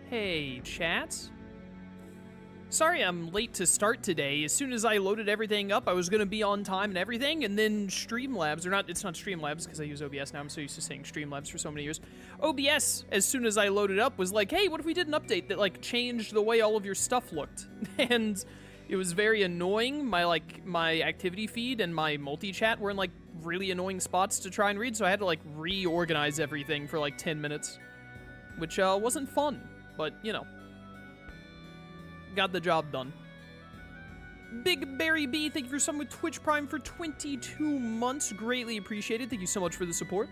Hey, chat. Sorry I'm late to start today. As soon as I loaded everything up, I was going to be on time and everything, and then Streamlabs, or not, it's not Streamlabs because I use OBS now, I'm so used to saying Streamlabs for so many years. OBS, as soon as I loaded up, was like, hey, what if we did an update that, like, changed the way all of your stuff looked? And it was very annoying. My activity feed and my multi-chat were in, like, really annoying spots to try and read, so I had to, like, reorganize everything for, like, 10 minutes, which wasn't fun, but, you know. Got the job done. Big Barry B, thank you for subbing with Twitch Prime for 22 months. Greatly appreciated. Thank you so much for the support.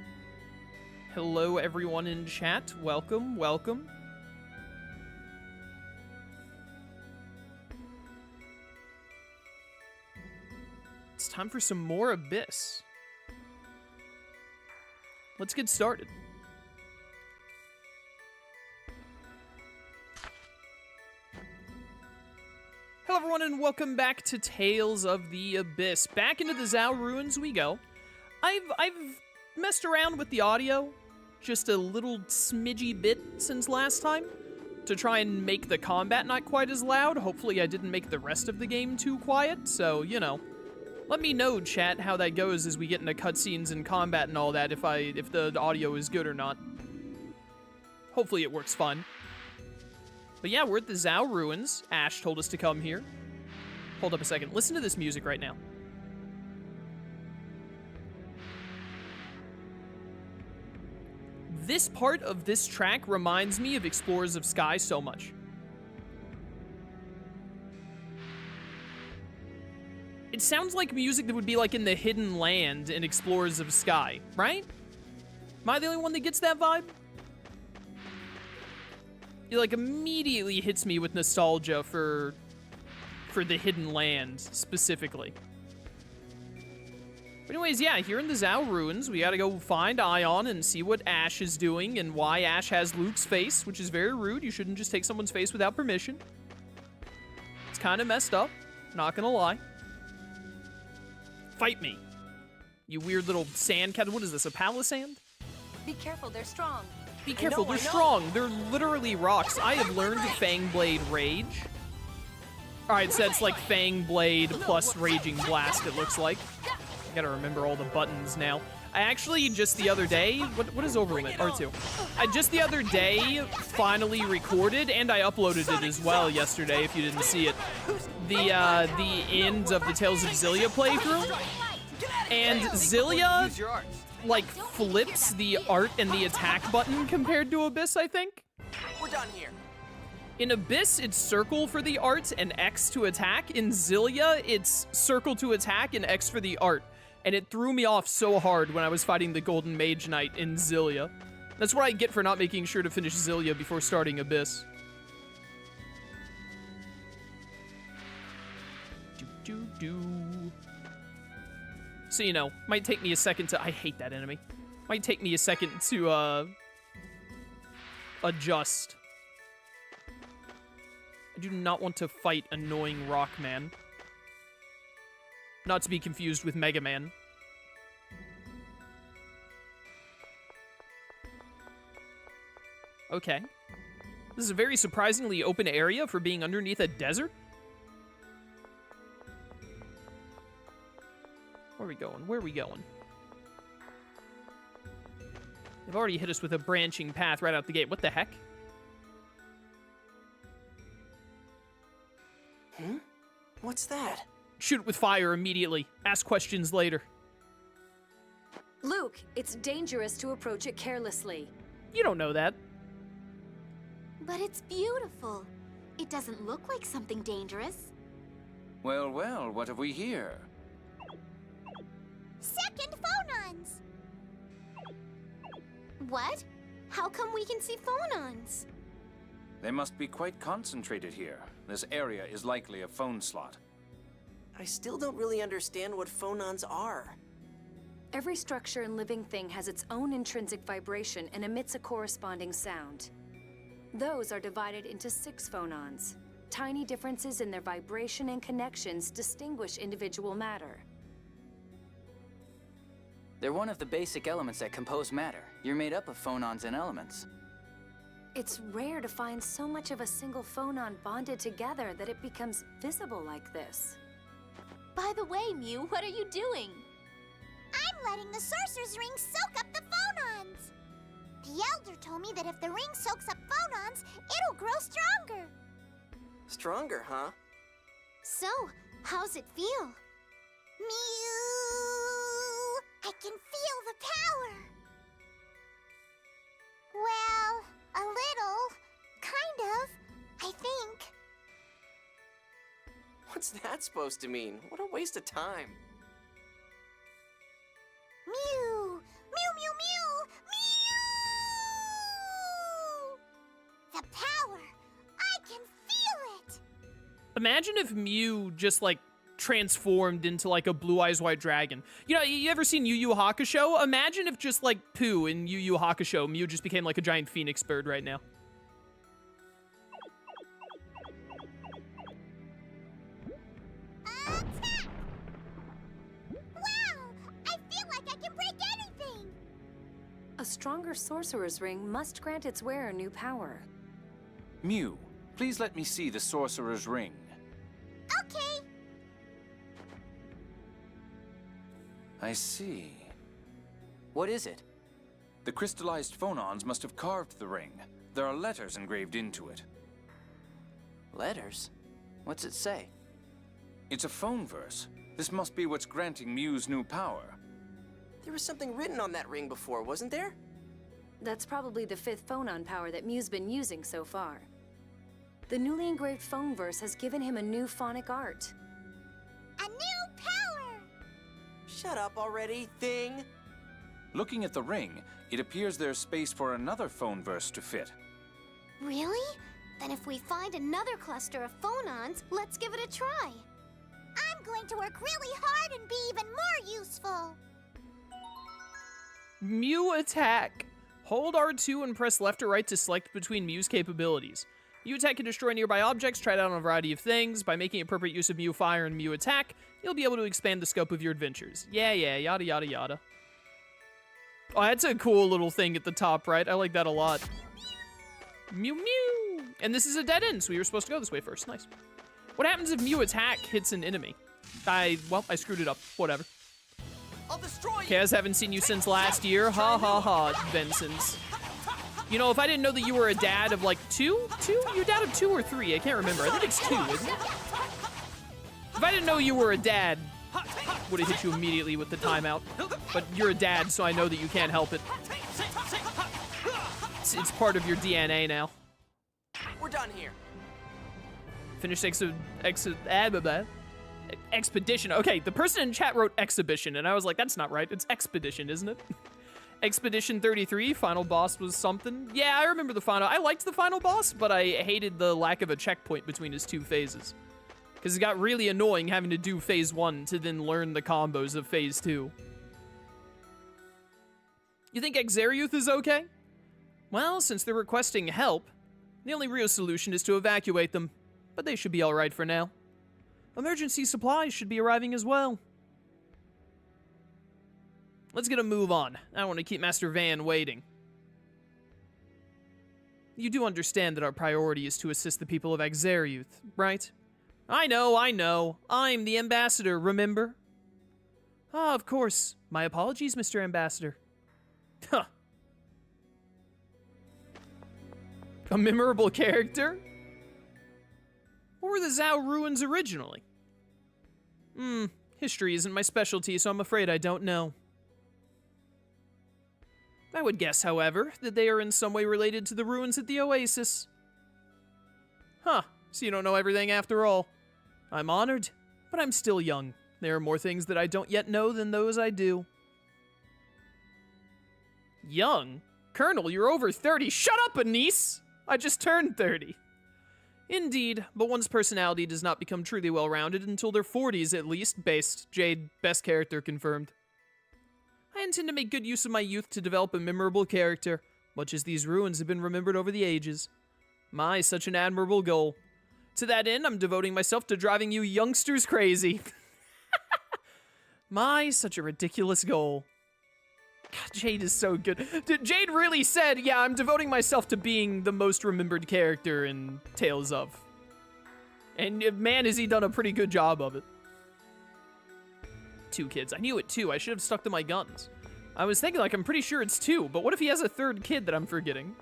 Hello, everyone in chat. Welcome, welcome. It's time for some more Abyss. Let's get started. Hello everyone and welcome back to Tales of the Abyss. Back into the Zao Ruins we go. I've messed around with the audio just a little smidgy bit since last time to try and make the combat not quite as loud. Hopefully I didn't make the rest of the game too quiet, so, you know. Let me know, chat, how that goes as we get into cutscenes and combat and all that, if the audio is good or not. Hopefully it works fine. But yeah, we're at the Zao Ruins. Ash told us to come here. Hold up a second. Listen to this music right now. This part of this track reminds me of Explorers of Sky so much. It sounds like music that would be like in the Hidden Land in Explorers of Sky, right? Am I the only one that gets that vibe? It, like, immediately hits me with nostalgia for the Hidden Land, specifically. But anyways, yeah, here in the Zao Ruins, we gotta go find Ion and see what Ash is doing and why Ash has Luke's face, which is very rude. You shouldn't just take someone's face without permission. It's kind of messed up, not gonna lie. Fight me, you weird little sand cat. What is this, a palisand? Be careful, they're strong. Be careful, they're strong. They're literally rocks. I have learned Fangblade Rage. Alright, so that's like Fangblade plus Raging Blast, it looks like. I gotta remember all the buttons now. I actually, just the other day, what is over limit? R2. I just the other day finally recorded, and I uploaded it as well yesterday, if you didn't see it. The end of the Tales of Xillia playthrough. And Xillia, like, flips the art and the attack button compared to Abyss, I think. We're done here. In Abyss, it's circle for the art and X to attack. In Xillia, it's circle to attack and X for the art. And it threw me off so hard when I was fighting the Golden Mage Knight in Xillia. That's what I get for not making sure to finish Xillia before starting Abyss. So, you know, might take me a second to... I hate that enemy. Might take me a second to, adjust. I do not want to fight annoying Rockman. Not to be confused with Mega Man. Okay. This is a very surprisingly open area for being underneath a desert. Where are we going? Where are we going? They've already hit us with a branching path right out the gate. What the heck? Hmm? What's that? Shoot it with fire immediately. Ask questions later. Luke, it's dangerous to approach it carelessly. You don't know that. But it's beautiful. It doesn't look like something dangerous. Well, well, what have we here? Second phonons! What? How come we can see phonons? They must be quite concentrated here. This area is likely a phone slot. I still don't really understand what phonons are. Every structure and living thing has its own intrinsic vibration and emits a corresponding sound. Those are divided into 6 phonons. Tiny differences in their vibration and connections distinguish individual matter. They're one of the basic elements that compose matter. You're made up of phonons and elements. It's rare to find so much of a single phonon bonded together that it becomes visible like this. By the way, Mew, what are you doing? I'm letting the Sorcerer's Ring soak up the phonons. The Elder told me that if the ring soaks up phonons, it'll grow stronger. Stronger, huh? So, how's it feel? Mew! I can feel the power. Well, a little. Kind of. I think. What's that supposed to mean? What a waste of time. Mew! Mew, mew, mew! Mew! The power! I can feel it! Imagine if Mew just, like, transformed into, like, a Blue Eyes White Dragon. You know, you ever seen Yu Yu Hakusho? Imagine if just, like, Pooh in Yu Yu Hakusho, Mew just became, like, a giant phoenix bird right now. Attack! Wow! I feel like I can break anything! A stronger sorcerer's ring must grant its wearer new power. Mew, please let me see the Sorcerer's Ring. Okay. I see. What is it? The crystallized phonons must have carved the ring. There are letters engraved into it. Letters? What's it say? It's a phone verse. This must be what's granting Mew's new power. There was something written on that ring before, wasn't there? That's probably the 5th phonon power that Mew's been using so far. The newly engraved phone verse has given him a new phonic art. A new power! Shut up already, thing! Looking at the ring, it appears there's space for another phone verse to fit. Really? Then if we find another cluster of phonons, let's give it a try. I'm going to work really hard and be even more useful. Mew attack. Hold R2 and press left or right to select between Mew's capabilities. Mew attack can destroy nearby objects, try it out on a variety of things. By making appropriate use of Mew fire and Mew attack, you'll be able to expand the scope of your adventures. Yeah, yada yada yada. Oh, that's a cool little thing at the top, right? I like that a lot. Mew Mew! And this is a dead end, so we were supposed to go this way first. Nice. What happens if Mew attack hits an enemy? Well, I screwed it up. Whatever. I'll destroy you! Kaz, haven't seen you since last year. Ha ha ha, Benson's. You know, if I didn't know that you were a dad of like two? You're a dad of 2 or 3, I can't remember. I think it's 2, isn't it? If I didn't know you were a dad, would have hit you immediately with the timeout. But you're a dad, so I know that you can't help it. It's part of your DNA now. We're done here. Finish expedition. Okay, the person in chat wrote exhibition, and I was like, that's not right. It's expedition, isn't it? Expedition 33, final boss was something. Yeah, I remember the final. I liked the final boss, but I hated the lack of a checkpoint between his 2 phases. Because it got really annoying having to do phase 1 to then learn the combos of phase 2. You think Akzeriuth is okay? Well, since they're requesting help, the only real solution is to evacuate them. But they should be alright for now. Emergency supplies should be arriving as well. Let's get a move on. I don't want to keep Master Van waiting. You do understand that our priority is to assist the people of Akzeriuth, right? I know. I'm the ambassador, remember? Ah, of course. My apologies, Mr. Ambassador. Huh. A memorable character? What were the Zhao ruins originally? History isn't my specialty, so I'm afraid I don't know. I would guess, however, that they are in some way related to the ruins at the Oasis. Huh, so you don't know everything after all. I'm honored, but I'm still young. There are more things that I don't yet know than those I do. Young? Colonel, you're over 30. Shut up, Anise! I just turned 30. Indeed, but one's personality does not become truly well-rounded until their 40s at least, based. Jade, best character confirmed. I intend to make good use of my youth to develop a memorable character, much as these ruins have been remembered over the ages. My, such an admirable goal. To that end, I'm devoting myself to driving you youngsters crazy. My, such a ridiculous goal. God, Jade is so good. Jade really said, yeah, I'm devoting myself to being the most remembered character in Tales of. And man, has he done a pretty good job of it. 2 kids. I knew it too. I should have stuck to my guns. I was thinking, like, I'm pretty sure it's 2, but what if he has a 3rd kid that I'm forgetting?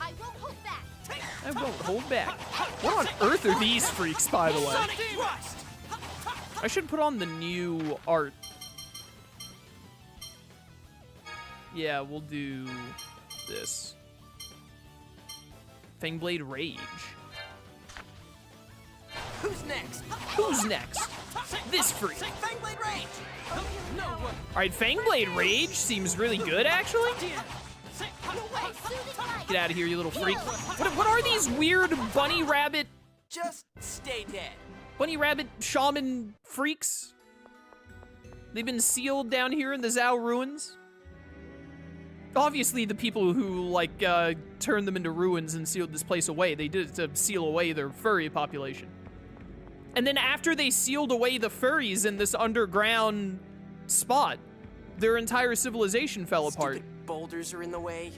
I won't hold back. I won't hold back. What on earth are these freaks, by the way? I should put on the new art. Yeah, we'll do this. Fangblade Rage. Who's next? Who's next? This freak. Fangblade Rage! No one. Alright, Fangblade Rage seems really good, actually. Get out of here, you little freak. What are these weird bunny rabbit Just stay dead. shaman freaks? They've been sealed down here in the Zhao ruins. Obviously, the people who, like, turned them into ruins and sealed this place away, they did it to seal away their furry population. And then after they sealed away the furries in this underground spot, their entire civilization fell apart. Stupid boulders are in the way.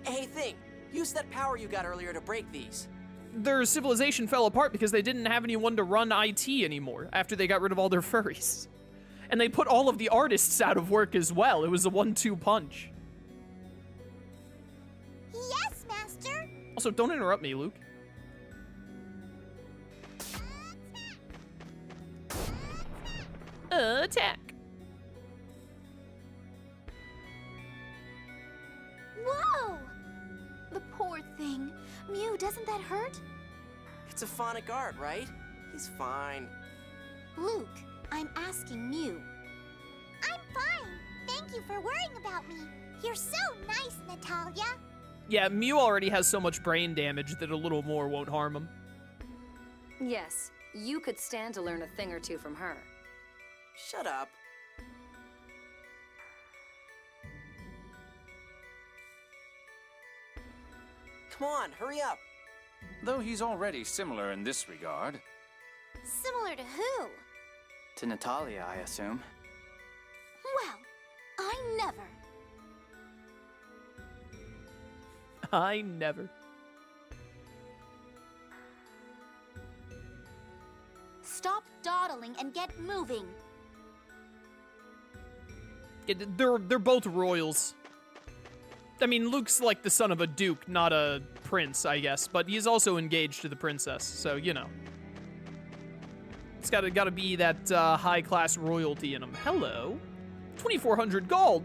Hey, Thing, use that power you got earlier to break these. Their civilization fell apart because they didn't have anyone to run IT anymore after they got rid of all their furries. And they put all of the artists out of work as well. It was a 1-2 punch. Yes, Master. Also, don't interrupt me, Luke. Attack. Whoa! The poor thing. Mew, doesn't that hurt? It's a phonic art, right? He's fine. Luke, I'm asking Mew. I'm fine. Thank you for worrying about me. You're so nice, Natalia. Yeah, Mew already has so much brain damage that a little more won't harm him. Yes, you could stand to learn a thing or two from her. Shut up. Come on, hurry up. Though he's already similar in this regard. Similar to who? To Natalia, I assume. Well, I never. I never. Stop dawdling and get moving. They're both royals. I mean, Luke's like the son of a duke, not a prince, I guess, but he's also engaged to the princess, so, you know. It's gotta be that high-class royalty in him. Hello. 2,400 gold.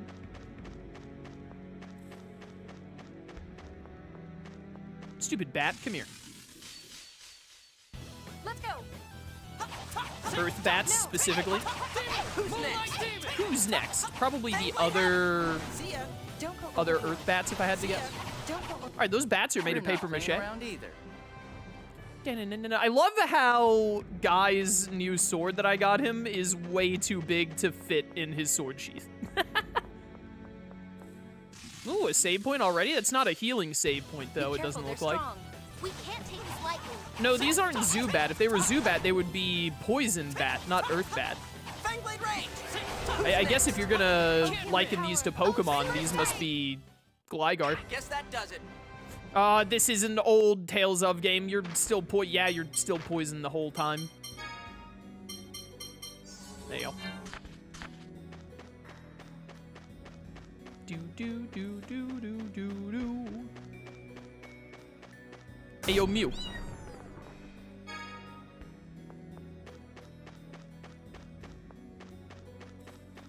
Stupid bat, come here. Let's go! Earth bats, specifically. Who's next? Who's next? Probably the other See ya. other earth bats, if I had to guess. Alright, those bats are made of We're not paper mache. playing around either. I love how Guy's new sword that I got him is way too big to fit in his sword sheath. Ooh, a save point already? That's not a healing save point, though, it doesn't look like. We can't take this lightly. No, these aren't Zubat. If they were Zubat, they would be Poison Bat, not Earth Bat. Fangblade Rage! I guess if you're gonna liken these to Pokemon, these must be Gligar. Guess that does it. This is an old Tales of game. You're still you're still poisoned the whole time. There you go. Do do do do do do do. Hey yo, Mew.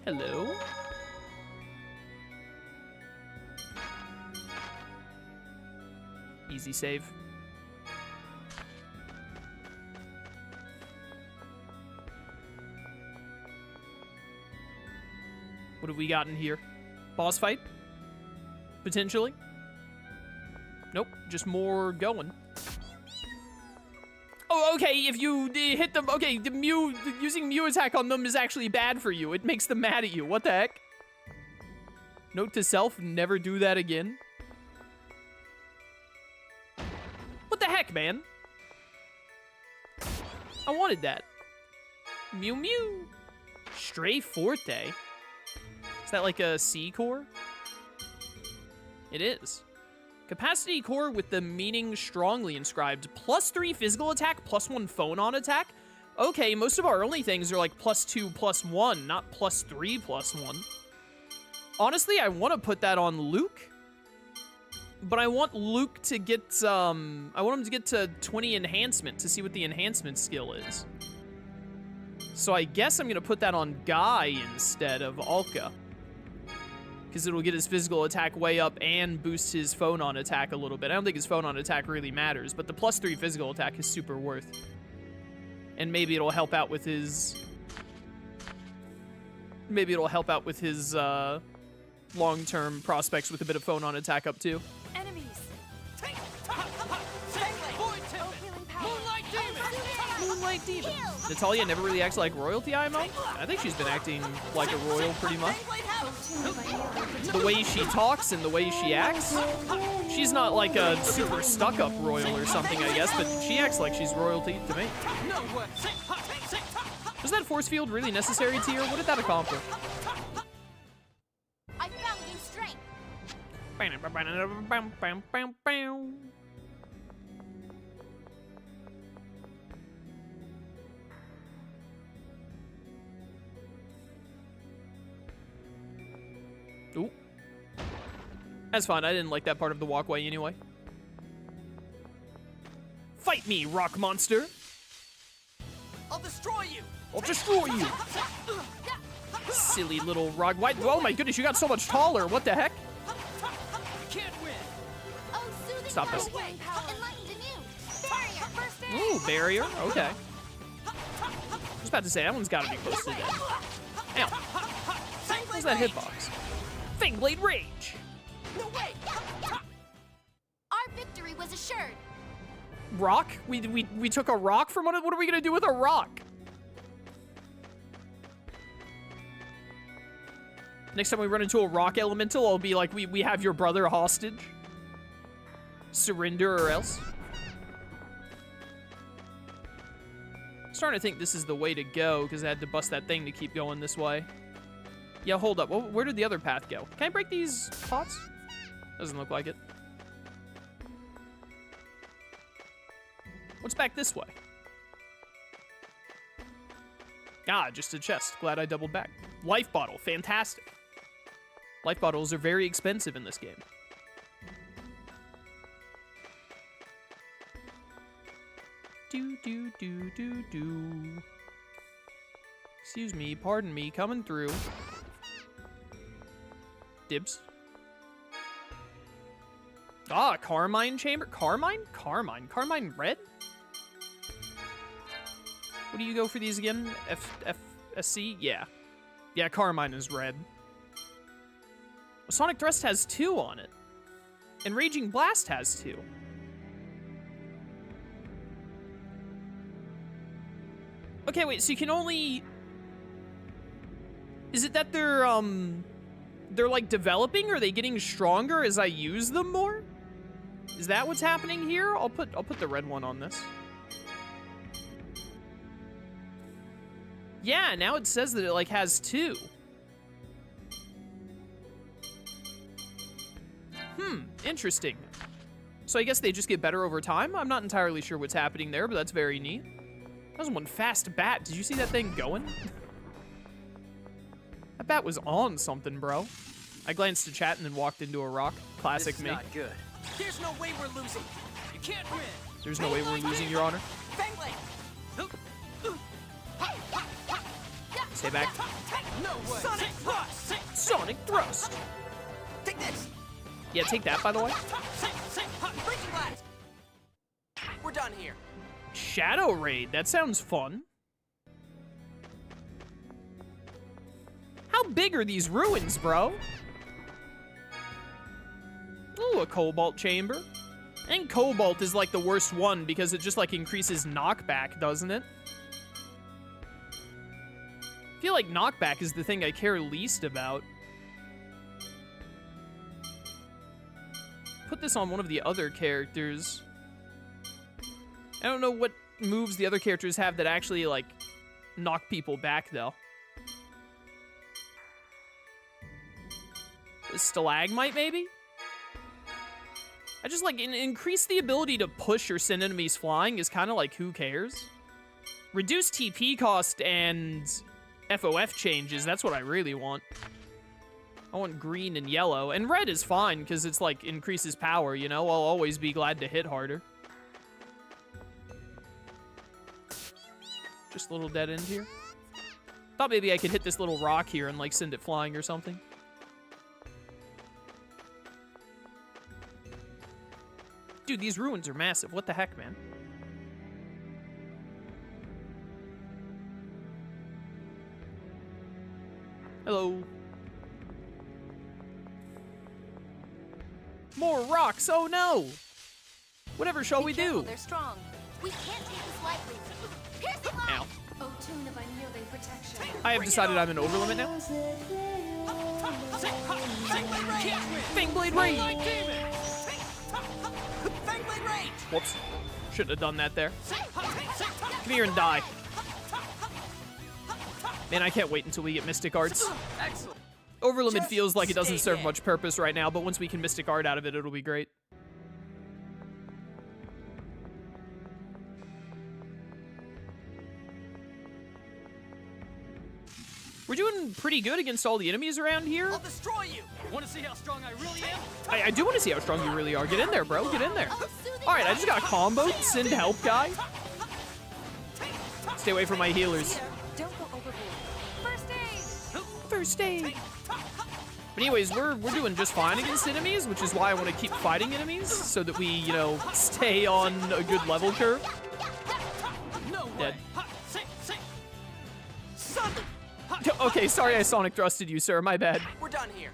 Hello. Easy save. What have we got in here? Boss fight? Potentially? Nope, just more going. Oh, okay, if you hit them, okay, using Mew attack on them is actually bad for you. It makes them mad at you. What the heck? Note to self, never do that again. What the heck, man? I wanted that. Mew Mew. Stray Forte. Is that like a C core? It is. Capacity core with the meaning strongly inscribed. +3 physical attack, +1 phone-on attack? Okay, most of our only things are like +2, +1, not +3, +1. Honestly, I want to put that on Luke. But I want Luke to get, I want him to get to 20 enhancement to see what the enhancement skill is. So I guess I'm going to put that on Guy instead of Alka. Because it'll get his physical attack way up and boost his phone-on attack a little bit. I don't think his phone-on attack really matters, but the +3 physical attack is super worth. And maybe it'll help out with his... Maybe it'll help out with his, long-term prospects with a bit of phone-on attack up too. Enemies! Moonlight Demon. Natalia never really acts like royalty, IMO? I think she's been acting like a royal pretty much. The way she talks and the way she acts. She's not like a super stuck-up royal or something, I guess, but she acts like she's royalty to me. Was that force field really necessary, Tier? What did that accomplish? I found new strength. Ooh. That's fine. I didn't like that part of the walkway anyway. Fight me, rock monster! I'll destroy you! I'll destroy you! Silly little rock. Why? Oh my goodness, you got so much taller. What the heck? You can't win! Oh, soothing Stop power. this. Enlightened anew. Barrier, first aid. Ooh, barrier. Okay. I was about to say, that one's gotta be close to dead. Ow. What's that hitbox? Fangblade Rage! No way! Our victory was assured. Rock? We took a rock from one of... What are we gonna do with a rock? Next time we run into a rock elemental, I'll be like, we have your brother hostage. Surrender or else. I'm starting to think this is the way to go, because I had to bust that thing to keep going this way. Yeah, hold up. Where did the other path go? Can I break these pots? Doesn't look like it. What's back this way? Ah, just a chest. Glad I doubled back. Life bottle. Fantastic. Life bottles are very expensive in this game. Do. Excuse me, pardon me, coming through. Dibs. Ah, Carmine Chamber. Carmine red? What do you go for these again? FSC? Yeah. Yeah, Carmine is red. Sonic Thrust has 2 on it. And Raging Blast has 2. Okay, wait, so you can only... Is it that they're like developing, or are they getting stronger as I use them more? Is that what's happening here? I'll put the red one on this. Yeah, now it says that it like has 2. Interesting. So I guess they just get better over time? I'm not entirely sure what's happening there, but that's very neat. That was one fast bat. Did you see that thing going? That bat was on something, bro. I glanced to chat and then walked into a rock. Classic me. Not good. There's no way we're losing. You can't win. There's no way we're losing, Your Honor. Fangblade. Stay back. No way. Sonic Thrust. Sonic Thrust. Take this. Yeah, take that, by the way. Breaking Blast. We're done here. Shadow Raid. That sounds fun. How big are these ruins, bro? Ooh, a Cobalt Chamber. And Cobalt is like the worst one because it just like increases knockback, doesn't it? I feel like knockback is the thing I care least about. Put this on one of the other characters. I don't know what moves the other characters have that actually, like, knock people back, though. stalagmite, maybe? I just like increase the ability to push or send enemies flying is kind of like, who cares? Reduce TP cost and FOF changes, that's what I really want. I want green and yellow, and red is fine because it's like increases power, you know? I'll always be glad to hit harder. Just a little dead end here. Thought maybe I could hit this little rock here and like send it flying or something. Dude, these ruins are massive. What the heck, man? Hello. More rocks. Oh no. Whatever shall we do? They're strong. We can't take this lightly. Piercing line! Ow. Oh, tune of unyielding protection. I have decided I'm an overlimit now. Fangblade Rage! Fangblade Rage! Whoops. Shouldn't have done that there. Come here and die. Man, I can't wait until we get Mystic Arts. Excellent. Overlimit Just feels like it doesn't stay serve dead. much purpose right now, but once we can Mystic Art out of it, it'll be great. We're doing pretty good against all the enemies around here. I'll destroy you! Want to see how strong I really am? I do want to see how strong you really are. Get in there, bro. Get in there. Oh, soothing All right, I just got light. comboed. Send help, guy. Stay away from my healers. Don't go overboard. First aid! First aid. But anyways, we're doing just fine against enemies, which is why I want to keep fighting enemies so that we, you know, stay on a good level curve. No Dead. way. Ha, sing. Son! Okay, sorry I sonic thrusted you, sir. My bad. We're done here.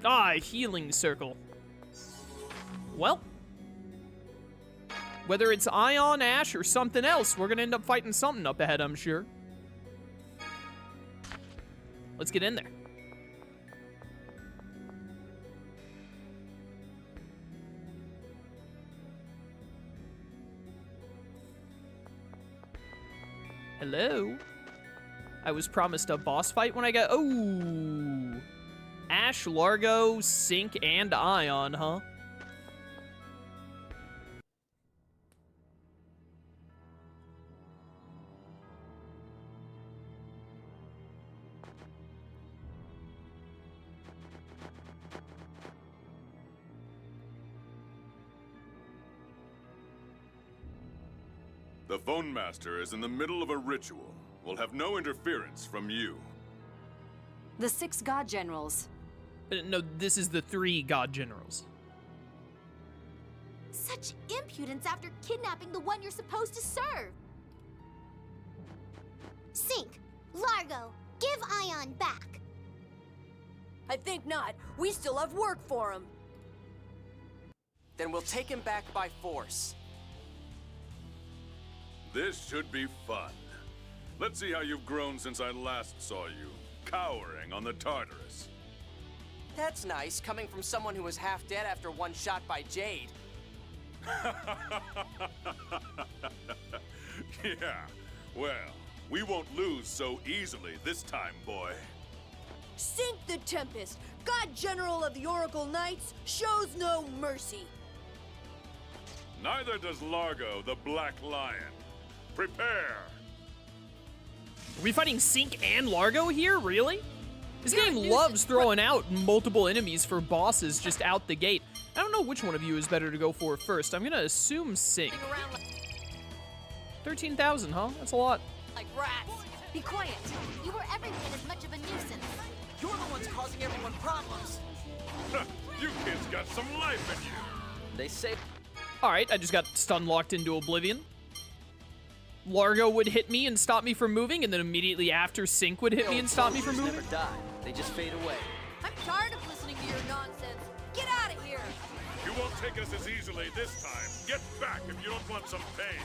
Ah, healing circle. Well, whether it's Ion, Ash, or something else, we're gonna end up fighting something up ahead, I'm sure. Let's get in there. Hello? I was promised a boss fight when I got... Oh! Ash, Largo, Sync, and Ion, huh? The Phone Master is in the middle of a ritual. We'll have no interference from you. The 6 god generals. No, this is the 3 god generals. Such impudence after kidnapping the one you're supposed to serve. Sync, Largo, give Ion back. I think not. We still have work for him. Then we'll take him back by force. This should be fun. Let's see how you've grown since I last saw you, cowering on the Tartarus. That's nice, coming from someone who was half dead after one shot by Jade. Yeah, well, we won't lose so easily this time, boy. Sync the Tempest, God General of the Oracle Knights, shows no mercy. Neither does Largo, the Black Lion. Prepare! Are we fighting Sync and Largo here? Really? This game loves throwing out multiple enemies for bosses just out the gate. I don't know which one of you is better to go for first. I'm gonna assume Sync. 13,000, huh? That's a lot. Like rats. Be quiet. You were every bit as much of a nuisance. You're the ones causing everyone problems. You kids got some life in you. They say All right, I just got stun locked into oblivion. Largo would hit me and stop me from moving, and then immediately after, Sync would hit me and stop me from moving. never die. They just fade away. I'm tired of listening to your nonsense. Get out of here. You won't take us as easily this time. Get back if you don't want some pain.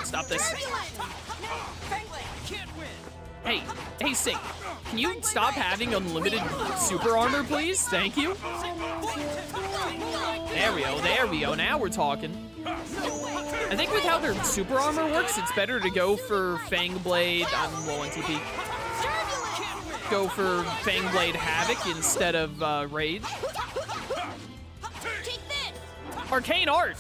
Stop this. Can't win. Hey, Sync, can you stop having unlimited super armor, please? Thank you. There we go, there we go. Now we're talking. I think with how their super armor works, it's better to go for Fang Blade. I'm low on TP. Go for Fang Blade Havoc instead of Rage. Arcane Art!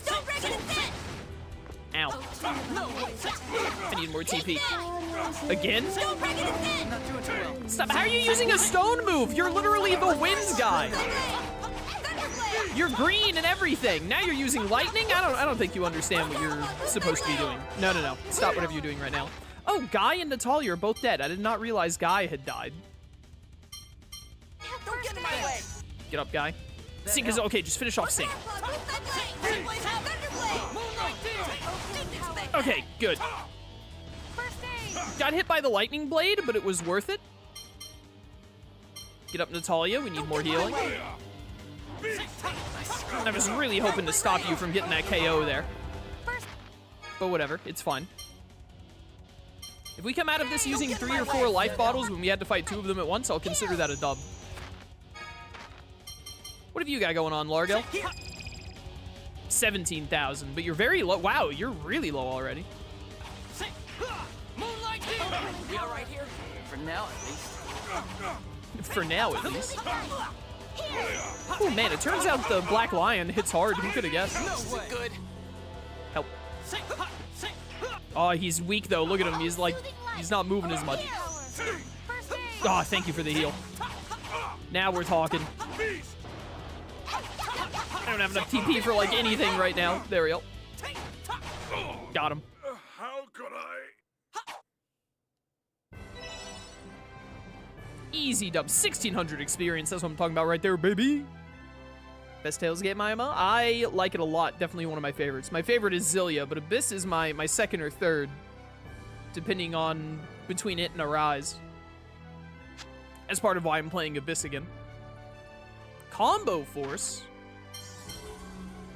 Ow. I need more TP. Again? Stop. How are you using a stone move? You're literally the winds guy. You're green and everything. Now you're using lightning? I don't think you understand what you're supposed to be doing. No. Stop whatever you're doing right now. Oh, Guy and Natalia are both dead. I did not realize Guy had died. Don't get in my way. Get up, Guy. Sync is okay. Just finish off Sync. Okay, good. Got hit by the lightning blade, but it was worth it. Get up, Natalia. We need more healing. I was really hoping to stop you from getting that KO there. But whatever, it's fine. If we come out of this using 3 or 4 life bottles when we had to fight 2 of them at once, I'll consider that a dub. What have you got going on, Largo? 17,000, but you're very low. Wow, you're really low already. We all right here? For now, at least. For now, at least. Oh man, it turns out the Black Lion hits hard. Who could have guessed? No way. Good. Help. Oh, he's weak though. Look at him. He's like, he's not moving as much. Oh, thank you for the heal. Now we're talking. I don't have enough TP for like anything right now. There we go. Got him. How could I? Easy dub. 1,600 experience. That's what I'm talking about right there, baby. Best Tales game, IMO? I like it a lot. Definitely one of my favorites. My favorite is Zillia, but Abyss is my second or third, depending on between it and Arise. As part of why I'm playing Abyss again. Combo Force.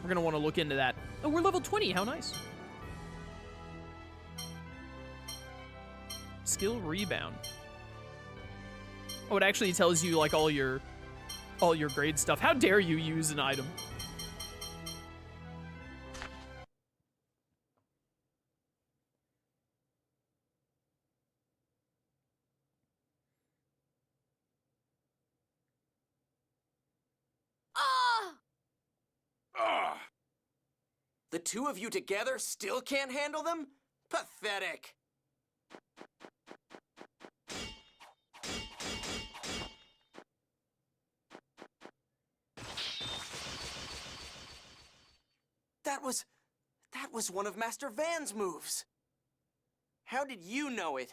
We're going to want to look into that. Oh, we're level 20. How nice. Skill Rebound. Oh, it actually tells you like all your grade stuff. How dare you use an item? The 2 of you together still can't handle them? Pathetic. That was one of Master Van's moves. How did you know it?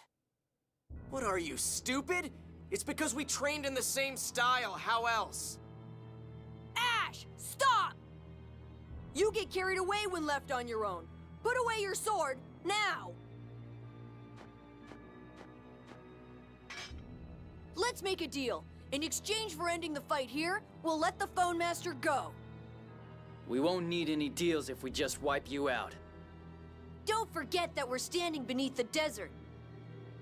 What are you, stupid? It's because we trained in the same style. How else? Ash, stop! You get carried away when left on your own. Put away your sword, now! Let's make a deal. In exchange for ending the fight here, we'll let the Phone Master go. We won't need any deals if we just wipe you out. Don't forget that we're standing beneath the desert.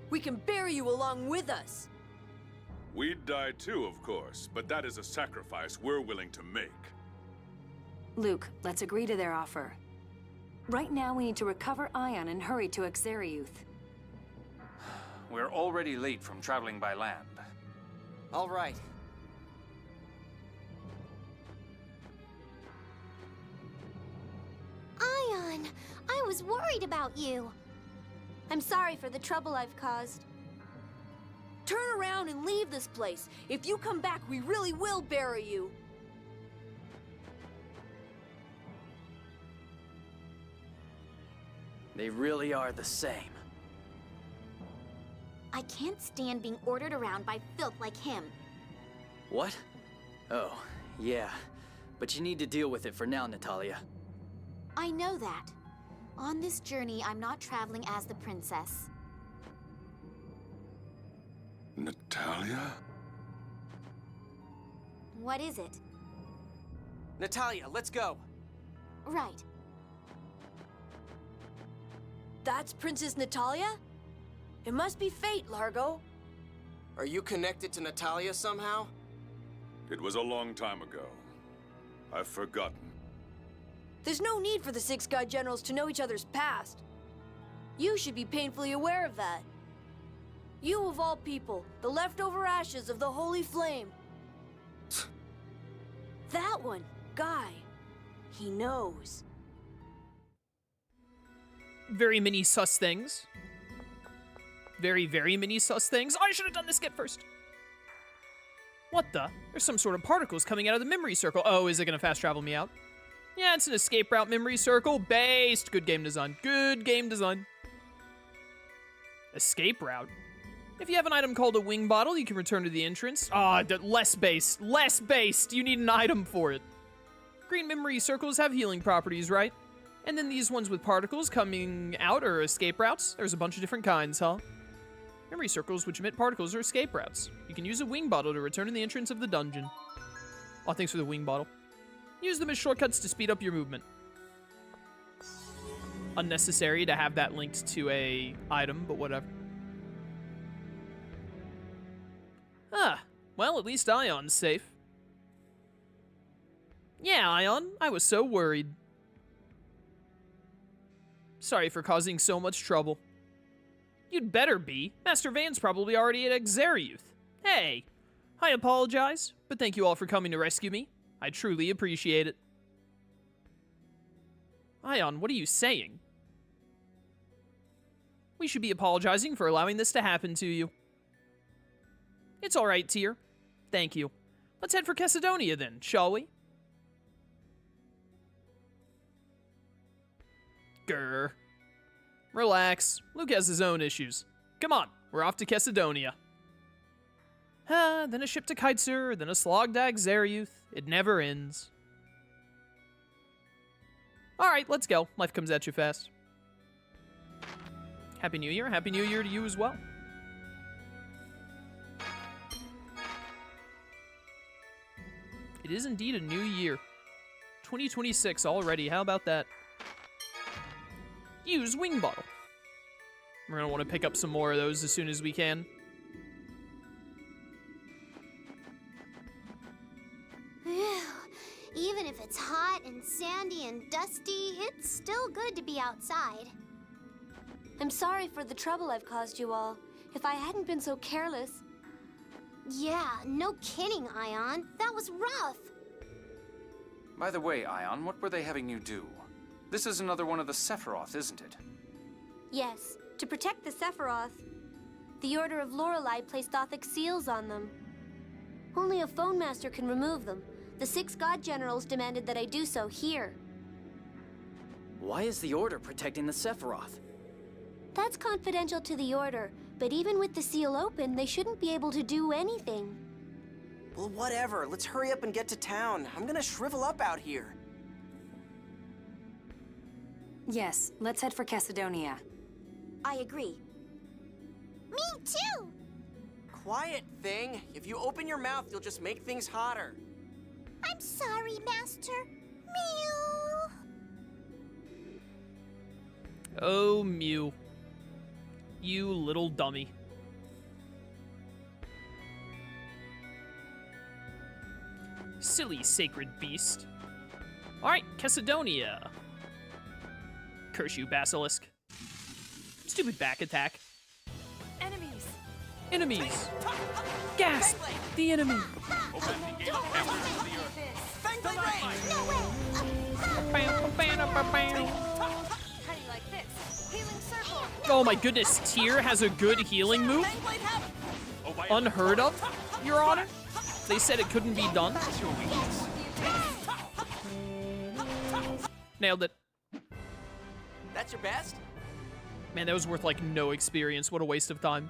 We can bury you along with us. We'd die too, of course, but that is a sacrifice we're willing to make. Luke, let's agree to their offer. Right now, we need to recover Ion and hurry to Akzeriuth. We're already late from traveling by land. All right. Ion, I was worried about you. I'm sorry for the trouble I've caused. Turn around and leave this place. If you come back, we really will bury you. They really are the same. I can't stand being ordered around by filth like him. What? Oh, yeah. But you need to deal with it for now, Natalia. I know that. On this journey, I'm not traveling as the princess. Natalia? What is it? Natalia, let's go. Right. That's Princess Natalia? It must be fate, Largo. Are you connected to Natalia somehow? It was a long time ago. I've forgotten. There's no need for the 6 God Generals to know each other's past. You should be painfully aware of that. You, of all people, the leftover ashes of the Holy Flame. That one, Guy, he knows. Very many sus things. Very, very many sus things. I should have done the skip first. What the? There's some sort of particles coming out of the memory circle. Oh, is it gonna fast travel me out? Yeah, it's an escape route memory circle based. Good game design. Good game design. Escape route. If you have an item called a wing bottle, you can return to the entrance. Ah, less based. Less based. You need an item for it. Green memory circles have healing properties, right? And then these ones with particles coming out are escape routes. There's a bunch of different kinds, huh? Memory circles which emit particles are escape routes. You can use a wing bottle to return to the entrance of the dungeon. Oh, thanks for the wing bottle. Use them as shortcuts to speed up your movement. Unnecessary to have that linked to a item, but whatever. Ah, well, at least Ion's safe. Yeah, Ion, I was so worried. Sorry for causing so much trouble. You'd better be. Master Van's probably already at Akzeriuth. Hey, I apologize, but thank you all for coming to rescue me. I truly appreciate it. Ion, what are you saying? We should be apologizing for allowing this to happen to you. It's alright, Tyr. Thank you. Let's head for Kesidonia then, shall we? Grr. Relax. Luke has his own issues. Come on, we're off to Kesidonia. Then a ship to Kiteser, then a slog to Akzeriuth. It never ends. Alright, let's go. Life comes at you fast. Happy New Year. Happy New Year to you as well. It is indeed a new year. 2026 already. How about that? Use wing bottle. We're gonna want to pick up some more of those as soon as we can. Even if it's hot and sandy and dusty, it's still good to be outside. I'm sorry for the trouble I've caused you all. If I hadn't been so careless... Yeah, no kidding, Ion. That was rough. By the way, Ion, what were they having you do? This is another one of the Sephiroth, isn't it? Yes, to protect the Sephiroth, the Order of Lorelei placed Gothic seals on them. Only a phone master can remove them. The 6 God Generals demanded that I do so here. Why is the Order protecting the Sephiroth? That's confidential to the Order, but even with the seal open, they shouldn't be able to do anything. Well, whatever. Let's hurry up and get to town. I'm gonna shrivel up out here. Yes, let's head for Kesidonia. I agree. Me too! Quiet thing. If you open your mouth, you'll just make things hotter. I'm sorry, Master. Mew! Oh, Mew. You little dummy. Silly sacred beast. Alright, Kesidonia. Curse you, Basilisk. Stupid back attack. Enemies! Enemies! Gasp! The enemy! Oh my goodness, Tyr has a good healing move? Unheard of, Your Honor? They said it couldn't be done. Nailed it. That's your best? Man, that was worth like no experience. What a waste of time.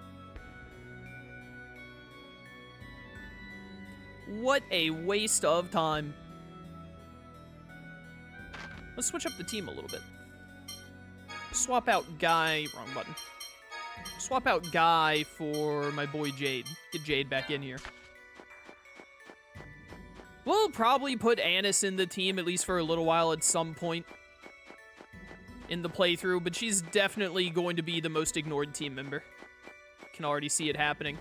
What a waste of time. Let's switch up the team a little bit. Swap out Guy, wrong button. Swap out Guy for my boy Jade. Get Jade back in here. We'll probably put Annis in the team, at least for a little while at some point in the playthrough, but she's definitely going to be the most ignored team member. Can already see it happening.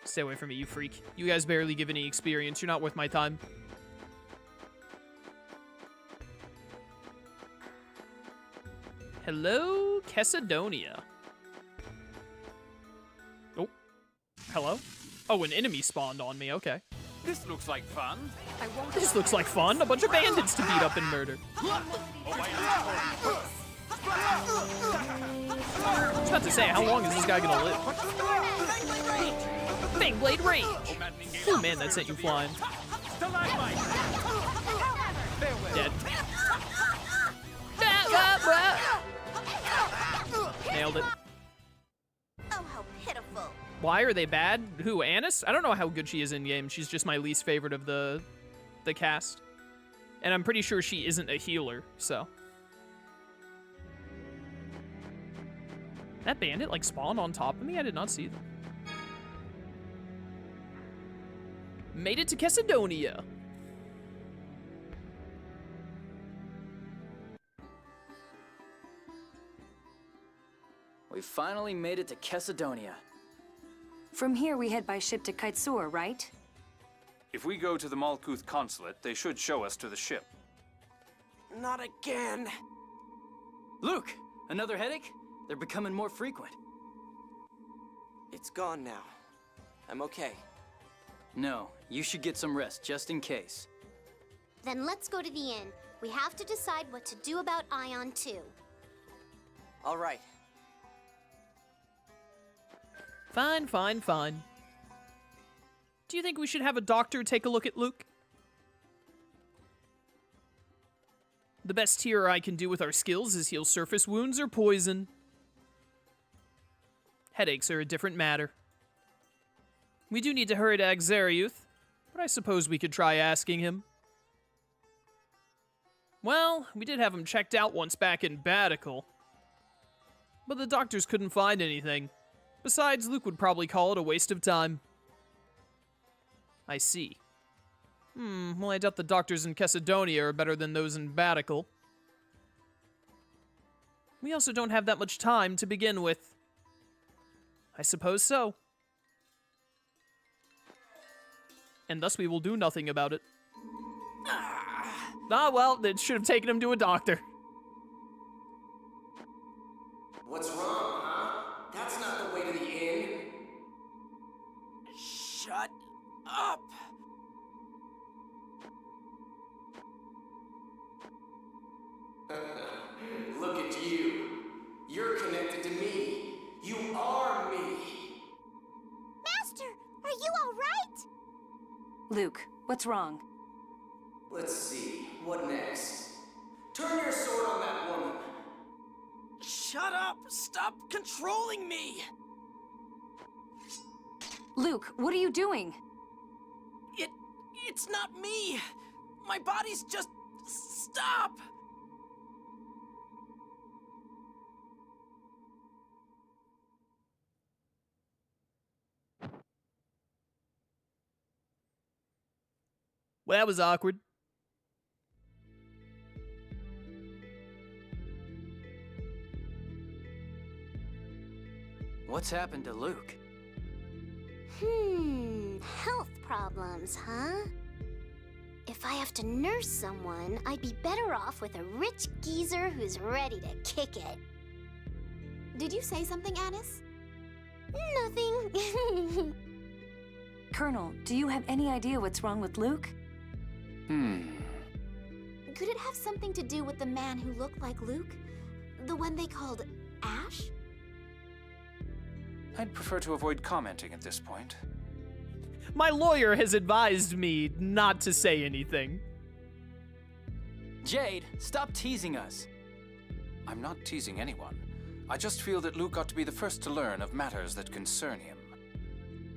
Stay away from me, you freak. You guys barely give any experience. You're not worth my time. Hello, Kessadonia. Oh, hello? Oh, an enemy spawned on me, okay. This looks like fun. This looks like fun. A bunch of bandits to beat up and murder. I was about to say, how long is this guy gonna live? Fangblade range! Oh man, that sent you flying. Dead. Nailed it. Oh, how pitiful. Why are they bad? Who, Annis? I don't know how good she is in game. She's just my least favorite of the cast. And I'm pretty sure she isn't a healer, so. That bandit like spawned on top of me? I did not see them. Made it to Kessadonia. We finally made it to Kessadonia. From here, we head by ship to Kaitsur, right? If we go to the Malkuth consulate, they should show us to the ship. Not again. Luke, another headache? They're becoming more frequent. It's gone now. I'm okay. No, you should get some rest, just in case. Then let's go to the inn. We have to decide what to do about Ion 2. All right. Fine, fine, fine. Do you think we should have a doctor take a look at Luke? The best cure I can do with our skills is heal surface wounds or poison. Headaches are a different matter. We do need to hurry to Akzeriuth, but I suppose we could try asking him. Well, we did have him checked out once back in Badical, but the doctors couldn't find anything. Besides, Luke would probably call it a waste of time. I see. Well, I doubt the doctors in Kessadonia are better than those in Badical. We also don't have that much time to begin with. I suppose so. And thus we will do nothing about it. Ah, well, it should have taken him to a doctor. What's wrong, huh? That's not the way to the inn. Shut up! Look at you. You're connected to me. You are me. Master, are you all right? Luke, what's wrong? Let's see. What next? Turn your sword on that woman. Shut up! Stop controlling me! Luke, what are you doing? It's not me! My body's just... Stop! Well, that was awkward. What's happened to Luke? Health problems, huh? If I have to nurse someone, I'd be better off with a rich geezer who's ready to kick it. Did you say something, Anis? Nothing. Colonel, do you have any idea what's wrong with Luke? Could it have something to do with the man who looked like Luke? The one they called Ash? I'd prefer to avoid commenting at this point. My lawyer has advised me not to say anything. Jade, stop teasing us. I'm not teasing anyone. I just feel that Luke ought to be the first to learn of matters that concern him.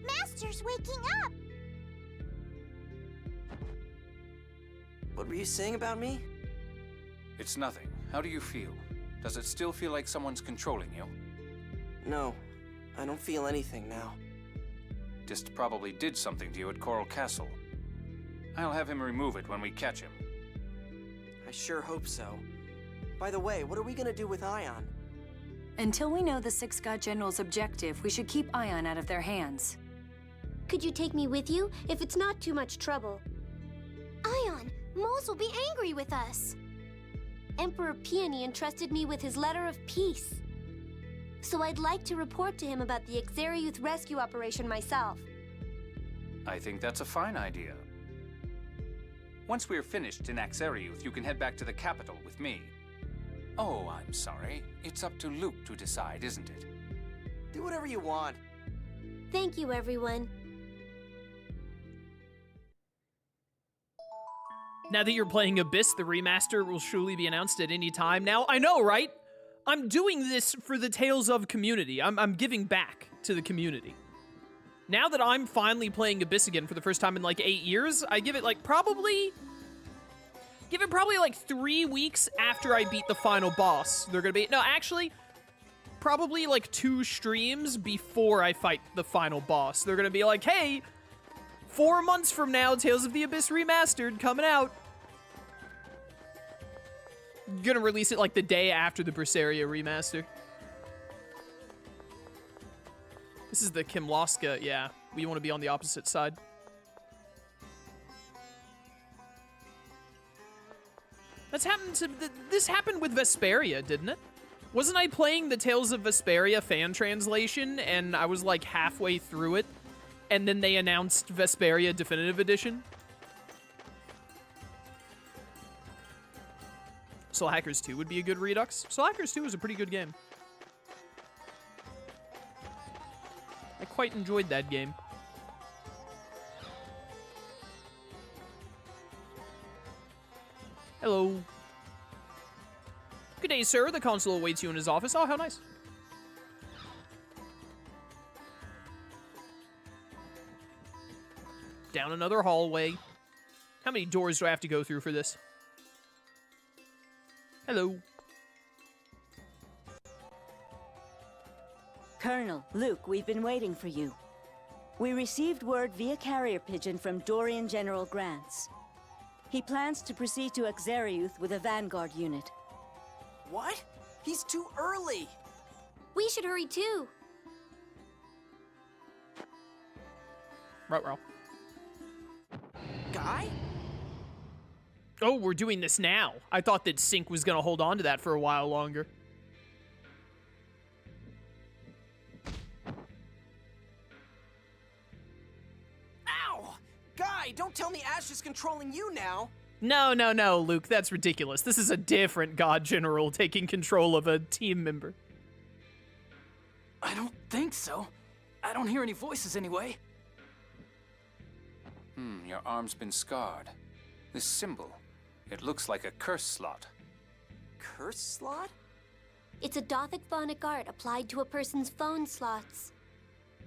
Master's waking up. What were you saying about me? It's nothing. How do you feel? Does it still feel like someone's controlling you? No, I don't feel anything now. Dist probably did something to you at Coral Castle. I'll have him remove it when we catch him. I sure hope so. By the way, what are we gonna do with Ion? Until we know the Six God General's objective, we should keep Ion out of their hands. Could you take me with you if it's not too much trouble? Ion, Moles will be angry with us. Emperor Peony entrusted me with his letter of peace. So I'd like to report to him about the Akzeriuth rescue operation myself. I think that's a fine idea. Once we're finished in Akzeriuth, you can head back to the capital with me. Oh, I'm sorry. It's up to Luke to decide, isn't it? Do whatever you want. Thank you, everyone. Now that you're playing Abyss, the remaster will surely be announced at any time now. I know, right? I'm doing this for the Tales of community. I'm giving back to the community. Now that I'm finally playing Abyss again for the first time in like 8 years, I give it like probably like 3 weeks after I beat the final boss. They're gonna be, no, actually, probably like 2 streams before I fight the final boss. They're gonna be like, hey, 4 months from now, Tales of the Abyss Remastered coming out. Gonna release it like the day after the Berseria remaster. This is the Kimloska, yeah. We want to be on the opposite side. That's happened to, this happened with Vesperia, didn't it? Wasn't I playing the Tales of Vesperia fan translation and I was like halfway through it and then they announced Vesperia Definitive Edition? Soul Hackers 2 would be a good Redux. Soul Hackers 2 is a pretty good game. I quite enjoyed that game. Hello. Good day, sir. The consul awaits you in his office. Oh, how nice. Down another hallway. How many doors do I have to go through for this? Hello. Colonel, Luke, we've been waiting for you. We received word via carrier pigeon from Dorian General Grants. He plans to proceed to Akzeriuth with a vanguard unit. What? He's too early! We should hurry too. Ruh-roh. Guy? Oh, we're doing this now. I thought that Sync was gonna hold on to that for a while longer. Ow! Guy, don't tell me Ash is controlling you now! No, no, no, Luke, that's ridiculous. This is a different God General taking control of a team member. I don't think so. I don't hear any voices anyway. Your arm's been scarred. This symbol, it looks like a curse slot. Curse slot? It's a Dothic phonic art applied to a person's phone slots.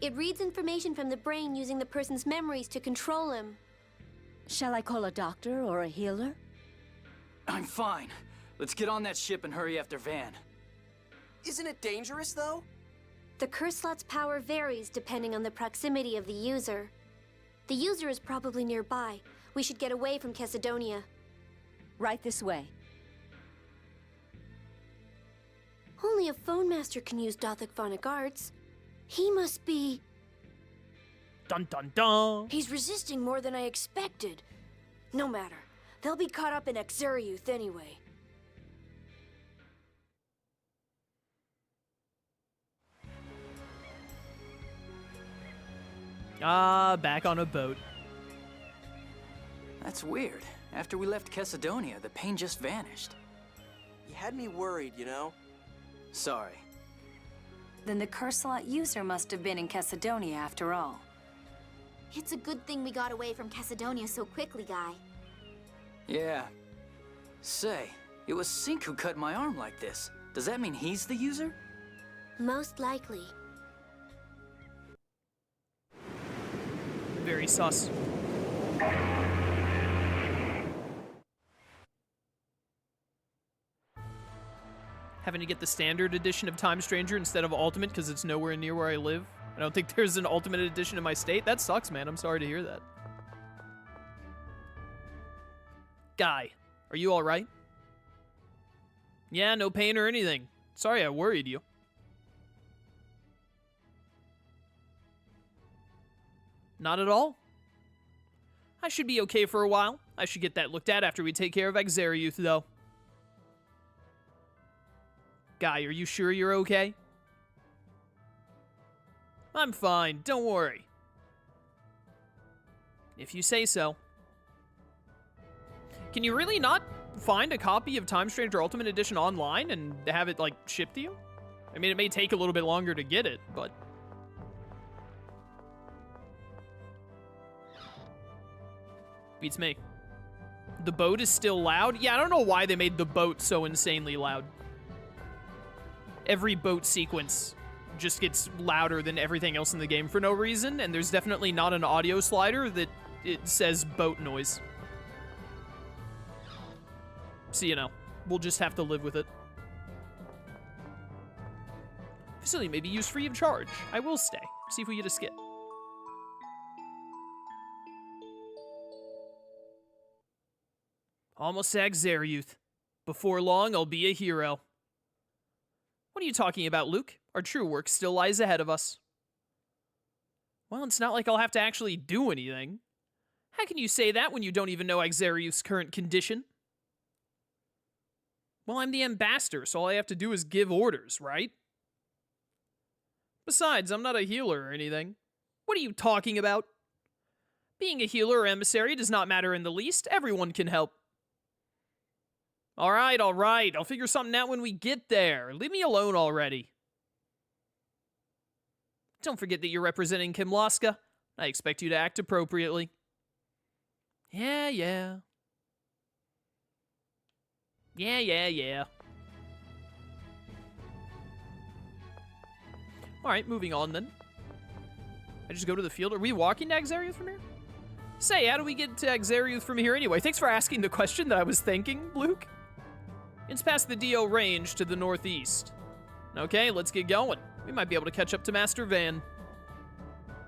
It reads information from the brain using the person's memories to control him. Shall I call a doctor or a healer? I'm fine. Let's get on that ship and hurry after Van. Isn't it dangerous, though? The curse slot's power varies depending on the proximity of the user. The user is probably nearby. We should get away from Chesidonia. Right this way. Only a phone master can use Dothic phonic arts. He must be... Dun dun dun! He's resisting more than I expected. No matter. They'll be caught up in Akzeriuth anyway. Ah, back on a boat. That's weird. After we left Chesidonia, the pain just vanished. You had me worried, you know? Sorry. Then the curse slot user must have been in Chesidonia after all. It's a good thing we got away from Chesidonia so quickly, Guy. Yeah. Say, it was Sync who cut my arm like this. Does that mean he's the user? Most likely. Very sus. Having to get the standard edition of Time Stranger instead of Ultimate because it's nowhere near where I live. I don't think there's an Ultimate edition in my state. That sucks, man. I'm sorry to hear that. Guy, are you alright? Yeah, no pain or anything. Sorry I worried you. Not at all? I should be okay for a while. I should get that looked at after we take care of Akzeriuth, though. Guy, are you sure you're okay? I'm fine, don't worry. If you say so. Can you really not find a copy of Time Stranger Ultimate Edition online and have it, like, shipped to you? I mean, it may take a little bit longer to get it, but... Beats me. The boat is still loud? Yeah, I don't know why they made the boat so insanely loud. Every boat sequence just gets louder than everything else in the game for no reason, and there's definitely not an audio slider that it says boat noise. So, you know, we'll just have to live with it. Facility may be used free of charge. I will stay. See if we get a skip. Almost to Akzeriuth. Before long, I'll be a hero. What are you talking about, Luke? Our true work still lies ahead of us. Well, it's not like I'll have to actually do anything. How can you say that when you don't even know Akzeriuth's current condition? Well, I'm the ambassador, so all I have to do is give orders, right? Besides, I'm not a healer or anything. What are you talking about? Being a healer or emissary does not matter in the least. Everyone can help. All right. I'll figure something out when we get there. Leave me alone already. Don't forget that you're representing Kimloska. I expect you to act appropriately. Yeah. Alright, moving on then. I just go to the field. Are we walking to Akzeriuth from here? Say, how do we get to Akzeriuth from here anyway? Thanks for asking the question that I was thinking, Luke. It's past the DO range to the northeast. Okay, let's get going. We might be able to catch up to Master Van.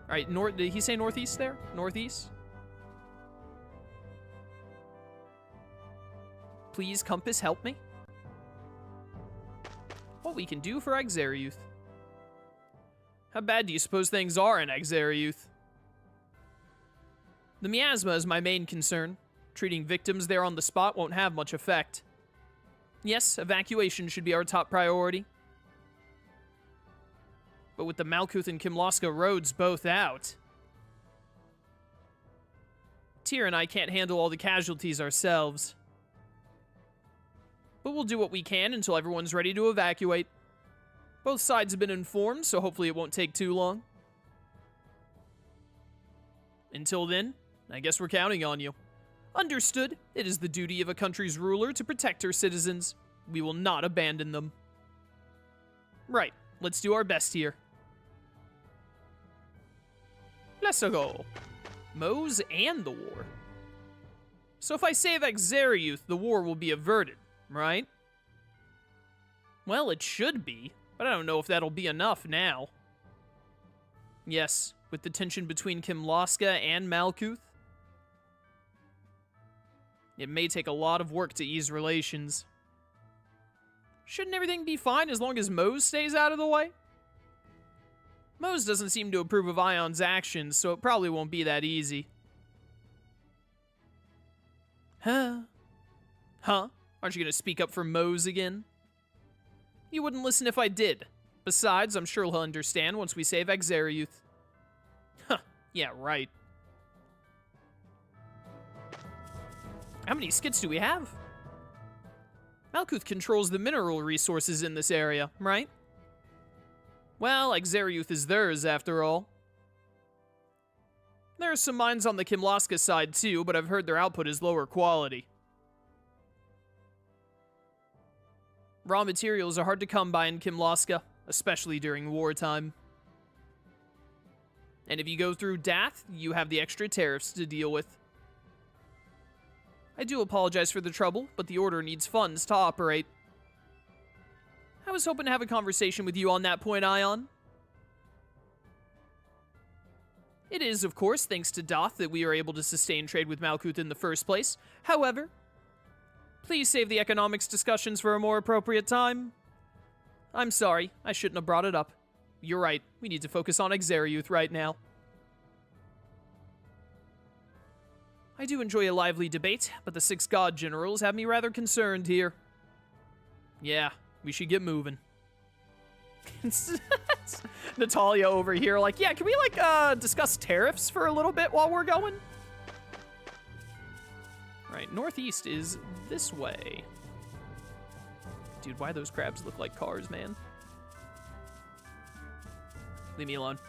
Alright, did he say northeast there? Northeast? Please, compass, help me. What we can do for Akzeriuth. How bad do you suppose things are in Akzeriuth? The miasma is my main concern. Treating victims there on the spot won't have much effect. Yes, evacuation should be our top priority. But with the Malkuth and Kimloska roads both out, Tyr and I can't handle all the casualties ourselves. But we'll do what we can until everyone's ready to evacuate. Both sides have been informed, so hopefully it won't take too long. Until then, I guess we're counting on you. Understood. It is the duty of a country's ruler to protect her citizens. We will not abandon them. Right, let's do our best here. Let's go. Mose and the war. So if I save Akzeriuth, the war will be averted, right? Well, it should be. But I don't know if that'll be enough now. Yes, with the tension between Kimloska and Malkuth, it may take a lot of work to ease relations. Shouldn't everything be fine as long as Mose stays out of the way? Mose doesn't seem to approve of Ion's actions, so it probably won't be that easy. Huh? Aren't you gonna speak up for Mose again? You wouldn't listen if I did. Besides, I'm sure he'll understand once we save Akzeriuth. Huh, yeah, right. How many skits do we have? Malkuth controls the mineral resources in this area, right? Well, Akzeriuth is theirs, after all. There are some mines on the Kimloska side, too, but I've heard their output is lower quality. Raw materials are hard to come by in Kimloska, especially during wartime. And if you go through Dath, you have the extra tariffs to deal with. I do apologize for the trouble, but the Order needs funds to operate. I was hoping to have a conversation with you on that point, Ion. It is, of course, thanks to Doth that we are able to sustain trade with Malkuth in the first place. However, please save the economics discussions for a more appropriate time. I'm sorry, I shouldn't have brought it up. You're right, we need to focus on Akzeriuth right now. I do enjoy a lively debate, but the 6 god generals have me rather concerned here. Yeah, We should get moving. Natalia over here like, yeah, can we, like, discuss tariffs for a little bit while we're going? Right, northeast is this way. Dude, why those crabs look like cars, man? Leave me alone.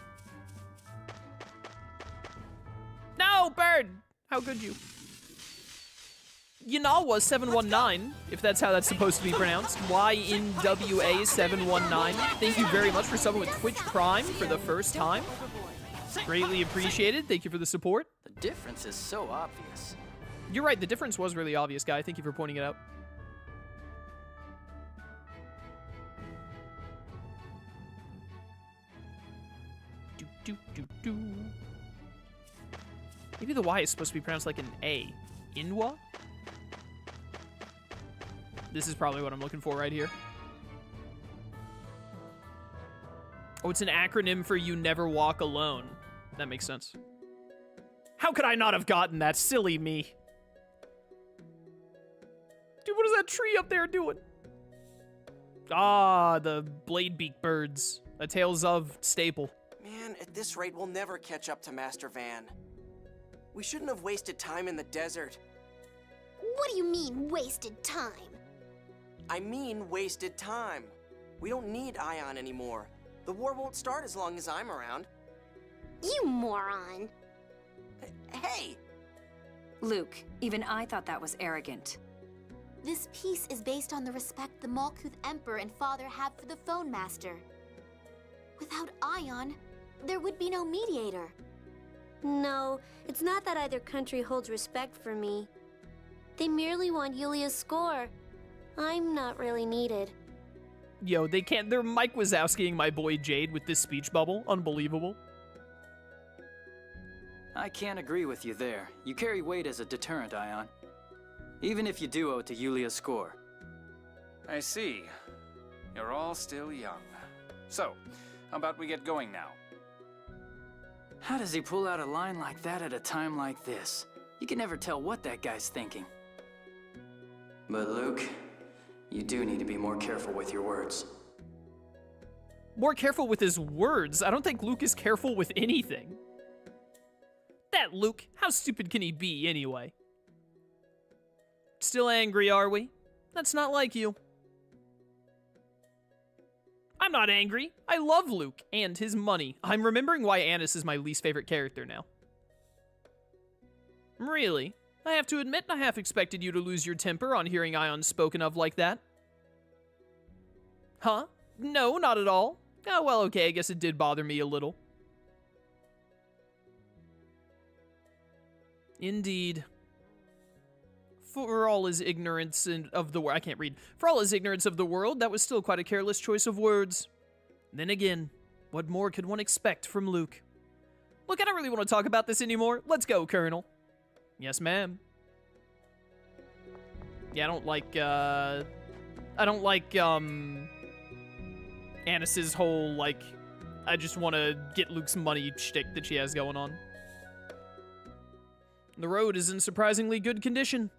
No, bird! How could you? Yinawa 719, if that's how that's supposed to be pronounced. YNWA 719. Thank you very much for subbing with Twitch Prime for the first time. Greatly appreciated. Thank you for the support. The difference is so obvious. You're right, the difference was really obvious, guy. Thank you for pointing it out. Do. Maybe the Y is supposed to be pronounced like an A. Inwa? This is probably what I'm looking for right here. Oh, it's an acronym for You Never Walk Alone. That makes sense. How could I not have gotten that? Silly me. Dude, what is that tree up there doing? Ah, the bladebeak birds. A Tales of staple. Man, at this rate, we'll never catch up to Master Van. We shouldn't have wasted time in the desert. What do you mean, wasted time? I mean wasted time. We don't need Ion anymore. The war won't start as long as I'm around. You moron. Hey! Luke, even I thought that was arrogant. This peace is based on the respect the Malkuth Emperor and Father have for the Phone Master. Without Ion, there would be no mediator. No, it's not that either country holds respect for me. They merely want Yulia's score. I'm not really needed. Yo, they can't. They're Mike Wazowskiing my boy Jade with this speech bubble. Unbelievable. I can't agree with you there. You carry weight as a deterrent, Ion. Even if you do owe it to Yulia's score. I see. You're all still young. So, how about we get going now? How does he pull out a line like that at a time like this? You can never tell what that guy's thinking. But Luke, you do need to be more careful with your words. More careful with his words? I don't think Luke is careful with anything. That Luke, how stupid can he be anyway? Still angry, are we? That's not like you. I'm not angry. I love Luke and his money. I'm remembering why Annis is my least favorite character now. Really? I have to admit I half expected you to lose your temper on hearing Ion spoken of like that. Huh? No, not at all. Oh, well, okay, I guess it did bother me a little. Indeed. For all his ignorance of the world, I can't read. For all his ignorance of the world, that was still quite a careless choice of words. Then again, what more could one expect from Luke? Look, I don't really want to talk about this anymore. Let's go, Colonel. Yes, ma'am. Yeah, I don't like, Annis's whole, like, I just want to get Luke's money shtick that she has going on. The road is in surprisingly good condition.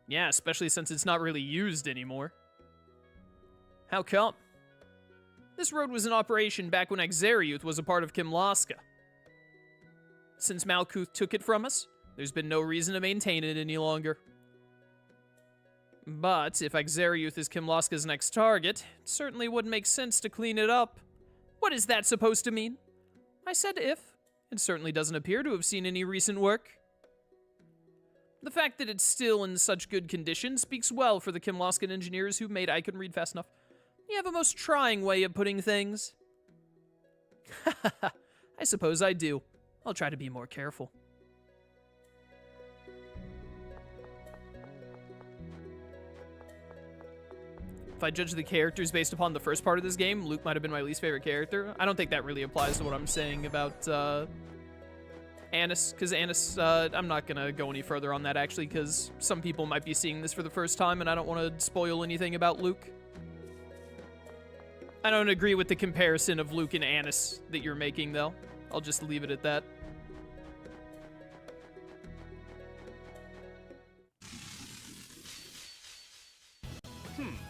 Yeah, especially since it's not really used anymore. How come? This road was in operation back when Akzeriuth was a part of Kimlaska. Since Malkuth took it from us, there's been no reason to maintain it any longer. But if Akzeriuth is Kimlaska's next target, it certainly would make sense to clean it up. What is that supposed to mean? I said if. It certainly doesn't appear to have seen any recent work. The fact that it's still in such good condition speaks well for the Kimlaskan engineers who made I couldn't read fast enough. You have a most trying way of putting things. I suppose I do. I'll try to be more careful. If I judge the characters based upon the first part of this game, Luke might have been my least favorite character. I don't think that really applies to what I'm saying about Annis, because Annis, I'm not going to go any further on that, actually, because some people might be seeing this for the first time, and I don't want to spoil anything about Luke. I don't agree with the comparison of Luke and Annis that you're making, though. I'll just leave it at that.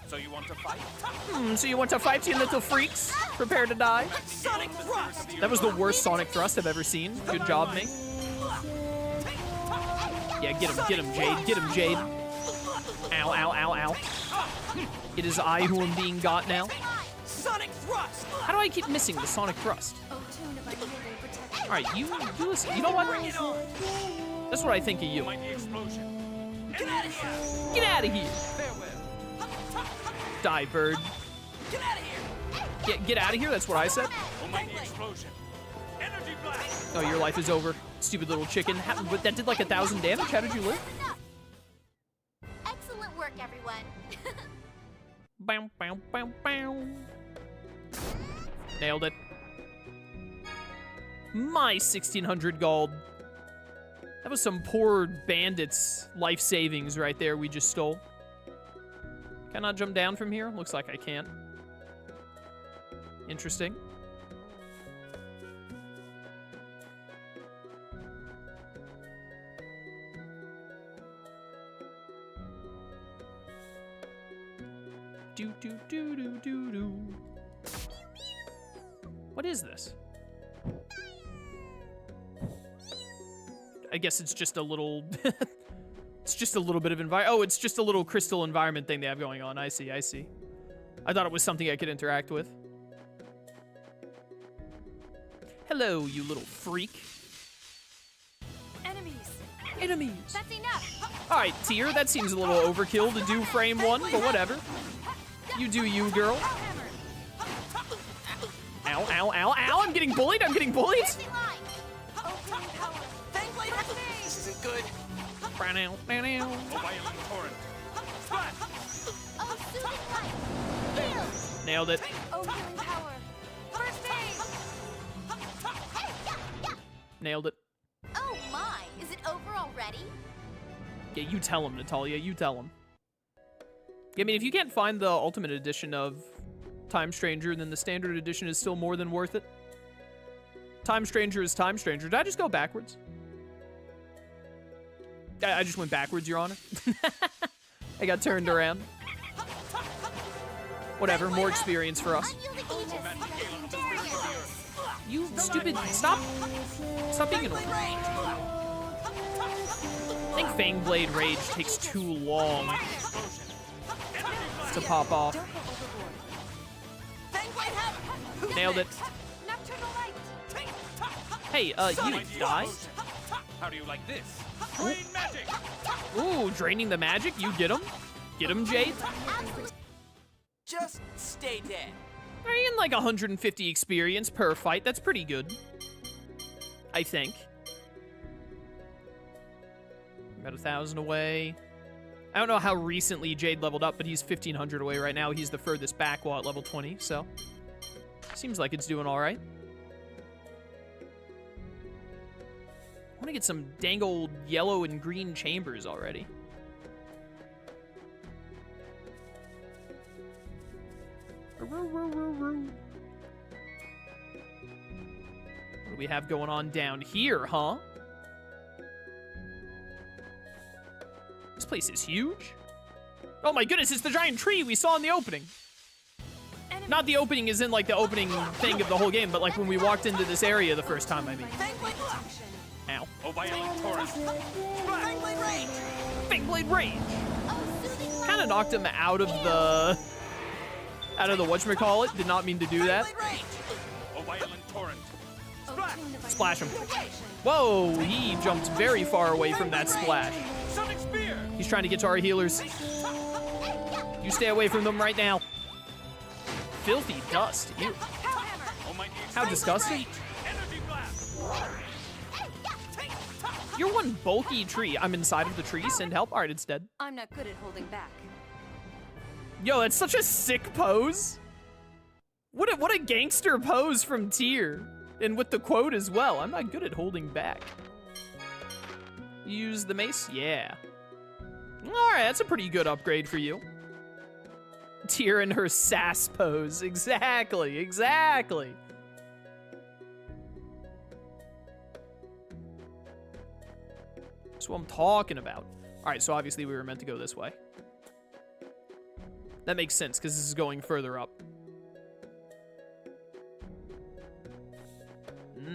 So you want want to fight? So you want to fight, you little freaks? Prepare to die. Sonic Thrust! That was the worst Sonic Thrust I've ever seen. Good job, mate. Yeah, get him, Jade. Get him, Jade. Ow, ow, ow, ow. It is I who am being got now. Sonic Thrust! How do I keep missing the Sonic Thrust? Alright, you listen. You know what? That's what I think of you. Get out of here! Get out of here! Die, bird. Get out of here! Get out of here, that's what I said. Oh, your life is over. Stupid little chicken. But that did like 1,000 damage? How did you live? Excellent work, everyone. Bow, bow, bow, bow. Nailed it. My 1,600 gold. That was some poor bandit's life savings right there we just stole. Can I jump down from here? Looks like I can't. Interesting. Do do do do do do. What is this? I guess it's just a little... it's just a little bit of oh, it's just a little crystal environment thing they have going on. I see, I see. I thought it was something I could interact with. Hello, you little freak. Enemies. Enemies. That's enough. Alright, Tier, that seems a little overkill to do frame 1, but whatever. You do you, girl. Ow, ow, ow, ow, I'm getting bullied, I'm getting bullied. This isn't good. Nailed it. Oh, healing power. First aid. Nailed it. Oh my, is it over already? Yeah, you tell him, Natalia, you tell him. I mean, if you can't find the Ultimate Edition of Time Stranger, then the Standard Edition is still more than worth it. Time Stranger is Time Stranger. Did I just go backwards? I just went backwards, Your Honor. I got turned around. Whatever, more experience for us. You stupid, stop being annoying. I think Fangblade Rage takes too long to pop off. Nailed it. Hey, you die? How do you like this? Ooh, draining the magic? You get him? Get him, Jade? Just stay dead. I mean, like 150 experience per fight. That's pretty good. I think. About 1,000 away. I don't know how recently Jade leveled up, but he's 1,500 away right now. He's the furthest back while at level 20, so... Seems like it's doing all right. I want to get some dang old yellow and green chambers already. What do we have going on down here, huh? This place is huge. Oh my goodness, it's the giant tree we saw in the opening. Not the opening is in like the opening thing of the whole game, but like when we walked into this area the first time, I mean. Ow. Oh, violent torrent. Fangblade Rage! Fangblade Rage! Kinda knocked him out of the whatchamacallit. Did not mean to do that. Oh, violent torrent. Splash him. Whoa, he jumped very far away from that splash. Sonic spear. He's trying to get to our healers. You stay away from them right now. Filthy dust. Ew. How disgusting. You're one bulky tree. I'm inside of the tree. Send help. All right, it's dead. I'm not good at holding back. Yo, that's such a sick pose. What a gangster pose from Tyr. And with the quote as well. I'm not good at holding back. Use the mace? Yeah. All right, that's a pretty good upgrade for you. Tyr in her sass pose. Exactly, exactly. That's what I'm talking about. All right, so obviously we were meant to go this way. That makes sense, because this is going further up.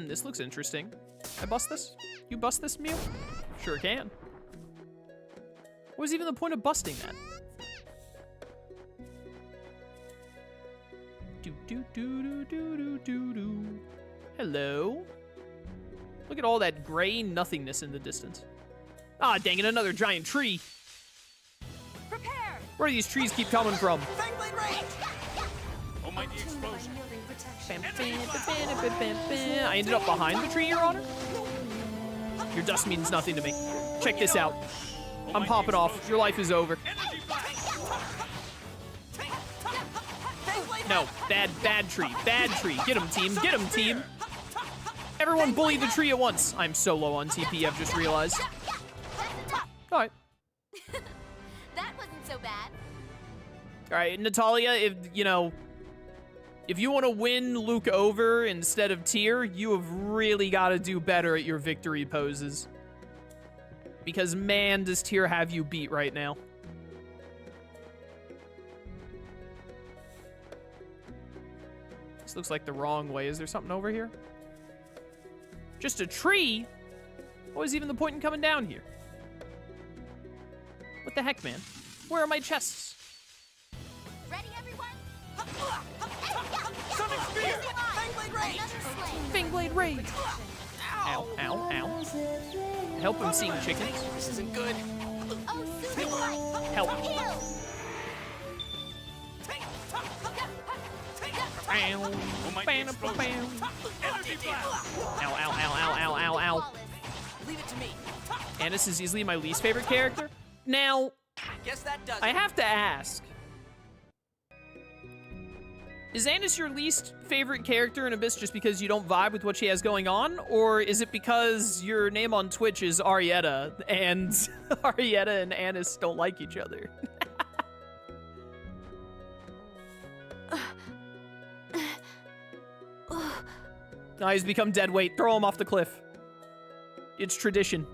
This looks interesting. I bust this? You bust this, Mew? Sure can. What was even the point of busting that? Do. Hello? Look at all that gray nothingness in the distance. Ah, dang it, another giant tree. Prepare! Where do these trees keep coming from? Fangblade Rage! Almighty explosion. I ended up behind the tree, Your Honor? Your dust means nothing to me. Check this out. I'm popping off. Your life is over. No, bad tree. Bad tree. Get him, team. Get him, team. Everyone bully the tree at once. I'm so low on TP, I've just realized. All right. That wasn't so bad. All right, Natalia, if you want to win Luke over instead of Tyr, you have really got to do better at your victory poses. Because man, does Tyr have you beat right now. This looks like the wrong way. Is there something over here? Just a tree? What was even the point in coming down here? What the heck, man? Where are my chests? Ready, everyone? Sonic Spear! Fangblade Rage! Fangblade Rage! Ow, ow, ow. Help him seeing chickens. This isn't good. Oh, Susan Light! Help. Heal! Almighty explosion. Energy blast! Ow, ow, ow, ow, ow, ow, ow. Leave it to me. Annis is easily my least favorite character. Now, Guess that does I it. have to ask. Is Annis your least favorite character in Abyss just because you don't vibe with what she has going on? Or is it because your name on Twitch is Arietta, and Arietta and Annis don't like each other? Now he's become dead weight. Throw him off the cliff. It's tradition.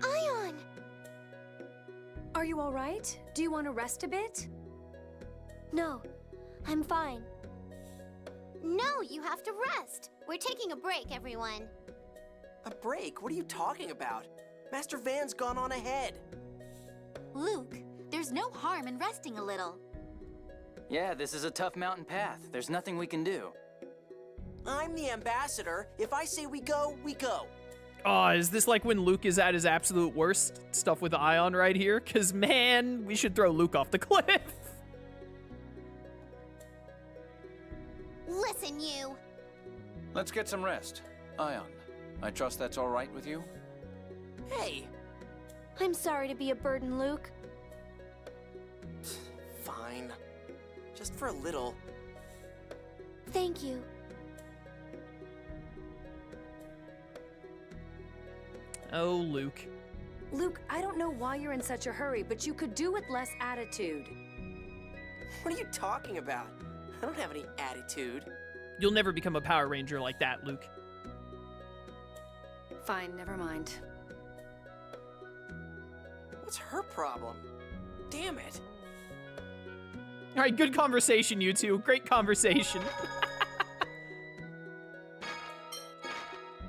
Ion! Are you all right? Do you want to rest a bit? No, I'm fine. No, you have to rest. We're taking a break, everyone. A break? What are you talking about? Master Van's gone on ahead. Luke, there's no harm in resting a little. Yeah, this is a tough mountain path. There's nothing we can do. I'm the ambassador. If I say we go, we go. Oh, is this like when Luke is at his absolute worst? Stuff with Ion right here? Because, man, we should throw Luke off the cliff. Listen, you. Let's get some rest. Ion, I trust that's all right with you? Hey, I'm sorry to be a burden, Luke. fine. Just for a little. Thank you. Oh, Luke. Luke, I don't know why you're in such a hurry, but you could do with less attitude. What are you talking about? I don't have any attitude. You'll never become a Power Ranger like that, Luke. Fine, never mind. What's her problem? Damn it. All right, good conversation, you two. Great conversation.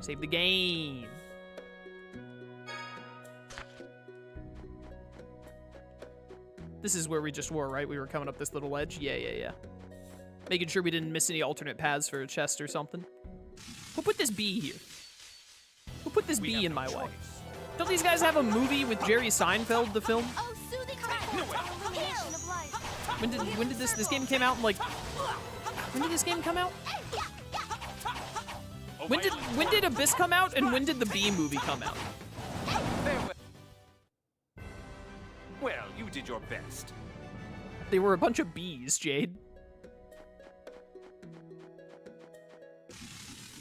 Save the game. This is where we just were, right? We were coming up this little ledge? Yeah. Making sure we didn't miss any alternate paths for a chest or something. Who put this bee here? Who put this bee in my way? Don't these guys have a movie with Jerry Seinfeld, the film? Oh, soothing When did this game came out in like... When did this game come out? When did Abyss come out, and when did the Bee movie come out? Well, you did your best. They were a bunch of bees, Jade.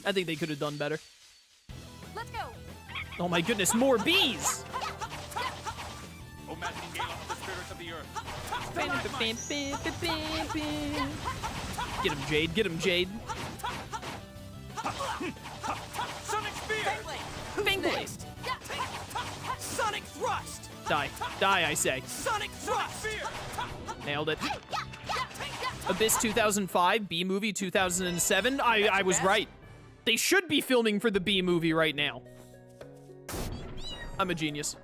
I think they could have done better. Let's go. Oh my goodness, more bees! O Nightingale of the spirits of the earth. Get him, Jade. Get him, Jade. Sonic Spear! Fangblade. Sonic Thrust! Die. Die, I say. Sonic Thrust! Nailed it. Abyss 2005, B-movie 2007. I was right. They should be filming for the B-movie right now. I'm a genius.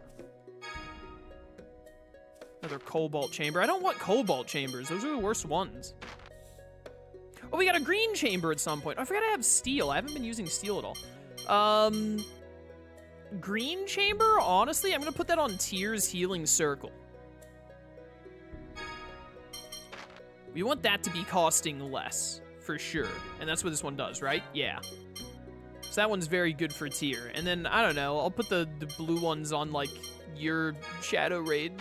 Another cobalt chamber. I don't want cobalt chambers. Those are the worst ones. Oh, we got a green chamber at some point. I forgot I have steel. I haven't been using steel at all. Green chamber? Honestly, I'm gonna put that on Tyr's healing circle. We want that to be costing less, for sure. And that's what this one does, right? Yeah. So that one's very good for Tyr. And then, I don't know, I'll put the blue ones on, like, your Shadow Raid.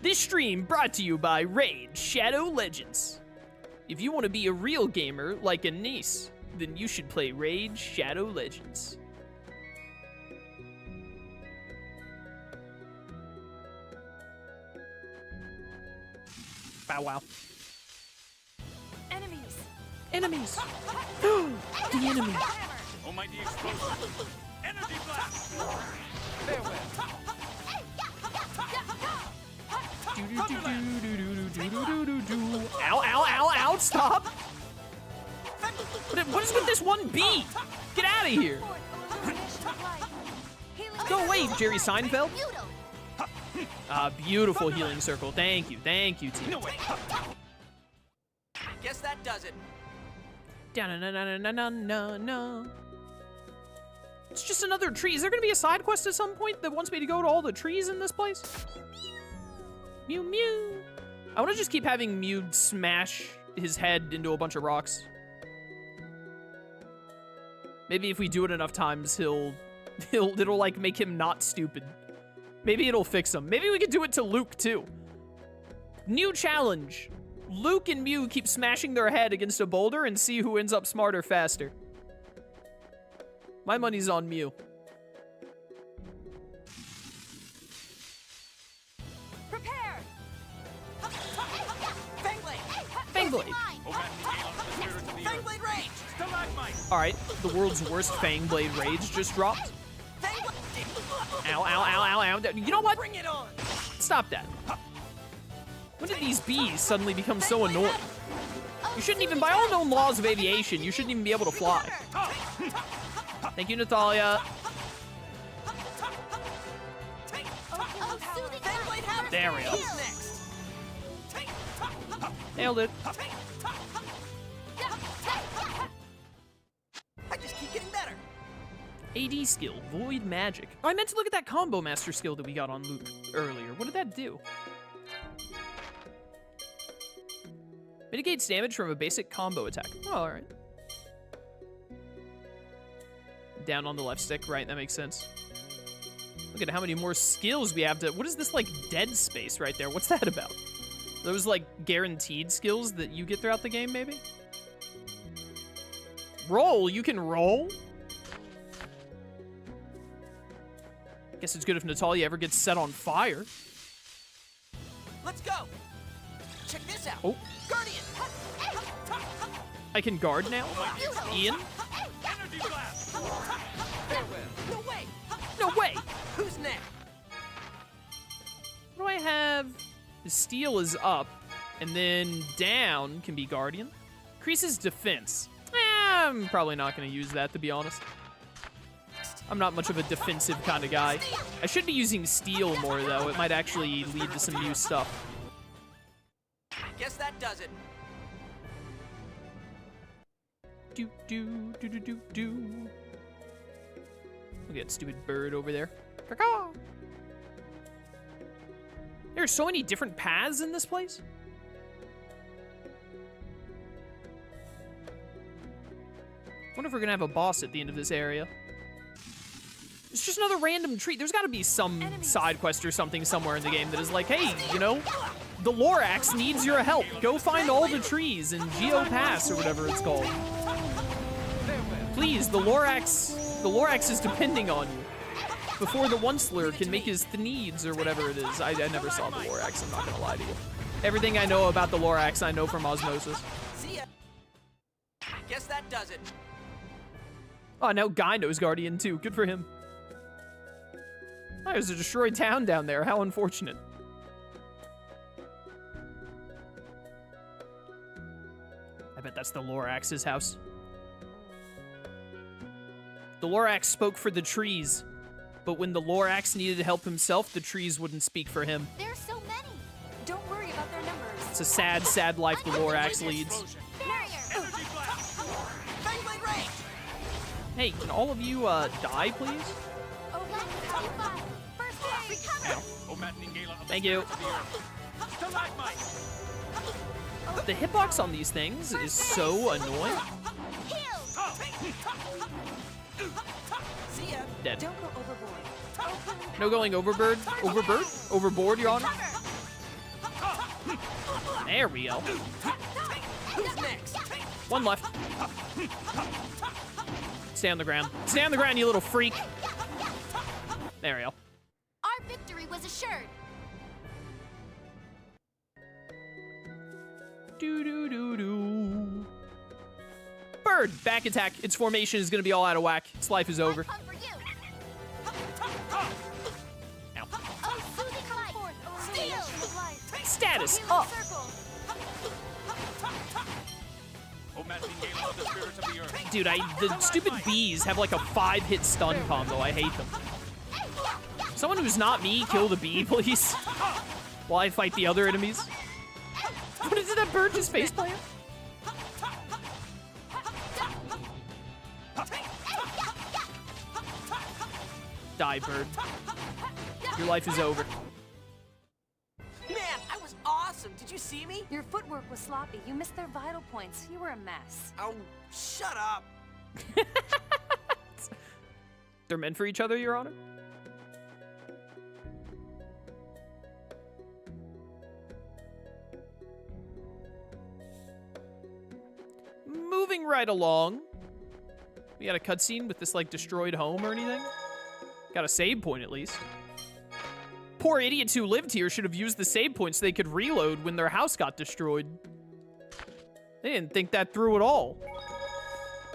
This stream brought to you by Raid Shadow Legends. If you want to be a real gamer like a niece, then you should play Raid Shadow Legends. Bow wow. Enemies! Enemies! The enemy! Almighty explosion! Energy blast! Ow, ow, ow, ow, stop! What is with this one bee? Get out of here! Go away, Jerry Seinfeld. Beautiful healing circle. Thank you, team. Guess that does it. No. It's just another tree. Is there gonna be a side quest at some point that wants me to go to all the trees in this place? Mew mew. I want to just keep having Mew smash his head into a bunch of rocks. Maybe if we do it enough times, it'll like make him not stupid. Maybe it'll fix him. Maybe we could do it to Luke too. New challenge. Luke and Mew keep smashing their head against a boulder and see who ends up smarter faster. My money's on Mew. Prepare! Fangblade. Fangblade rage! Stalagmite! Alright, the world's worst Fangblade rage just dropped. Ow, ow, ow, ow, ow. You know what? Bring it on! Stop that. When did these bees suddenly become so annoying? You shouldn't even, by all known laws of aviation, you shouldn't even be able to fly. Thank you, Natalia. There we go. Nailed it. I just keep getting better. AD skill, Void Magic. Oh, I meant to look at that Combo Master skill that we got on Luke earlier. What did that do? Mitigates damage from a basic combo attack. Oh, alright. Down on the left stick, right, that makes sense. Look at how many more skills we have to... What is this, like, dead space right there? What's that about? Those, like, guaranteed skills that you get throughout the game, maybe? Roll? You can roll? Guess it's good if Natalia ever gets set on fire. Let's go! Check this out! Oh. Guardian! I can guard now? Ian? Energy blast! No way! No way! Who's next? What do I have? The steel is up, and then down can be guardian. Increases defense. I'm probably not going to use that, to be honest. I'm not much of a defensive kind of guy. I should be using steel more, though. It might actually lead to some new stuff. Guess that does it. Do. Look at that stupid bird over there. Caw-caw. There are so many different paths in this place. Wonder if we're gonna have a boss at the end of this area. It's just another random tree. There's gotta be some side quest or something somewhere in the game that is like, hey, you know, the Lorax needs your help. Go find all the trees in Geo Pass or whatever it's called. Please, the Lorax is depending on you. Before the Onceler can make his needs or whatever it is. I never saw the Lorax, I'm not gonna lie to you. Everything I know about the Lorax, I know from osmosis. See ya. Guess that does it. Oh, now Guy knows Guardian too. Good for him. Oh, there's a destroyed town down there. How unfortunate. I bet that's the Lorax's house. The Lorax spoke for the trees, but when the Lorax needed help himself, the trees wouldn't speak for him. There's so many. Don't worry about their numbers. It's a sad, sad life the Lorax leads. Hey, can all of you die, please? Thank you. The hitbox on these things is so annoying. Dead. Don't go overboard. No going overboard? Overboard? Overboard, Your Honor? There we go. One left. Stay on the ground. Stay on the ground, you little freak. There we go. Our victory was assured. Do-do-do-do. Bird! Back attack. Its formation is gonna be all out of whack. Its life is over. Come for you. Ow. Oh, soothing light. Steel. Status Healing up. circle. O maddening gale of the spirit of the earth. Dude, the stupid bees have like a 5-hit stun combo. I hate them. Someone who's not me, kill the bee, please. While I fight the other enemies. What is it that bird just face plant? Die, bird. Your life is over. Man, I was awesome. Did you see me? Your footwork was sloppy. You missed their vital points. You were a mess. Oh, shut up. They're meant for each other, Your Honor? Moving right along. We got a cutscene with this, like, destroyed home or anything? Got a save point, at least. Poor idiots who lived here should have used the save point so they could reload when their house got destroyed. They didn't think that through at all.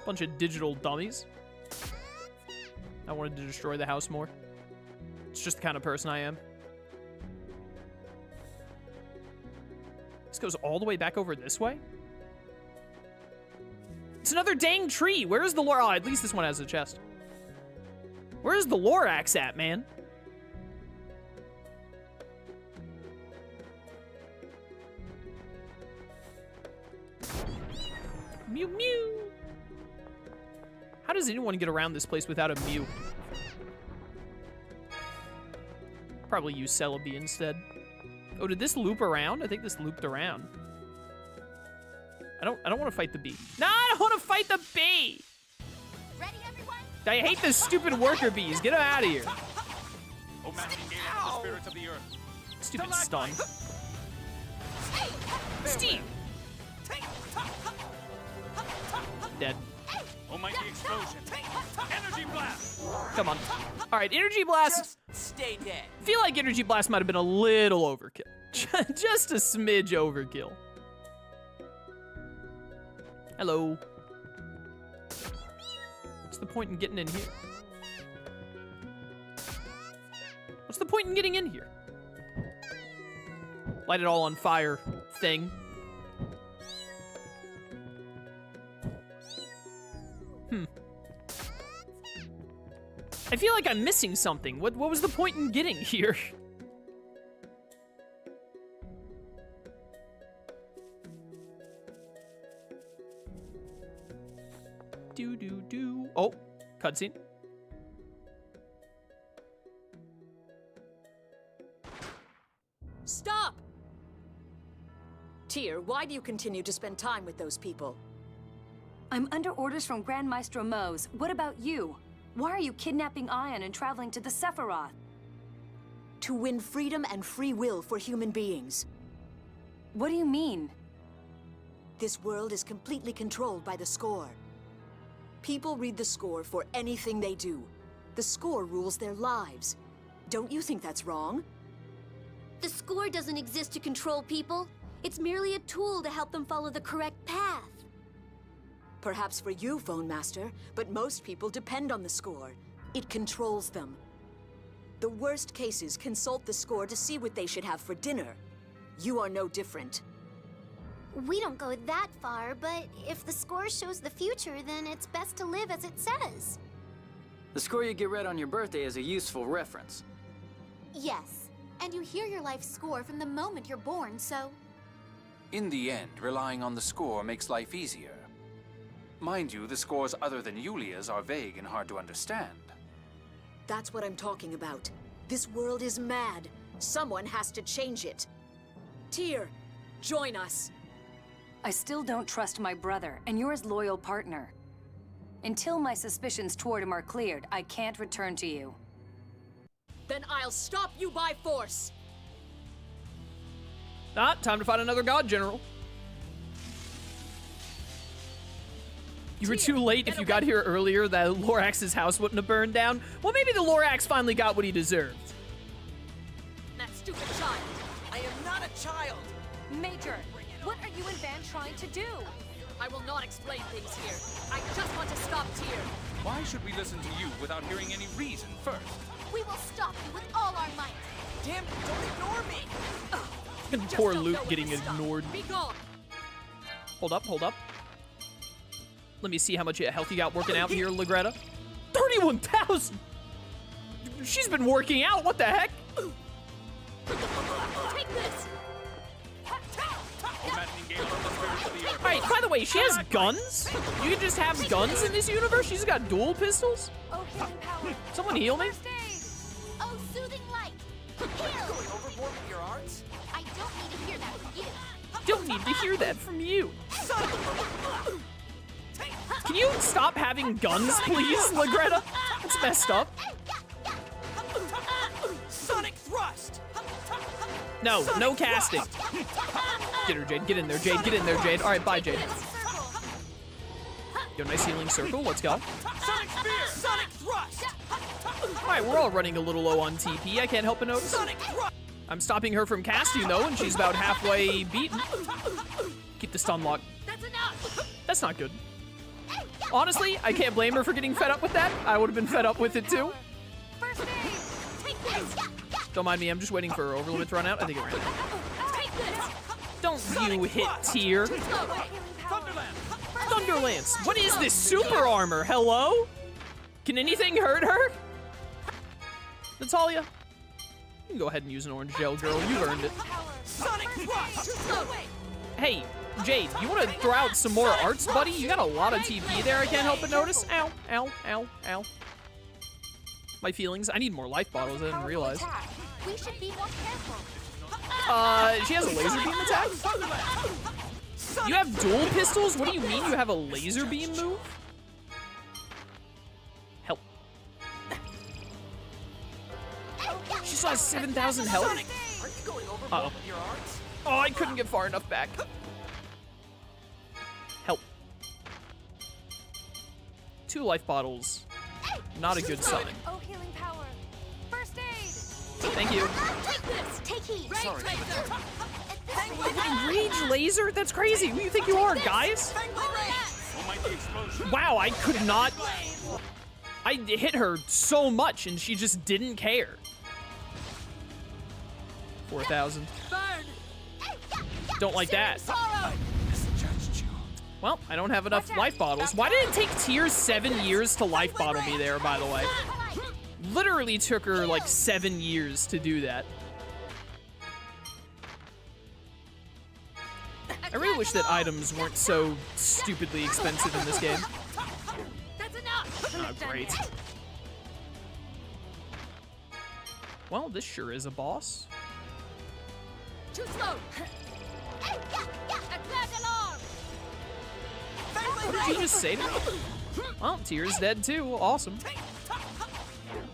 Bunch of digital dummies. I wanted to destroy the house more. It's just the kind of person I am. This goes all the way back over this way? It's another dang tree. Where's the lore? Oh, at least this one has a chest. Where's the Lorax at, man? Mew mew. How does anyone get around this place without a mew? Probably use Celebi instead. Oh, did this loop around? I think this looped around. I don't want to fight the bee. No, I don't want to fight the bee. Ready, everyone? I hate the stupid worker bees. Get them out of here. O maddening gale of the spirit of the earth. Stupid stun. Steve. Dead. O mighty explosion. Energy blast. Come on. All right, energy blast. Just stay dead. Feel like energy blast might have been a little overkill. Just a smidge overkill. Hello. What's the point in getting in here? What's the point in getting in here? Light it all on fire thing. I feel like I'm missing something. What was the point in getting here? Do. Oh, cutscene. Stop! Tyr, why do you continue to spend time with those people? I'm under orders from Grand Maestro Mose. What about you? Why are you kidnapping Ion and traveling to the Sephiroth? To win freedom and free will for human beings. What do you mean? This world is completely controlled by the score. People read the score for anything they do. The score rules their lives. Don't you think that's wrong? The score doesn't exist to control people. It's merely a tool to help them follow the correct path. Perhaps for you, Phone Master, but most people depend on the score. It controls them. The worst cases consult the score to see what they should have for dinner. You are no different. We don't go that far, but if the score shows the future, then it's best to live as it says. The score you get read on your birthday is a useful reference. Yes, and you hear your life score from the moment you're born, so... In the end, relying on the score makes life easier. Mind you, the scores other than Yulia's are vague and hard to understand. That's what I'm talking about. This world is mad. Someone has to change it. Tyr, join us. I still don't trust my brother, and you're his loyal partner. Until my suspicions toward him are cleared, I can't return to you. Then I'll stop you by force. Ah, time to find another god general. You were too late. If you got here earlier, that Lorax's house wouldn't have burned down. Well, maybe the Lorax finally got what he deserved. That stupid child. I am not a child. Major, what are you and Van trying to do? I will not explain things here. I just want to stop Tyr. Why should we listen to you without hearing any reason first? We will stop you with all our might. Damn it, don't ignore me. And poor Luke getting ignored. Be gone. Hold up, hold up. Let me see how much health you got working out here, Legretta. 31,000! She's been working out, what the heck? Take this. Alright, by the way, she has guns? You can just have guns in this universe? She's got dual pistols? Oh, healing power. Someone heal me? First aid. Oh, soothing light. Going Heal. overboard with your arts? I don't need to hear that from you. Don't need to hear that from you. Can you stop having guns, please, Legretta? That's messed up. Sonic thrust. No, no casting. Get her, Jade. Get in there, Jade. Get in there, Jade. All right, bye, Jade. Yo, nice healing circle. Let's go. Sonic spear. Sonic thrust. All right, we're all running a little low on TP. I can't help but notice. Sonic thrust. I'm stopping her from casting, though, and she's about halfway beaten. Keep the stun lock. That's enough. That's not good. Honestly, I can't blame her for getting fed up with that. I would have been fed up with it, too. First aid. Take this. Don't mind me. I'm just waiting for her overlimit to run out. I think it ran out. Take this. Don't you hit Tyr. Thunderland. Thunderlance. What is this super armor? Hello? Can anything hurt her? Natalia, you can go ahead and use an orange gel, girl. You've earned it. Sonic thrust. Hey, Jade, you want to throw out some more arts, buddy? You got a lot of TP there. I can't help but notice. Ow, ow, ow, ow. My feelings. I need more life bottles. I didn't realize. We should be more careful. She has a laser beam attack? You have dual pistols? What do you mean you have a laser beam move? Help. She still has 7,000 health? Are you going overboard with your arts? Oh, I couldn't get far enough back. Help. 2 life bottles. Not a good sign. Oh, healing power. First aid. Thank you. Take this. Take heed. Rage laser? That's crazy. Who do you think you are, guys? Wow, I could not. I hit her so much and she just didn't care. 4,000. Don't like that. Well, I don't have enough life bottles. Why did it take Tyr 7 years to life bottle me there, by the way? Literally took her like 7 years to do that. I really wish that items weren't so stupidly expensive in this game. Oh, great. Well, this sure is a boss. Too slow. What did you just say to me? Well, Tyr's dead too. Awesome.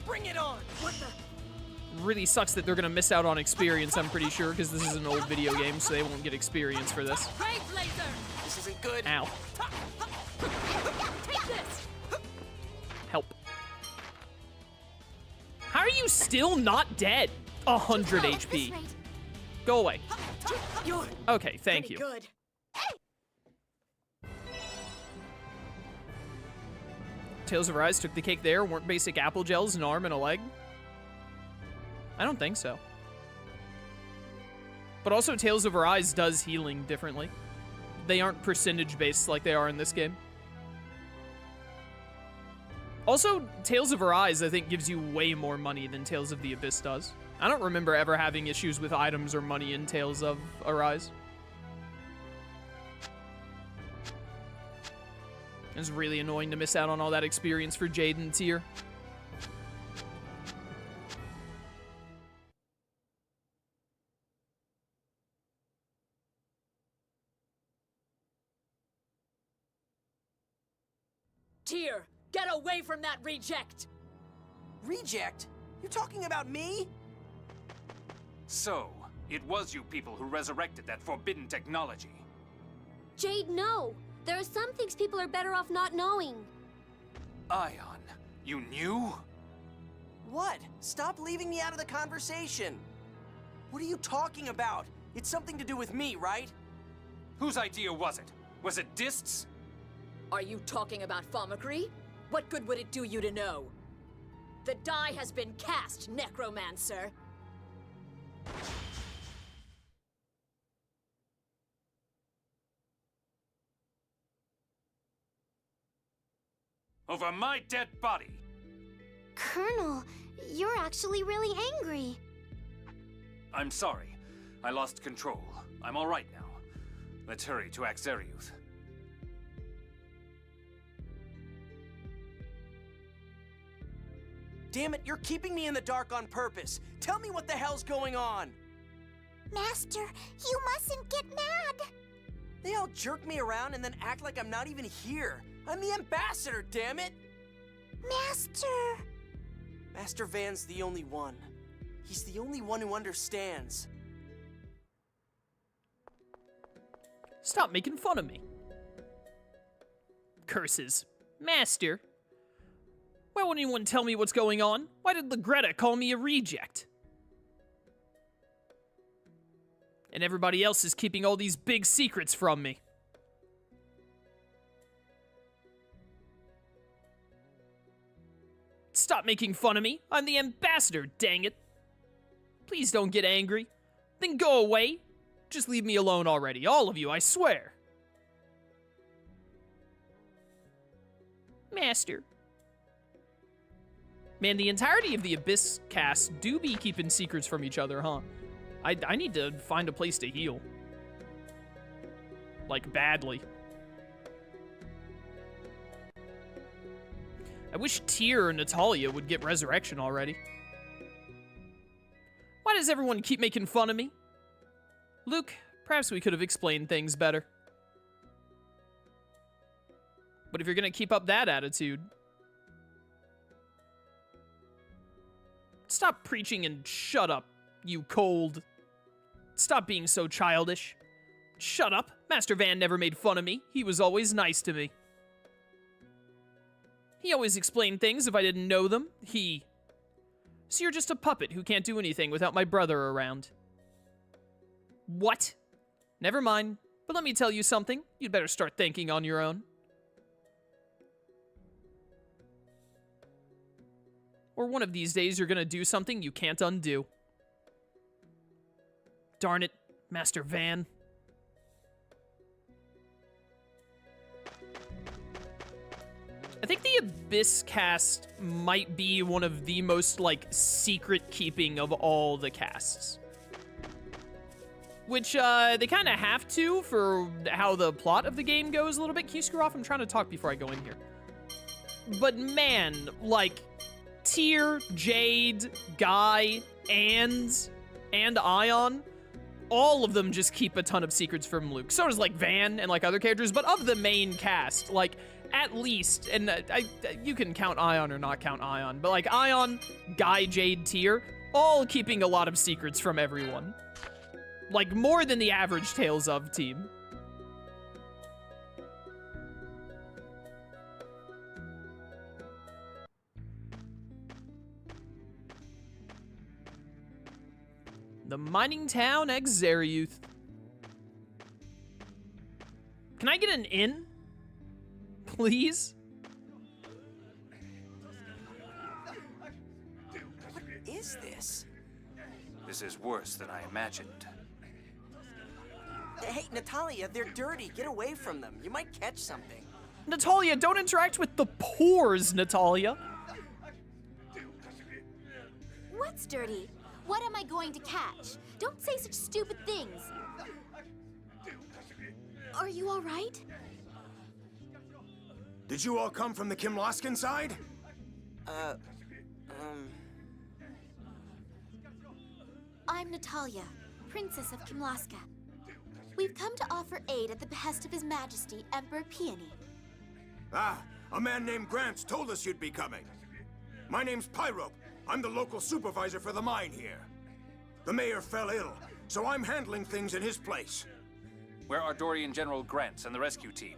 Bring it on. What the? Really sucks that they're gonna miss out on experience, I'm pretty sure, because this is an old video game, so they won't get experience for this. This isn't good. Ow. Help. How are you still not dead? 100 HP. Go away. Okay, thank you. Good. Tales of Arise took the cake there. Weren't basic apple gels an arm and a leg? I don't think so. But also, Tales of Arise does healing differently. They aren't percentage-based like they are in this game. Also, Tales of Arise, I think, gives you way more money than Tales of the Abyss does. I don't remember ever having issues with items or money in Tales of Arise. It's really annoying to miss out on all that experience for Jade and Tyr. Tyr, get away from that reject! Reject? You're talking about me? So, it was you people who resurrected that forbidden technology. Jade, no! There are some things people are better off not knowing. Ion, you knew? What? Stop leaving me out of the conversation. What are you talking about? It's something to do with me, right? Whose idea was it? Was it Dist's? Are you talking about Famacry? What good would it do you to know? The die has been cast, Necromancer. Over my dead body! Colonel, you're actually really angry. I'm sorry. I lost control. I'm all right now. Let's hurry to Akzeriuth. Damn it, you're keeping me in the dark on purpose. Tell me what the hell's going on. Master, you mustn't get mad. They all jerk me around and then act like I'm not even here. I'm the ambassador, damn it! Master! Master Van's the only one. He's the only one who understands. Stop making fun of me. Curses. Master. Why won't anyone tell me what's going on? Why did Legretta call me a reject? And everybody else is keeping all these big secrets from me. Stop making fun of me. I'm the ambassador, dang it. Please don't get angry. Then go away. Just leave me alone already, all of you, I swear. Master. Man, the entirety of the Abyss cast do be keeping secrets from each other, huh? I need to find a place to heal. Like, badly. I wish Tyr or Natalia would get resurrection already. Why does everyone keep making fun of me? Luke, perhaps we could have explained things better. But if you're gonna keep up that attitude, stop preaching and shut up, you cold. Stop being so childish. Shut up. Master Van never made fun of me. He was always nice to me. He always explained things if I didn't know them. So you're just a puppet who can't do anything without my brother around. What? Never mind. But let me tell you something. You'd better start thinking on your own. Or one of these days you're gonna do something you can't undo. Darn it, Master Van. I think the Abyss cast might be one of the most, like, secret-keeping of all the casts. Which, they kind of have to for how the plot of the game goes a little bit. Can you screw off? I'm trying to talk before I go in here. But man, like, Tyr, Jade, Guy, and Ion, all of them just keep a ton of secrets from Luke. So does, like, Van and, like, other characters, but of the main cast, like, at least, and you can count Ion or not count Ion, but, like, Ion, Guy, Jade, Tyr, all keeping a lot of secrets from everyone. Like, more than the average Tales of team. The mining town Akzeriuth. Can I get an inn? Please? What is this? This is worse than I imagined. Hey, Natalia, they're dirty. Get away from them. You might catch something. Natalia, don't interact with the pores, Natalia. What's dirty? What am I going to catch? Don't say such stupid things. Are you all right? Did you all come from the Kimlaskan side? I'm Natalia, Princess of Kimlaska. We've come to offer aid at the behest of His Majesty, Emperor Peony. Ah, a man named Grants told us you'd be coming. My name's Pyrope. I'm the local supervisor for the mine here. The mayor fell ill, so I'm handling things in his place. Where are Dorian General Grants and the rescue team?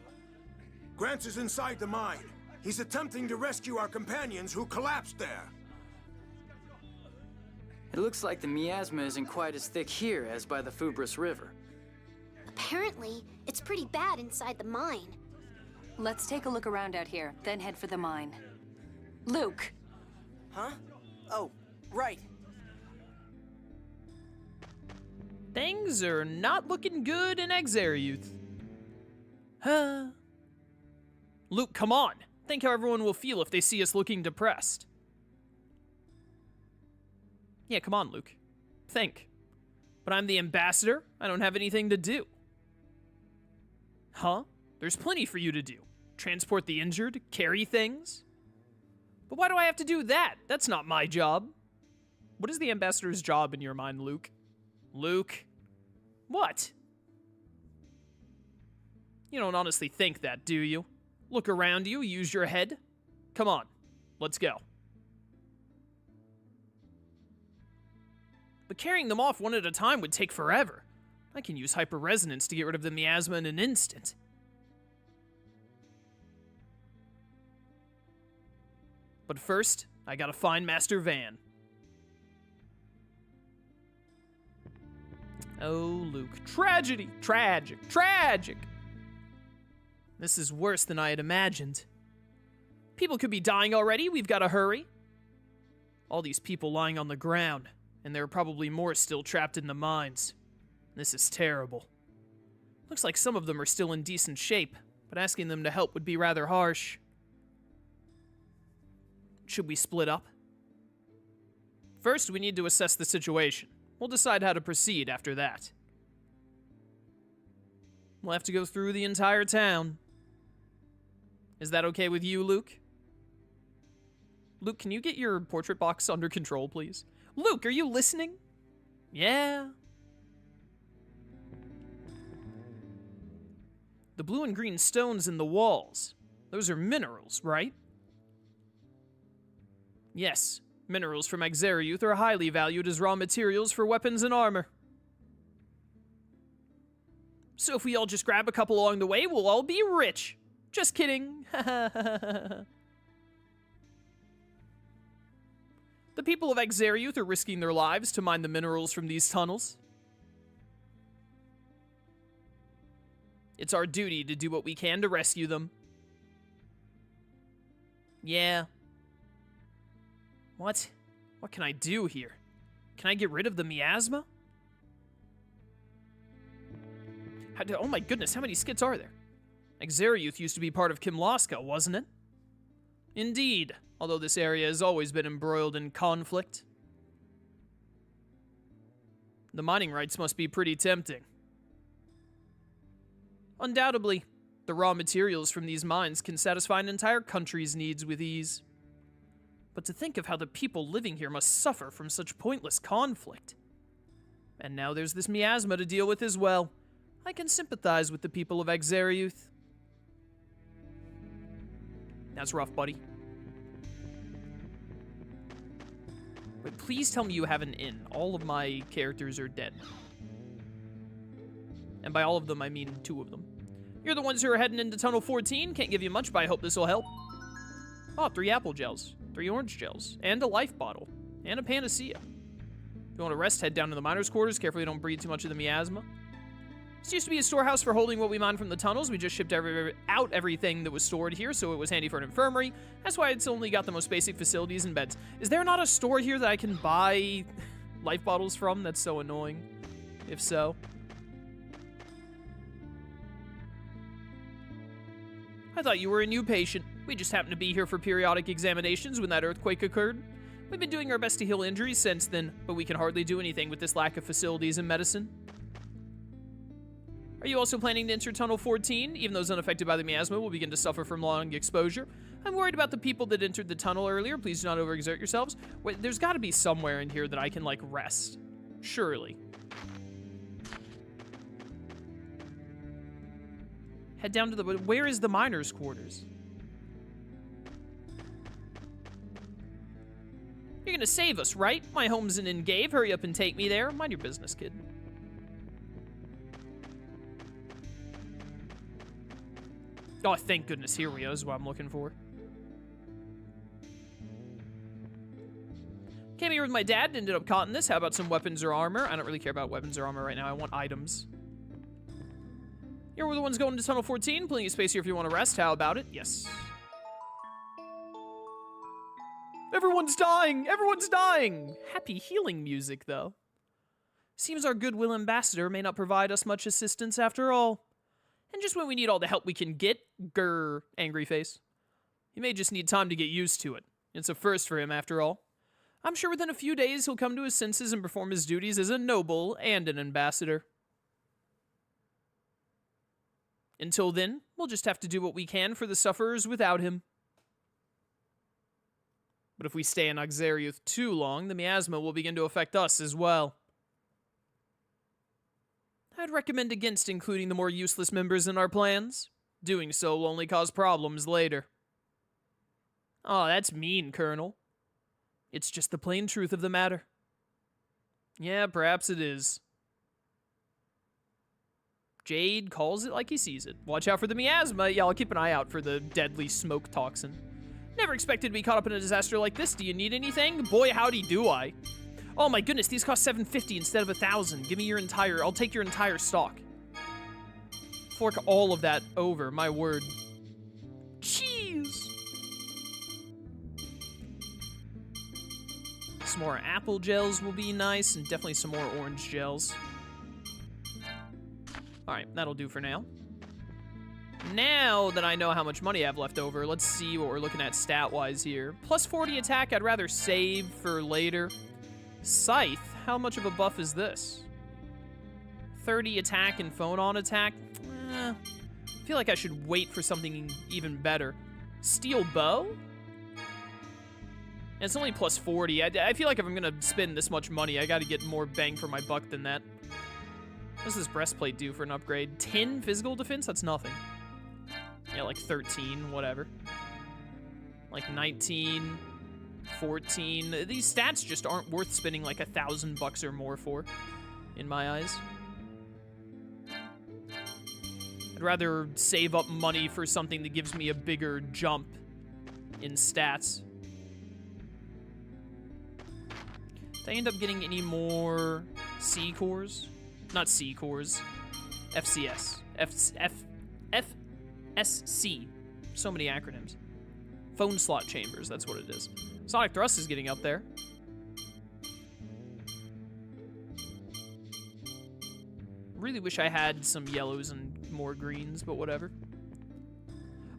Grants is inside the mine. He's attempting to rescue our companions who collapsed there. It looks like the miasma isn't quite as thick here as by the Fubris River. Apparently, it's pretty bad inside the mine. Let's take a look around out here, then head for the mine. Luke! Huh? Oh, right. Things are not looking good in Akzeriuth. Huh? Luke, come on. Think how everyone will feel if they see us looking depressed. Yeah, come on, Luke. Think. But I'm the ambassador. I don't have anything to do. Huh? There's plenty for you to do. Transport the injured, carry things. But why do I have to do that? That's not my job. What is the ambassador's job in your mind, Luke? Luke? What? You don't honestly think that, do you? Look around you, use your head. Come on, let's go. But carrying them off one at a time would take forever. I can use hyper-resonance to get rid of the miasma in an instant. But first, I gotta find Master Van. Oh, Luke. Tragedy! Tragic! Tragic! This is worse than I had imagined. People could be dying already. We've gotta hurry. All these people lying on the ground, and there are probably more still trapped in the mines. This is terrible. Looks like some of them are still in decent shape, but asking them to help would be rather harsh. Should we split up? First, we need to assess the situation. We'll decide how to proceed after that. We'll have to go through the entire town. Is that okay with you, Luke? Luke, can you get your portrait box under control, please? Luke, are you listening? Yeah. The blue and green stones in the walls. Those are minerals, right? Yes, minerals from Akzeriuth are highly valued as raw materials for weapons and armor. So if we all just grab a couple along the way, we'll all be rich. Just kidding. The people of Akzeriuth are risking their lives to mine the minerals from these tunnels. It's our duty to do what we can to rescue them. Yeah. What? What can I do here? Can I get rid of the miasma? Oh my goodness, how many skits are there? Akzeriuth used to be part of Kimlaska, wasn't it? Indeed, although this area has always been embroiled in conflict. The mining rights must be pretty tempting. Undoubtedly, the raw materials from these mines can satisfy an entire country's needs with ease. But to think of how the people living here must suffer from such pointless conflict. And now there's this miasma to deal with as well. I can sympathize with the people of Akzeriuth. That's rough, buddy. But please tell me you have an inn. All of my characters are dead. And by all of them, I mean 2 of them. You're the ones who are heading into Tunnel 14. Can't give you much, but I hope this will help. Oh, 3 apple gels, 3 orange gels, and a life bottle, and a panacea. If you want to rest, head down to the miners' quarters. Carefully don't breathe too much of the miasma. This used to be a storehouse for holding what we mined from the tunnels. We just shipped out everything that was stored here, so it was handy for an infirmary. That's why it's only got the most basic facilities and beds. Is there not a store here that I can buy life bottles from? That's so annoying. If so. I thought you were a new patient. We just happened to be here for periodic examinations when that earthquake occurred. We've been doing our best to heal injuries since then, but we can hardly do anything with this lack of facilities and medicine. Are you also planning to enter Tunnel 14? Even those unaffected by the miasma will begin to suffer from long exposure. I'm worried about the people that entered the tunnel earlier. Please do not overexert yourselves. Wait, there's got to be somewhere in here that I can, like, rest. Surely. Head down to the... Where is the miners' quarters? You're gonna save us, right? My home's in Ingave. Hurry up and take me there. Mind your business, kid. Oh, thank goodness. Here we go. This is what I'm looking for. Came here with my dad and ended up caught in this. How about some weapons or armor? I don't really care about weapons or armor right now. I want items. You're the ones going to Tunnel 14. Plenty of space here if you want to rest. How about it? Yes. Everyone's dying! Everyone's dying! Happy healing music, though. Seems our goodwill ambassador may not provide us much assistance after all. And just when we need all the help we can get, grr, angry face. He may just need time to get used to it. It's a first for him, after all. I'm sure within a few days he'll come to his senses and perform his duties as a noble and an ambassador. Until then, we'll just have to do what we can for the sufferers without him. But if we stay in Akzeriuth too long, the miasma will begin to affect us as well. I'd recommend against including the more useless members in our plans. Doing so will only cause problems later. Oh, that's mean, Colonel. It's just the plain truth of the matter. Yeah, perhaps it is. Jade calls it like he sees it. Watch out for the miasma. Yeah, I'll keep an eye out for the deadly smoke toxin. Never expected to be caught up in a disaster like this. Do you need anything? Boy, howdy do I. Oh my goodness, these cost $750 instead of $1,000. Give me your entire, I'll take your entire stock. Fork all of that over, my word. Jeez. Some more apple gels will be nice, and definitely some more orange gels. Alright, that'll do for now. Now that I know how much money I have left over, let's see what we're looking at stat-wise here. Plus 40 attack, I'd rather save for later. Scythe, how much of a buff is this? 30 attack and phone-on attack? I feel like I should wait for something even better. Steel bow? And it's only plus 40. I feel like if I'm gonna spend this much money, I gotta get more bang for my buck than that. What does this breastplate do for an upgrade? 10 physical defense? That's nothing. Yeah, like 13, whatever. Like 19, 14. These stats just aren't worth spending like $1,000 or more for, in my eyes. I'd rather save up money for something that gives me a bigger jump in stats. Did I end up getting any more C cores? Not C cores. FCS. FSC. So many acronyms. Phone slot chambers, that's what it is. Sonic Thrust is getting up there. Really wish I had some yellows and more greens, but whatever.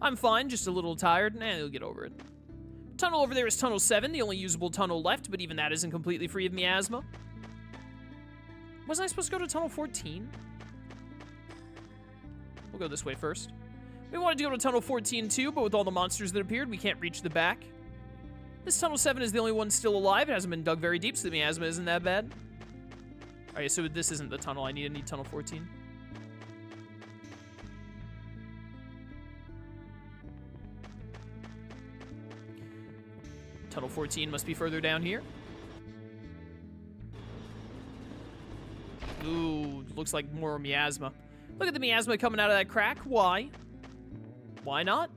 I'm fine, just a little tired. You'll get over it. Tunnel over there is Tunnel 7, the only usable tunnel left, but even that isn't completely free of miasma. Wasn't I supposed to go to Tunnel 14? We'll go this way first. We wanted to go to Tunnel 14 too, but with all the monsters that appeared, we can't reach the back. This Tunnel 7 is the only one still alive. It hasn't been dug very deep, so the miasma isn't that bad. Alright, so this isn't the tunnel I need. I need Tunnel 14. Tunnel 14 must be further down here. Ooh, looks like more miasma. Look at the miasma coming out of that crack. Why? Why not?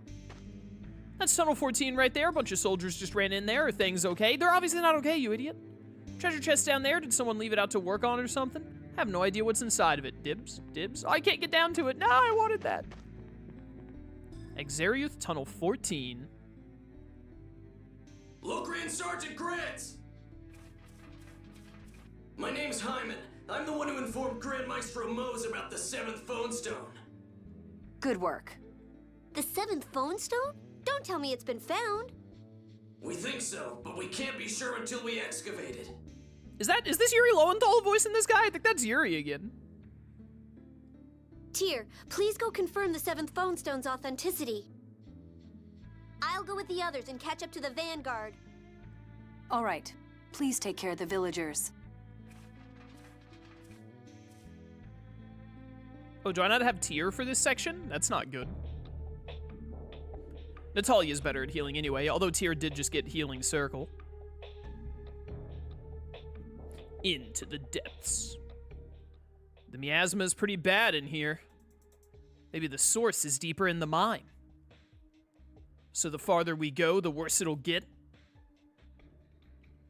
That's Tunnel 14 right there. A bunch of soldiers just ran in there. Are things okay? They're obviously not okay, you idiot. Treasure chest down there. Did someone leave it out to work on or something? I have no idea what's inside of it. Dibs? Dibs? Oh, I can't get down to it. No, I wanted that. Akzeriuth Tunnel 14. Look, Grand Sergeant Grants! My name's Hyman. I'm the one who informed Grand Maestro Mose about the 7th phone stone. Good work. The 7th phone stone? Don't tell me it's been found. We think so, but we can't be sure until we excavate it. Is this Yuri Lowenthal voicing this guy? I think that's Yuri again. Tyr, please go confirm the 7th phone stone's authenticity. I'll go with the others and catch up to the Vanguard. All right. Please take care of the villagers. Oh, do I not have Tyr for this section? That's not good. Natalia's better at healing anyway, although Tyr did just get Healing Circle. Into the depths. The miasma is pretty bad in here. Maybe the source is deeper in the mine. So the farther we go, the worse it'll get.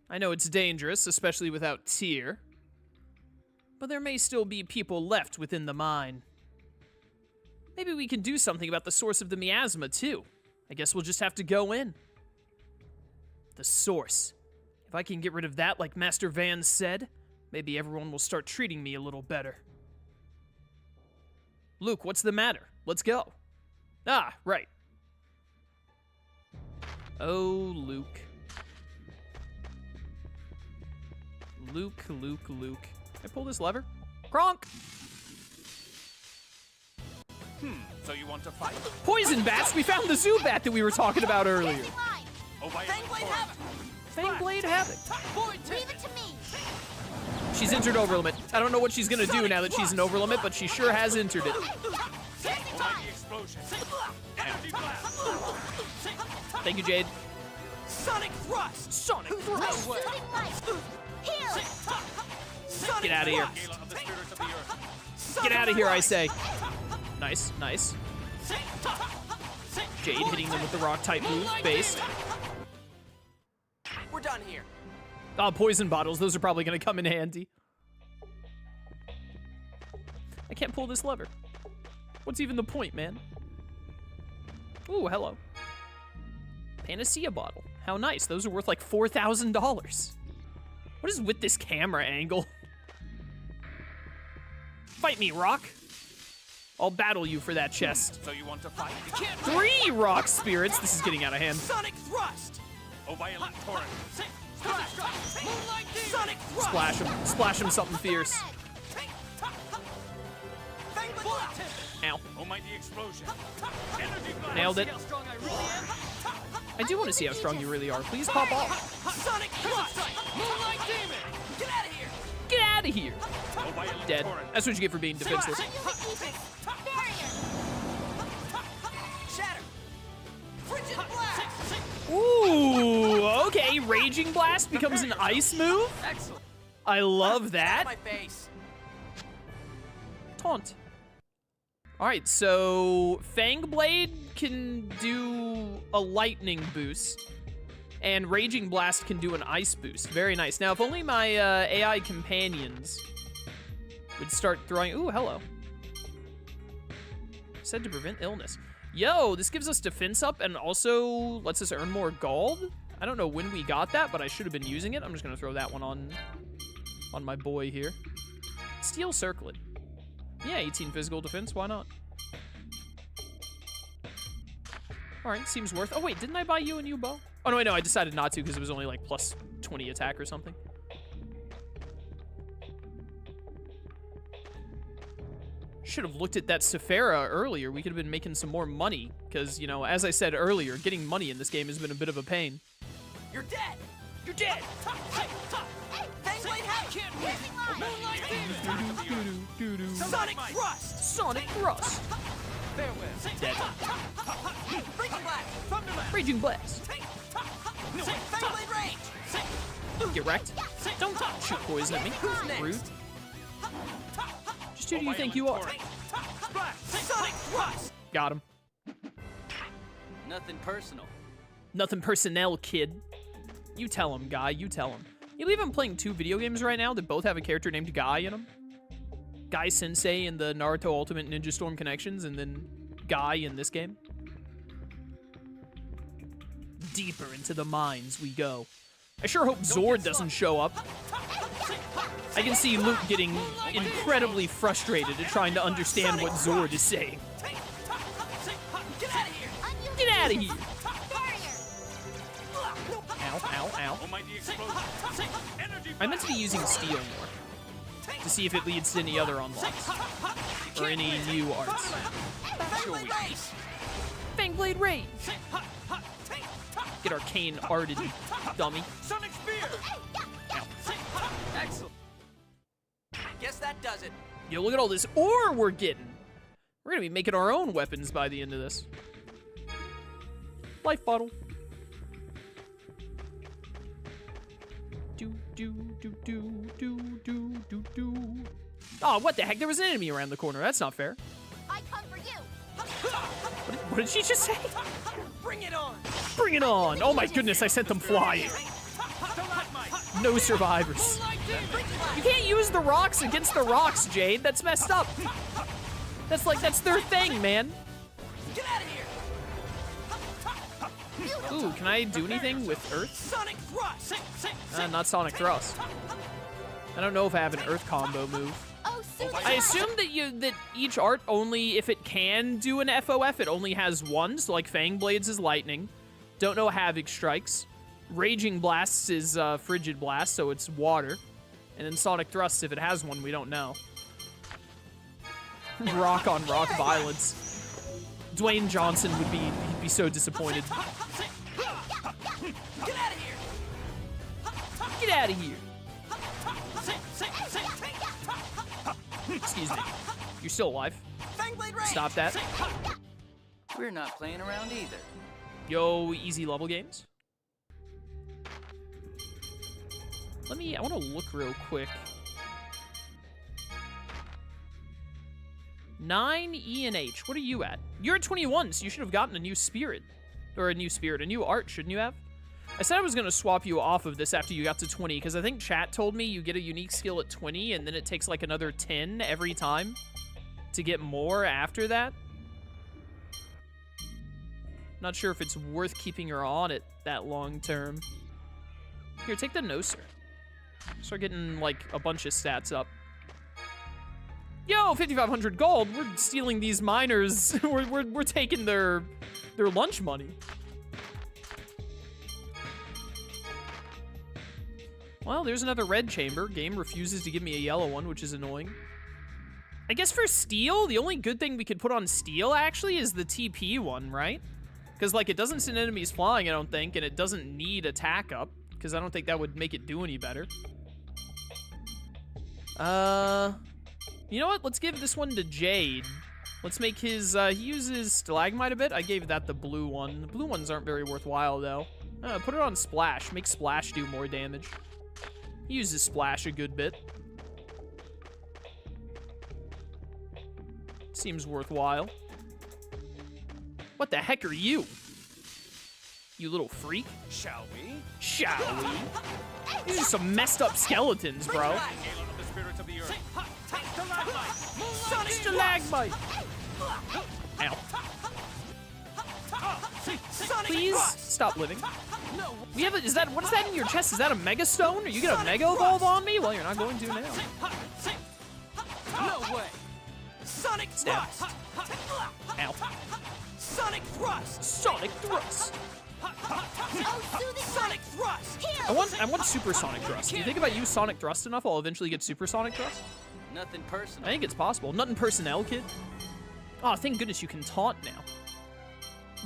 I know it's dangerous, especially without Tyr. But there may still be people left within the mine. Maybe we can do something about the source of the miasma, too. I guess we'll just have to go in. The source. If I can get rid of that like Master Van said, maybe everyone will start treating me a little better. Luke, what's the matter? Let's go. Ah, right. Oh, Luke. Luke. Can I pull this lever? Kronk! So you want to fight? Poison bats! We found the Zubat that we were talking about earlier. Fangblade Havoc! Fangblade Havoc. Leave it to me. She's entered Overlimit. I don't know what she's gonna do now that she's in Overlimit, but she sure has entered it. Almighty explosion! Energy blast! Thank you, Jade. Sonic Thrust! Sonic Thrust! Shooting light. Here. Get out of here. Gala of the spirits of the earth. Get out of here, I say. Nice. Jade hitting them with the rock type move, based. We're done here. Oh, poison bottles. Those are probably gonna come in handy. I can't pull this lever. What's even the point, man? Ooh, hello. Panacea bottle. How nice. Those are worth like $4,000. What is with this camera angle? Fight me, Rock. I'll battle you for that chest. So you want to fight? 3 rock spirits. This is getting out of hand. Sonic Thrust! Oh, violent torrent! Sonic Thrust! Splash him something fierce. Ow. Almighty explosion! Energy blast! Nailed it. I do want to see how strong you really are. Please pop off. Sonic Thrust! Moonlight Demon! Get out of here! Get out of here. Oh, violent Dead. torrent! That's what you get for being defenseless. Shatter! Frigid Blast! Ooh, okay. Raging Blast becomes an ice move. Excellent. I love that. My face. Taunt. All right, so Fangblade can do a lightning boost, and Raging Blast can do an ice boost. Very nice. Now, if only my AI companions would start throwing... Ooh, hello. Said to prevent illness. Yo, this gives us defense up and also lets us earn more gold. I don't know when we got that, but I should have been using it. I'm just going to throw that one on my boy here. Steel Circlet. Yeah, 18 physical defense, why not? Alright, seems worth... Oh wait, didn't I buy you a new bow? Oh no, wait, no, I decided not to because it was only like plus 20 attack or something. Should have looked at that Sephara earlier. We could have been making some more money because, you know, as I said earlier, getting money in this game has been a bit of a pain. You're dead! You're dead! Fangblade Havoc! Moonlight Demon! Sonic Thrust! Sonic Thrust! Farewell. Dead. Raging Blast! Raging Blast! Fangblade Rage! Get wrecked. Don't shoot poison at me. Rude. Just who do you think you are? Sonic Thrust! Got him. Nothing personal. Nothing personnel, kid. You tell him, Guy. You tell him. You believe I'm playing 2 video games right now that both have a character named Guy in them? Guy Sensei in the Naruto Ultimate Ninja Storm Connections, and then Guy in this game. Deeper into the mines we go. I sure hope Zord doesn't show up. I can see Luke getting incredibly frustrated at trying to understand what Zord is saying. Get out of here! Ow, ow, ow. I meant to be using steel more, to see if it leads to any other unlocks, or any new arts. Fangblade Rain! Get arcane arted, dummy. Sonic Spear! Excellent. Guess that does it. Yo, look at all this ore we're getting. We're gonna be making our own weapons by the end of this. Life bottle. Oh, what the heck? There was an enemy around the corner. That's not fair. I come for you. What did she just say? Bring it on. Bring it on. Oh my goodness, I sent them flying. No survivors. You can't use the rocks against the rocks, Jade. That's messed up. That's their thing, man. Get out of here. Ooh, can I do anything with Earth? Sonic Thrust. Not Sonic Thrust. I don't know if I have an Earth combo move. I assume that each art only, if it can do an FOF, it only has one. So like Fang Blades is lightning. Don't know Havoc Strikes. Raging Blasts is Frigid Blast, so it's water. And then Sonic Thrust, if it has one, we don't know. Rock on rock violence. Dwayne Johnson would be so disappointed. Get out of here. Get out of here. Excuse me. You're still alive. Stop that. We're not playing around either. Yo, easy level games. I want to look real quick. 9 E and H. What are you at? You're at 21, so you should have gotten a new spirit. Or a new art, shouldn't you have? I said I was going to swap you off of this after you got to 20, because I think chat told me you get a unique skill at 20, and then it takes like another 10 every time to get more after that. Not sure if it's worth keeping her on it that long term. Here, take the Noser. Start getting, like, a bunch of stats up. Yo, 5,500 gold! We're stealing these miners. we're taking their lunch money. Well, there's another red chamber. Game refuses to give me a yellow one, which is annoying. I guess for steel, the only good thing we could put on steel, actually, is the TP one, right? Because, like, it doesn't send enemies flying, I don't think, and it doesn't need attack up, because I don't think that would make it do any better. You know what? Let's give this one to Jade. Let's make his, he uses Stalagmite a bit. I gave that the blue one. The blue ones aren't very worthwhile, though. Put it on Splash. Make Splash do more damage. He uses Splash a good bit. Seems worthwhile. What the heck are you? You little freak. Shall we? Shall we? These are some messed up skeletons, bro. Stalagmite! Ow. Please stop living. We have what is that in your chest? Is that a Mega Stone? Are you gonna Mega Evolve on me? Well, you're not going to now. No way. Sonic Thrust. Ow. Sonic Thrust. Sonic Thrust. Sonic Thrust. I want Super Sonic Thrust. Do you think if I use Sonic Thrust enough, I'll eventually get Super Sonic Thrust? Nothing personal. I think it's possible. Nothing personnel, kid. Oh, thank goodness you can taunt now.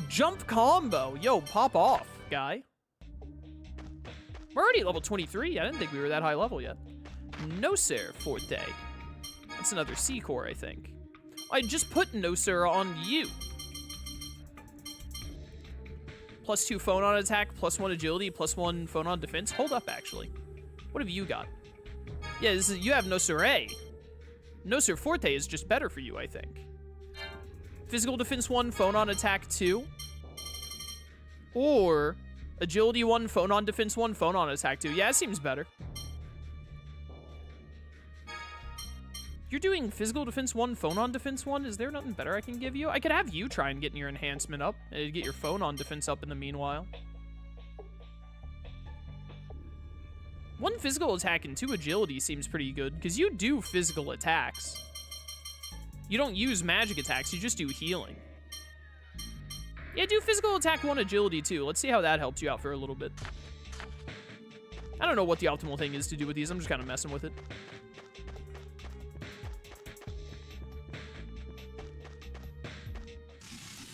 Jump combo. Yo, pop off, guy. We're already at level 23. I didn't think we were that high level yet. Noser Forte. That's another C-core, I think. I just put Noser on you. +2 Phonon attack, +1 agility, +1 Phonon defense. Hold up, actually. What have you got? Yeah, you have Noser A. Noser Forte is just better for you, I think. Physical defense 1, Phonon attack 2. Or agility 1, Phonon defense 1, Phonon attack 2. Yeah, it seems better. You're doing physical defense 1, Phonon defense 1? Is there nothing better I can give you? I could have you try and get your enhancement up and get your Phonon defense up in the meanwhile. 1 physical attack and 2 agility seems pretty good, because you do physical attacks. You don't use magic attacks, you just do healing. Yeah, do physical attack 1 agility too. Let's see how that helps you out for a little bit. I don't know what the optimal thing is to do with these. I'm just kind of messing with it.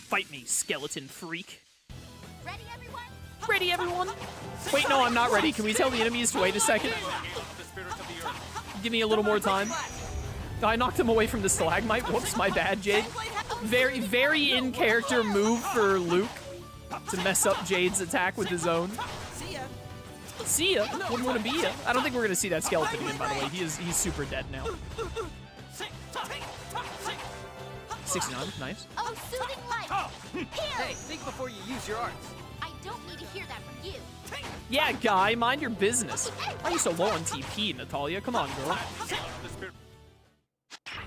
Fight me, skeleton freak. Ready, everyone? Ready, everyone? Wait, no, I'm not ready. Can we tell the enemies to wait a second? Give me a little more time. I knocked him away from the stalagmite. Whoops, my bad, Jade. Very, very in-character move for Luke to mess up Jade's attack with his own. See ya. Wouldn't want to be ya. I don't think we're gonna see that skeleton again, by the way. He's super dead now. 69, nice. Oh, soothing light! Hey, think before you use your arts. I don't need to hear that from you. Yeah, guy, mind your business. Why are you so low on TP, Natalia? Come on, girl.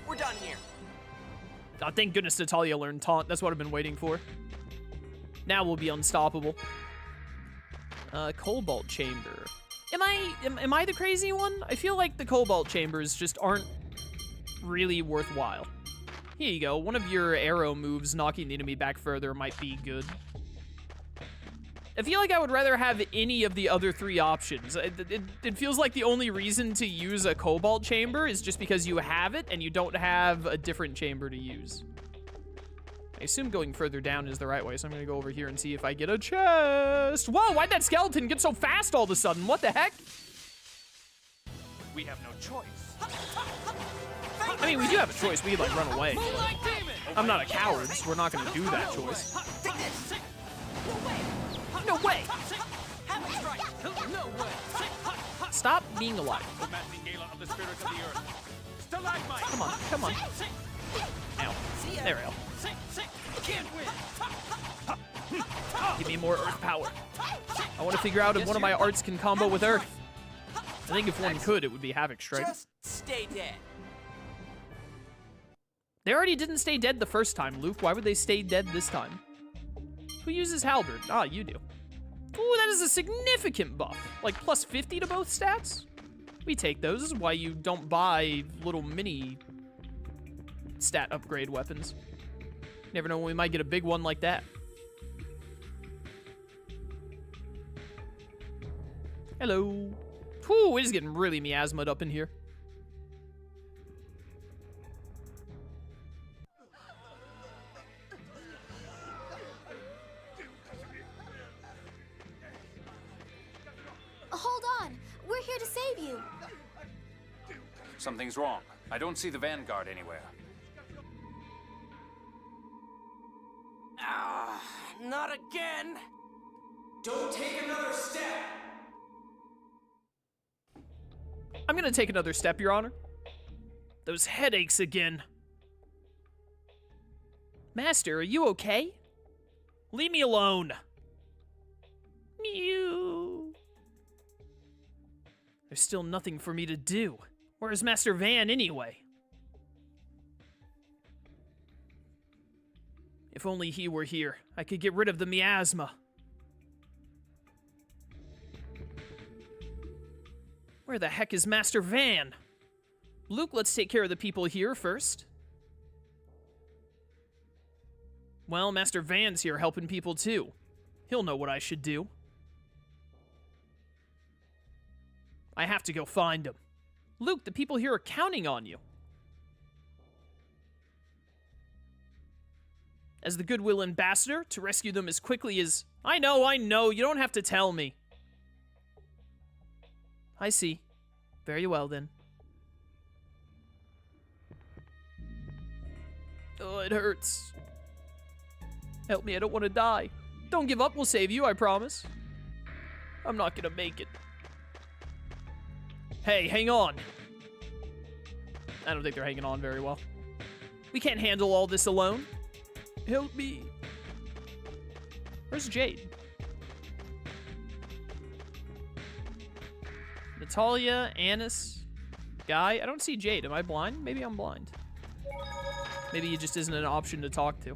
We're done here. Oh, thank goodness Natalia learned Taunt. That's what I've been waiting for. Now we'll be unstoppable. Cobalt Chamber. Am I the crazy one? I feel like the Cobalt Chambers just aren't really worthwhile. Here you go. One of your arrow moves knocking the enemy back further might be good. I feel like I would rather have any of the other 3 options. It feels like the only reason to use a Cobalt Chamber is just because you have it and you don't have a different chamber to use. I assume going further down is the right way, so I'm gonna go over here and see if I get a chest. Whoa, why'd that skeleton get so fast all of a sudden? What the heck? We have no choice. I mean, we do have a choice. We could, like, run away. I'm not a coward, so we're not gonna do that choice. No way! Stop being alive. Come on, come on. Ow. There we go. Give me more earth power. I want to figure out if one of my arts can combo with earth. I think if one could, it would be Havoc Strike. Just stay dead. They already didn't stay dead the first time, Luke. Why would they stay dead this time? Who uses Halberd? Ah, you do. Ooh, that is a significant buff. Like, plus 50 to both stats? We take those. This is why you don't buy little mini stat upgrade weapons. Never know when we might get a big one like that. Hello. Whew, it is getting really miasma'd up in here. Hold on. We're here to save you. Something's wrong. I don't see the Vanguard anywhere. Ah, not again. Don't take another step. I'm gonna take another step, Your Honor. Those headaches again. Master, are you okay? Leave me alone. Mew. There's still nothing for me to do. Where is Master Van anyway? If only he were here, I could get rid of the miasma. Where the heck is Master Van? Luke, let's take care of the people here first. Well, Master Van's here helping people too. He'll know what I should do. I have to go find him. Luke, the people here are counting on you. As the Goodwill Ambassador, to rescue them as quickly as... I know, you don't have to tell me. I see. Very well, then. Oh, it hurts. Help me, I don't want to die. Don't give up, we'll save you, I promise. I'm not gonna make it. Hey, hang on. I don't think they're hanging on very well. We can't handle all this alone. Help me. Where's Jade? Natalia, Annis, Guy. I don't see Jade. Am I blind? Maybe I'm blind. Maybe it just isn't an option to talk to.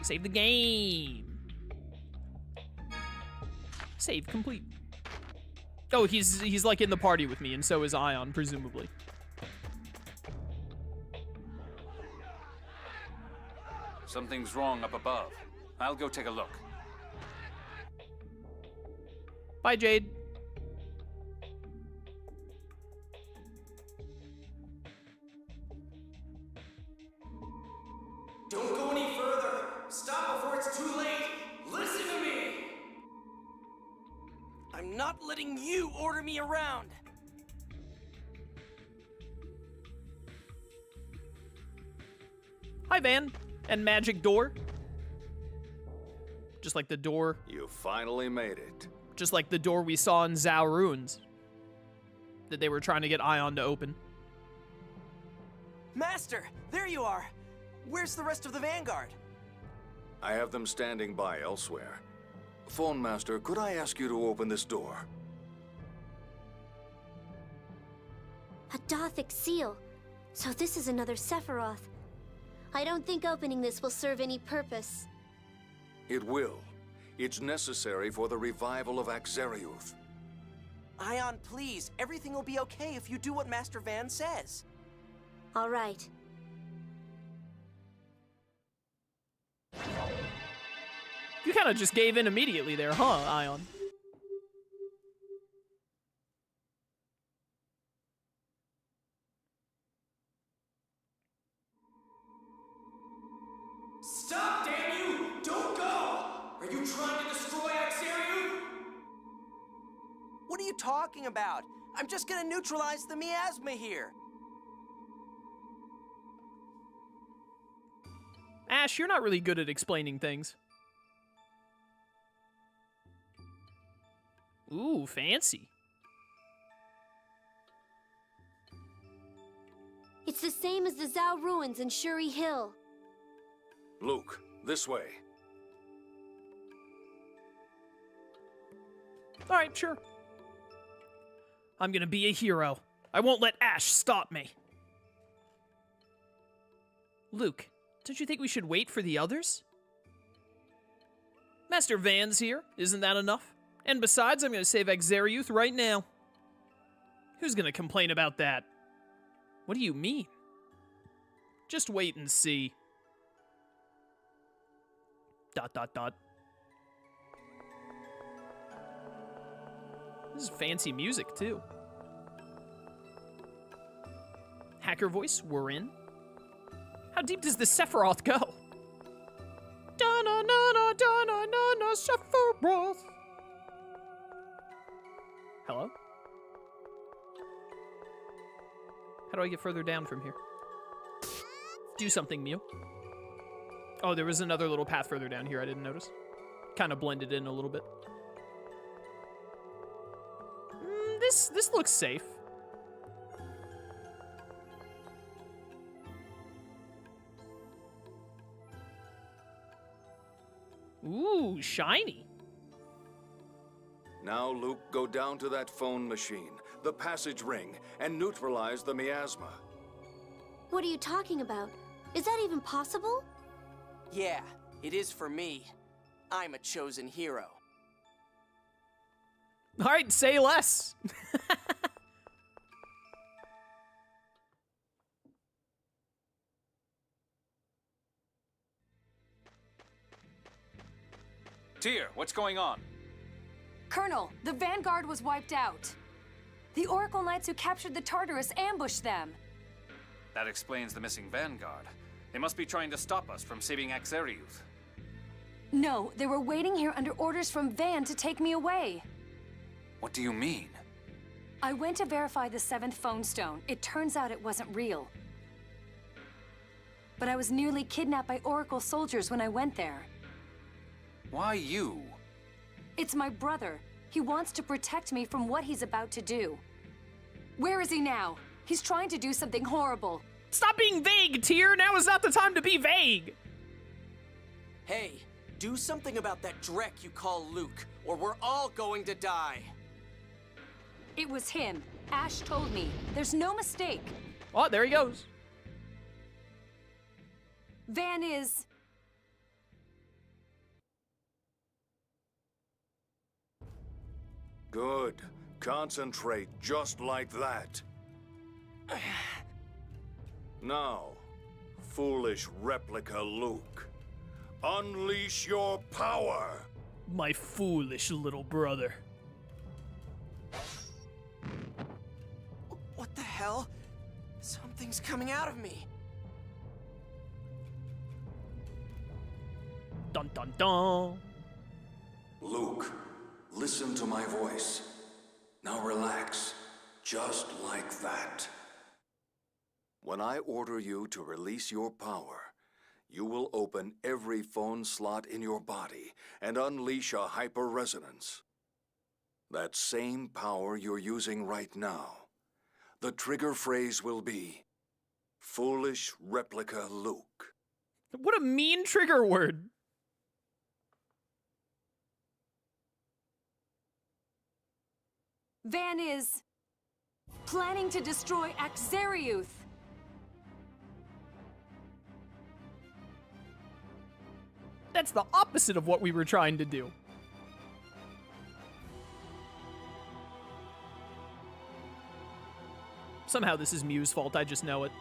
Save the game. Save complete. Oh, he's like in the party with me, and so is Ion, presumably. Something's wrong up above. I'll go take a look. Bye, Jade. Don't go any further. Stop before it's too late. Listen to me. I'm not letting you order me around. Hi, Van. And magic door. Just like the door. You finally made it. Just like the door we saw in Zao Ruins. That they were trying to get Ion to open. Master, there you are. Where's the rest of the Vanguard? I have them standing by elsewhere. Phone Master, could I ask you to open this door? A Dothic seal. So this is another Sephiroth. I don't think opening this will serve any purpose. It will. It's necessary for the revival of Akzeriuth. Ion, please. Everything will be okay if you do what Master Van says. All right. You kind of just gave in immediately there, huh, Ion? Stop, damn you! Don't go! Are you trying to destroy Akzeriuth? What are you talking about? I'm just gonna neutralize the miasma here. Ash, you're not really good at explaining things. Ooh, fancy. It's the same as the Zao Ruins in Shuri Hill. Luke, this way. All right, sure. I'm gonna be a hero. I won't let Ash stop me. Luke, don't you think we should wait for the others? Master Van's here. Isn't that enough? And besides, I'm gonna save Akzeriuth right now. Who's gonna complain about that? What do you mean? Just wait and see. ... This is fancy music, too. Hacker voice, we're in. How deep does the Sephiroth go? Da-na-na-na, da-na-na-na, Sephiroth. Hello? How do I get further down from here? Do something, Mew. Oh, there was another little path further down here I didn't notice. Kind of blended in a little bit. This looks safe. Ooh, shiny. Now, Luke, go down to that phone machine, the passage ring, and neutralize the miasma. What are you talking about? Is that even possible? Yeah, it is for me. I'm a chosen hero. All right, say less. Tyr, what's going on? Colonel, the Vanguard was wiped out. The Oracle Knights who captured the Tartarus ambushed them. That explains the missing Vanguard. They must be trying to stop us from saving Akzeriuth. No, they were waiting here under orders from Van to take me away. What do you mean? I went to verify the 7th phone stone. It turns out it wasn't real. But I was nearly kidnapped by Oracle soldiers when I went there. Why you? It's my brother. He wants to protect me from what he's about to do. Where is he now? He's trying to do something horrible. Stop being vague, Tyr. Now is not the time to be vague. Hey, do something about that Drek you call Luke, or we're all going to die. It was him. Ash told me. There's no mistake. Oh, there he goes. Van is... Good. Concentrate just like that. Now, foolish replica Luke, unleash your power! My foolish little brother. What the hell? Something's coming out of me. Dun dun dun. Luke, listen to my voice. Now relax, just like that. When I order you to release your power, you will open every phone slot in your body and unleash a hyper-resonance. That same power you're using right now. The trigger phrase will be, Foolish Replica Luke. What a mean trigger word. Van is planning to destroy Akzeriuth. That's the opposite of what we were trying to do. Somehow this is Mew's fault, I just know it.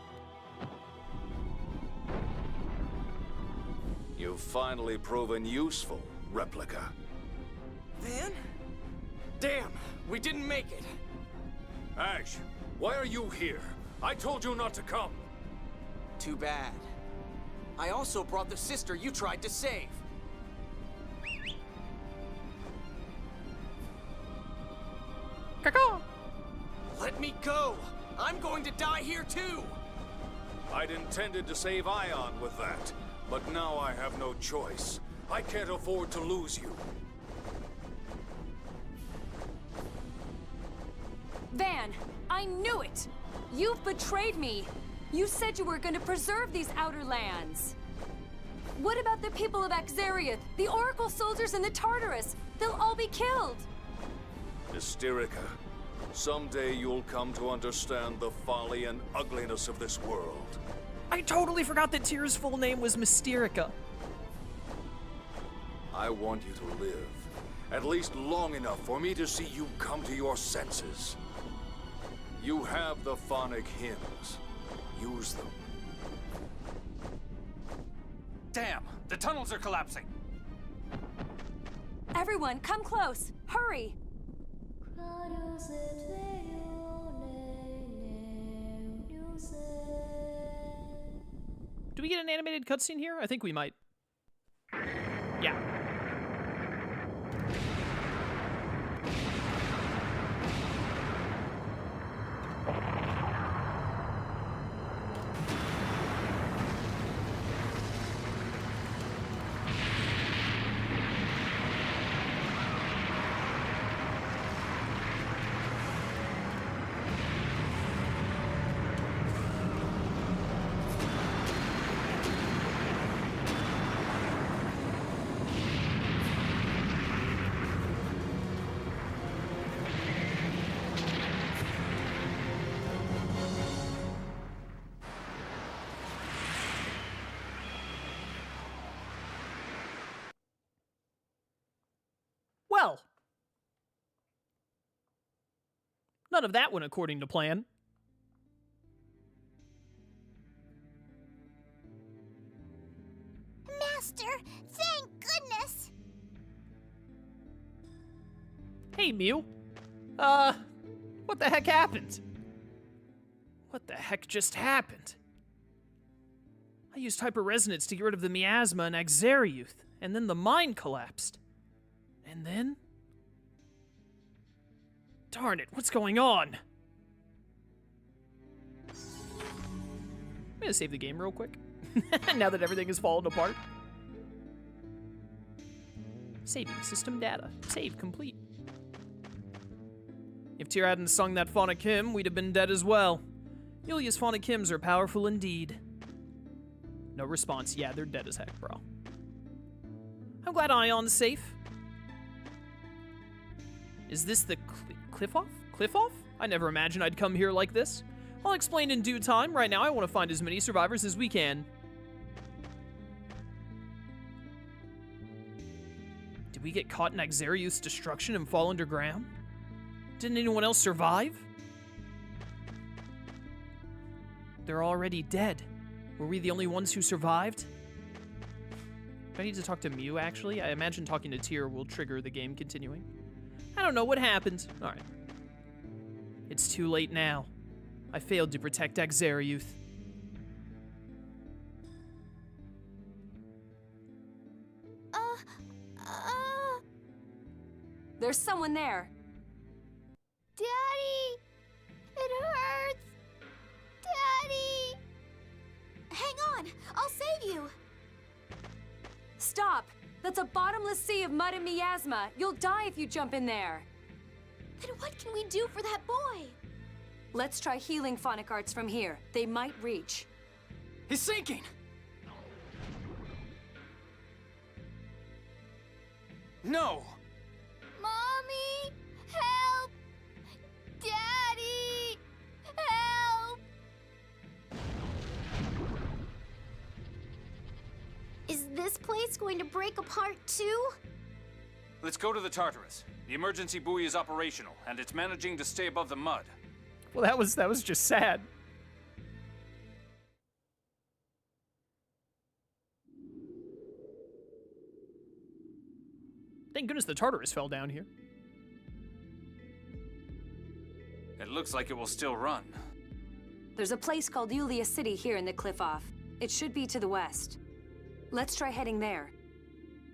You've finally proven useful, Replica. Van? Damn, we didn't make it. Ash, why are you here? I told you not to come. Too bad. I also brought the sister you tried to save. Caw-caw. Let me go! I'm going to die here too! I'd intended to save Ion with that, but now I have no choice. I can't afford to lose you. Van, I knew it! You've betrayed me! You said you were going to preserve these outer lands. What about the people of Akzeriuth, the Oracle soldiers and the Tartarus? They'll all be killed! Mysterica, someday you'll come to understand the folly and ugliness of this world. I totally forgot that Tyr's full name was Mysterica. I want you to live, at least long enough for me to see you come to your senses. You have the phonic hymns. Use them. Damn! The tunnels are collapsing! Everyone, come close! Hurry! Do we get an animated cutscene here? I think we might. Yeah. Well, none of that went according to plan. Master, thank goodness! Hey, Mew. What the heck happened? What the heck just happened? I used hyper-resonance to get rid of the miasma in Akzeriuth, and then the mine collapsed. And then? Darn it, what's going on? I'm gonna save the game real quick, now that everything is falling apart. Saving system data. Save complete. If Tyr hadn't sung that phonic hymn, we'd have been dead as well. Yulia's phonic hymns are powerful indeed. No response. Yeah, they're dead as heck, bro. I'm glad Ion's safe. Is this the Cliff-off? Cliff-off? I never imagined I'd come here like this. I'll explain in due time. Right now, I want to find as many survivors as we can. Did we get caught in Akzeriuth's destruction and fall underground? Didn't anyone else survive? They're already dead. Were we the only ones who survived? Do I need to talk to Mew, actually? I imagine talking to Tyr will trigger the game continuing. I don't know what happened. Alright. It's too late now. I failed to protect Akzeriuth. There's someone there. Daddy! It hurts! Daddy! Hang on! I'll save you! Stop! That's a bottomless sea of mud and miasma. You'll die if you jump in there. Then what can we do for that boy? Let's try healing phonic arts from here. They might reach. He's sinking! No! Mommy! Help! Daddy! Help! Is this place going to break apart too? Let's go to the Tartarus. The emergency buoy is operational, and it's managing to stay above the mud. Well, that was just sad. Thank goodness the Tartarus fell down here. It looks like it will still run. There's a place called Yulia City here in the cliff off. It should be to the west. Let's try heading there.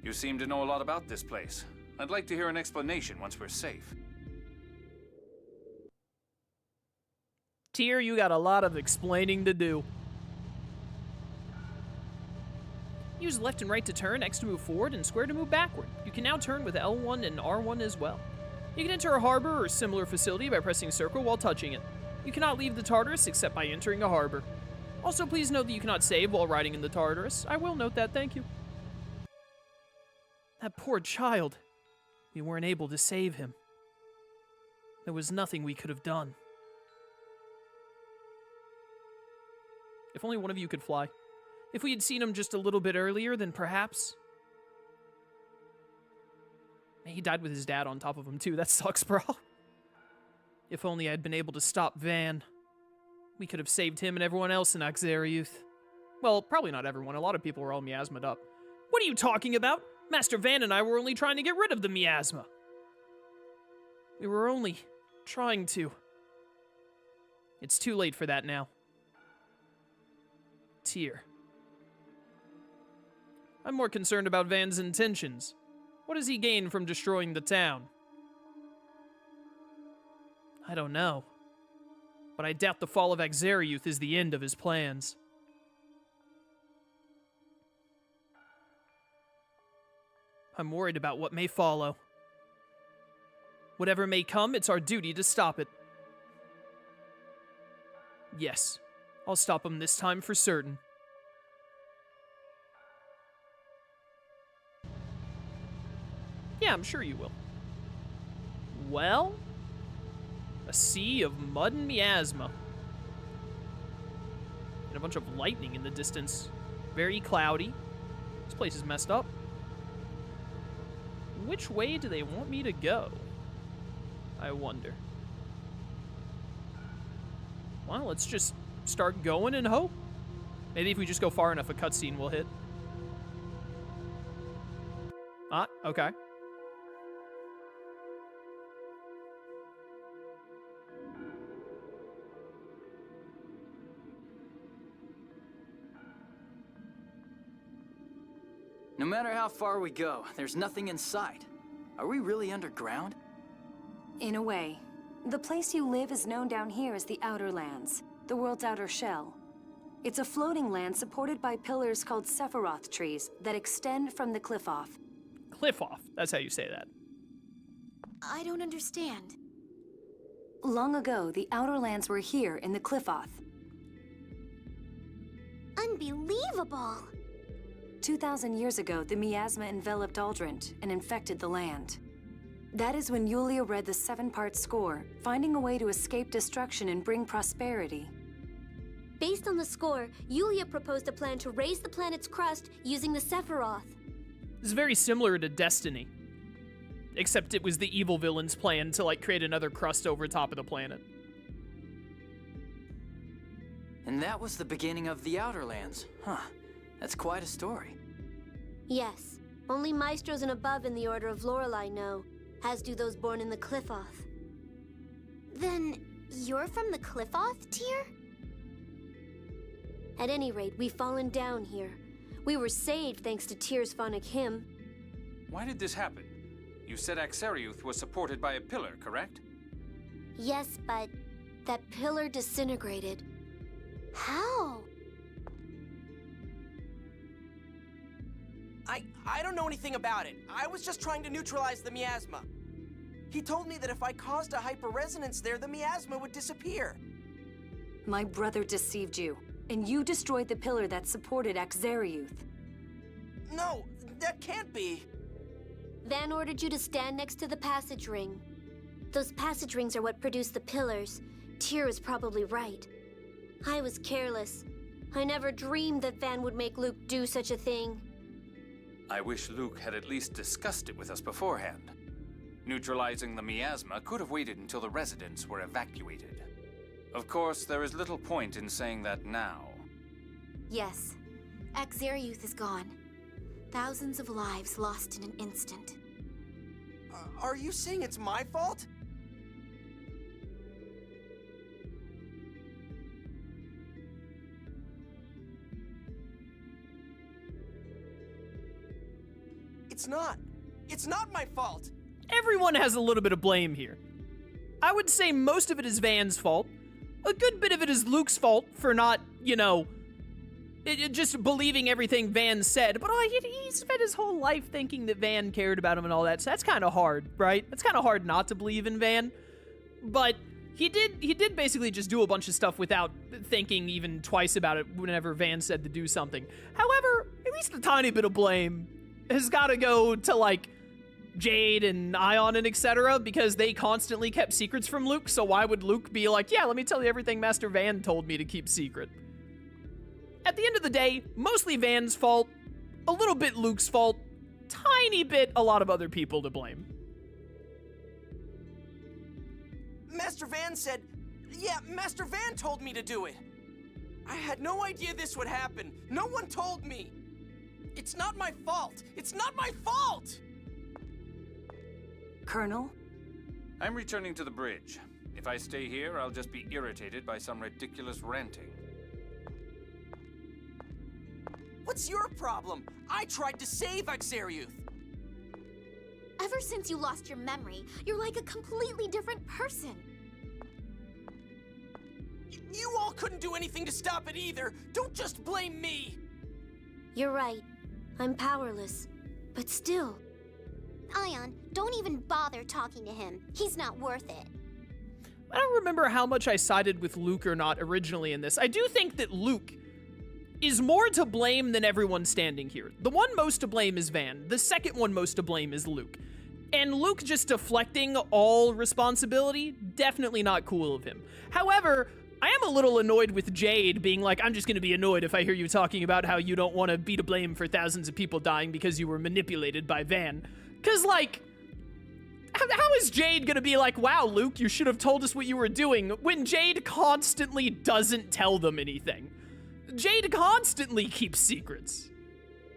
You seem to know a lot about this place. I'd like to hear an explanation once we're safe. Tyr, you got a lot of explaining to do. Use left and right to turn, X to move forward, and square to move backward. You can now turn with L1 and R1 as well. You can enter a harbor or similar facility by pressing circle while touching it. You cannot leave the Tartarus except by entering a harbor. Also, please note that you cannot save while riding in the Tartarus. I will note that, thank you. That poor child. We weren't able to save him. There was nothing we could have done. If only one of you could fly. If we had seen him just a little bit earlier, then perhaps... He died with his dad on top of him, too. That sucks, bro. If only I had been able to stop Van. We could have saved him and everyone else in Akzeriuth. Well, probably not everyone. A lot of people were all miasmaed up. What are you talking about? Master Van and I were only trying to get rid of the miasma. We were only trying to. It's too late for that now. Tyr. I'm more concerned about Van's intentions. What does he gain from destroying the town? I don't know. But I doubt the fall of Akzeriuth is the end of his plans. I'm worried about what may follow. Whatever may come, it's our duty to stop it. Yes, I'll stop him this time for certain. Yeah, I'm sure you will. Well, a sea of mud and miasma. And a bunch of lightning in the distance. Very cloudy. This place is messed up. Which way do they want me to go? I wonder. Well, let's just start going and hope. Maybe if we just go far enough, a cutscene will hit. Ah, okay. No matter how far we go, there's nothing in sight. Are we really underground? In a way. The place you live is known down here as the Outer Lands, the world's outer shell. It's a floating land supported by pillars called Sephiroth trees that extend from the cliff off. Cliff off, that's how you say that. I don't understand. Long ago, the Outer Lands were here in the cliff off. Unbelievable! 2,000 years ago, the miasma enveloped Aldrint and infected the land. That is when Yulia read the 7-part score, finding a way to escape destruction and bring prosperity. Based on the score, Yulia proposed a plan to raise the planet's crust using the Sephiroth. This is very similar to Destiny. except it was the evil villain's plan to, like, create another crust over top of the planet. And that was the beginning of the Outer Lands. Huh. That's quite a story. Yes. Only maestros and above in the Order of Lorelei know, as do those born in the Cliffoth. Then you're from the Cliffoth tier? At any rate, we've fallen down here. We were saved thanks to Tyr's phonic hymn. Why did this happen? You said Akzeriuth was supported by a pillar, correct? Yes, but that pillar disintegrated. How? I don't know anything about it. I was just trying to neutralize the miasma. He told me that if I caused a hyperresonance there, the miasma would disappear. My brother deceived you, and you destroyed the pillar that supported Akzeriuth. No, that can't be. Van ordered you to stand next to the passage ring. Those passage rings are what produce the pillars. Tyr is probably right. I was careless. I never dreamed that Van would make Luke do such a thing. I wish Luke had at least discussed it with us beforehand. Neutralizing the miasma could have waited until the residents were evacuated. Of course, there is little point in saying that now. Yes, Akzeriuth is gone. Thousands of lives lost in an instant. Are you saying it's my fault? It's not my fault. Everyone has a little bit of blame here. I would say most of it is Van's fault. A good bit of it is Luke's fault for not, you know, just believing everything Van said. But he spent his whole life thinking that Van cared about him and all that, so that's kind of hard, right? It's kind of hard not to believe in Van. But he did basically just do a bunch of stuff without thinking even twice about it whenever Van said to do something. However, at least a tiny bit of blame has got to go to, like, Jade and Ion and etc., because they constantly kept secrets from Luke, so why would Luke be like, yeah, let me tell you everything Master Van told me to keep secret? At the end of the day, mostly Van's fault, a little bit Luke's fault, tiny bit a lot of other people to blame. Master Van said, yeah, Master Van told me to do it. I had no idea this would happen. No one told me. It's not my fault. It's not my fault! Colonel? I'm returning to the bridge. If I stay here, I'll just be irritated by some ridiculous ranting. What's your problem? I tried to save Akzeriuth. Ever since you lost your memory, you're like a completely different person. You all couldn't do anything to stop it either. Don't just blame me. You're right. I'm powerless. But still. Ion, don't even bother talking to him. He's not worth it. I don't remember how much I sided with Luke or not originally in this. I do think that Luke is more to blame than everyone standing here. The one most to blame is Van. The second one most to blame is Luke. And Luke just deflecting all responsibility, definitely not cool of him. However, I am a little annoyed with Jade being like, I'm just going to be annoyed if I hear you talking about how you don't want to be to blame for thousands of people dying because you were manipulated by Van. Because, like, how is Jade going to be like, wow, Luke, you should have told us what you were doing, when Jade constantly doesn't tell them anything? Jade constantly keeps secrets.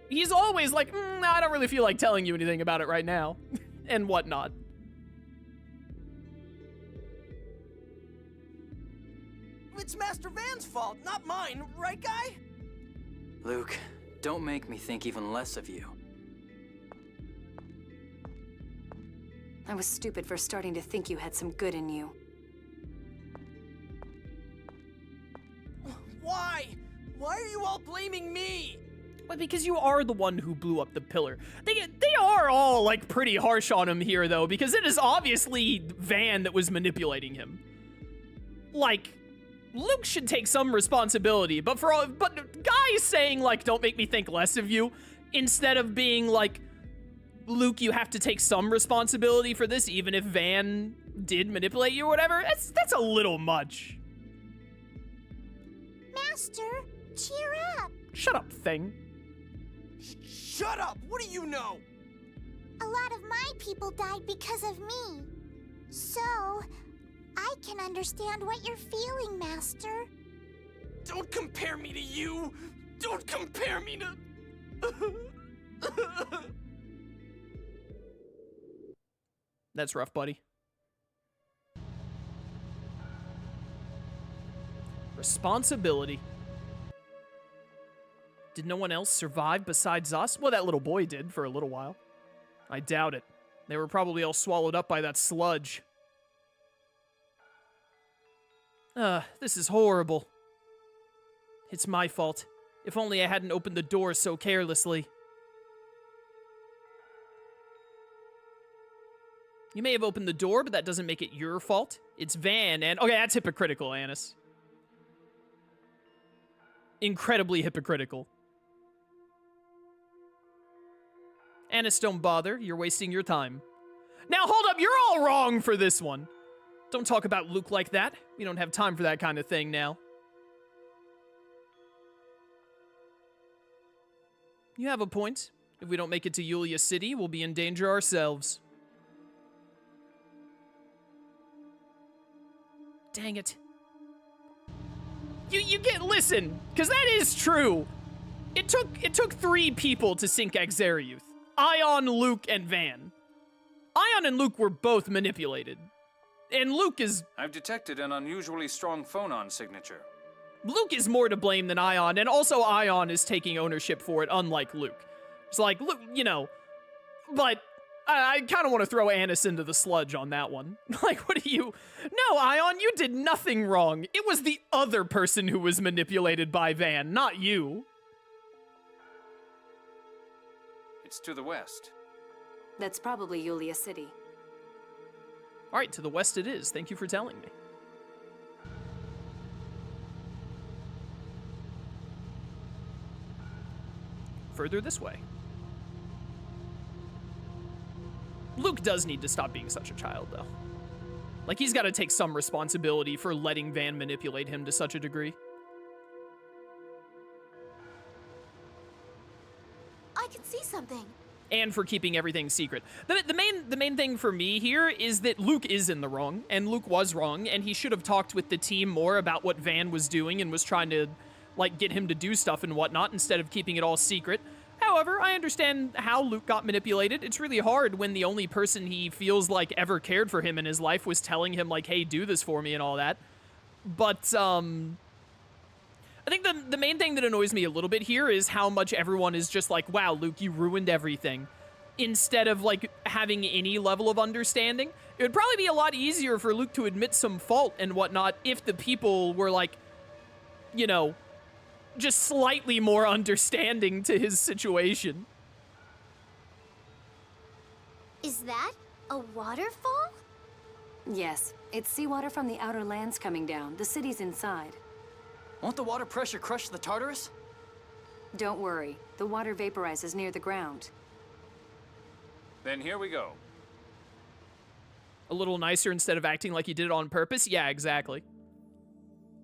He's always like, I don't really feel like telling you anything about it right now, and whatnot. It's Master Van's fault, not mine, right, guy? Luke, don't make me think even less of you. I was stupid for starting to think you had some good in you. Why? Why are you all blaming me? Well, because you are the one who blew up the pillar. They are all, like, pretty harsh on him here, though, because it is obviously Van that was manipulating him. Like, Luke should take some responsibility, but guys saying, like, don't make me think less of you, instead of being like, Luke, you have to take some responsibility for this, even if Van did manipulate you or whatever, that's a little much. Master, cheer up. Shut up, thing. Shut up! What do you know? A lot of my people died because of me. So, I can understand what you're feeling, Master. Don't compare me to you! Don't compare me to... That's rough, buddy. Responsibility. Did no one else survive besides us? Well, that little boy did for a little while. I doubt it. They were probably all swallowed up by that sludge. This is horrible. It's my fault. If only I hadn't opened the door so carelessly. You may have opened the door, but that doesn't make it your fault. It's Van and... Okay, that's hypocritical, Annis. Incredibly hypocritical. Annis, don't bother. You're wasting your time. Now, hold up. You're all wrong for this one. Don't talk about Luke like that. We don't have time for that kind of thing now. You have a point. If we don't make it to Yulia City, we'll be in danger ourselves. Dang it. You get, listen, because that is true. It took 3 people to sink Akzeriuth. Ion, Luke, and Van. Ion and Luke were both manipulated. And Luke is... I've detected an unusually strong phonon signature. Luke is more to blame than Ion, and also Ion is taking ownership for it, unlike Luke. It's like, Luke, you know, but I kind of want to throw Annis into the sludge on that one. Like, what do you... No, Ion, you did nothing wrong. It was the other person who was manipulated by Van, not you. It's to the west. That's probably Yulia City. All right, to the west it is. Thank you for telling me. Further this way. Luke does need to stop being such a child, though. Like, he's got to take some responsibility for letting Van manipulate him to such a degree. I can see something. And for keeping everything secret. The main thing for me here is that Luke is in the wrong, and Luke was wrong, and he should have talked with the team more about what Van was doing and was trying to, like, get him to do stuff and whatnot instead of keeping it all secret. However, I understand how Luke got manipulated. It's really hard when the only person he feels like ever cared for him in his life was telling him, like, hey, do this for me and all that. But, I think the main thing that annoys me a little bit here is how much everyone is just like, wow, Luke, you ruined everything. Instead of, like, having any level of understanding. It would probably be a lot easier for Luke to admit some fault and whatnot if the people were, like, you know, just slightly more understanding to his situation. Is that a waterfall? Yes, it's seawater from the outer lands coming down. The city's inside. Won't the water pressure crush the Tartarus? Don't worry. The water vaporizes near the ground. Then here we go. A little nicer instead of acting like he did it on purpose? Yeah, exactly.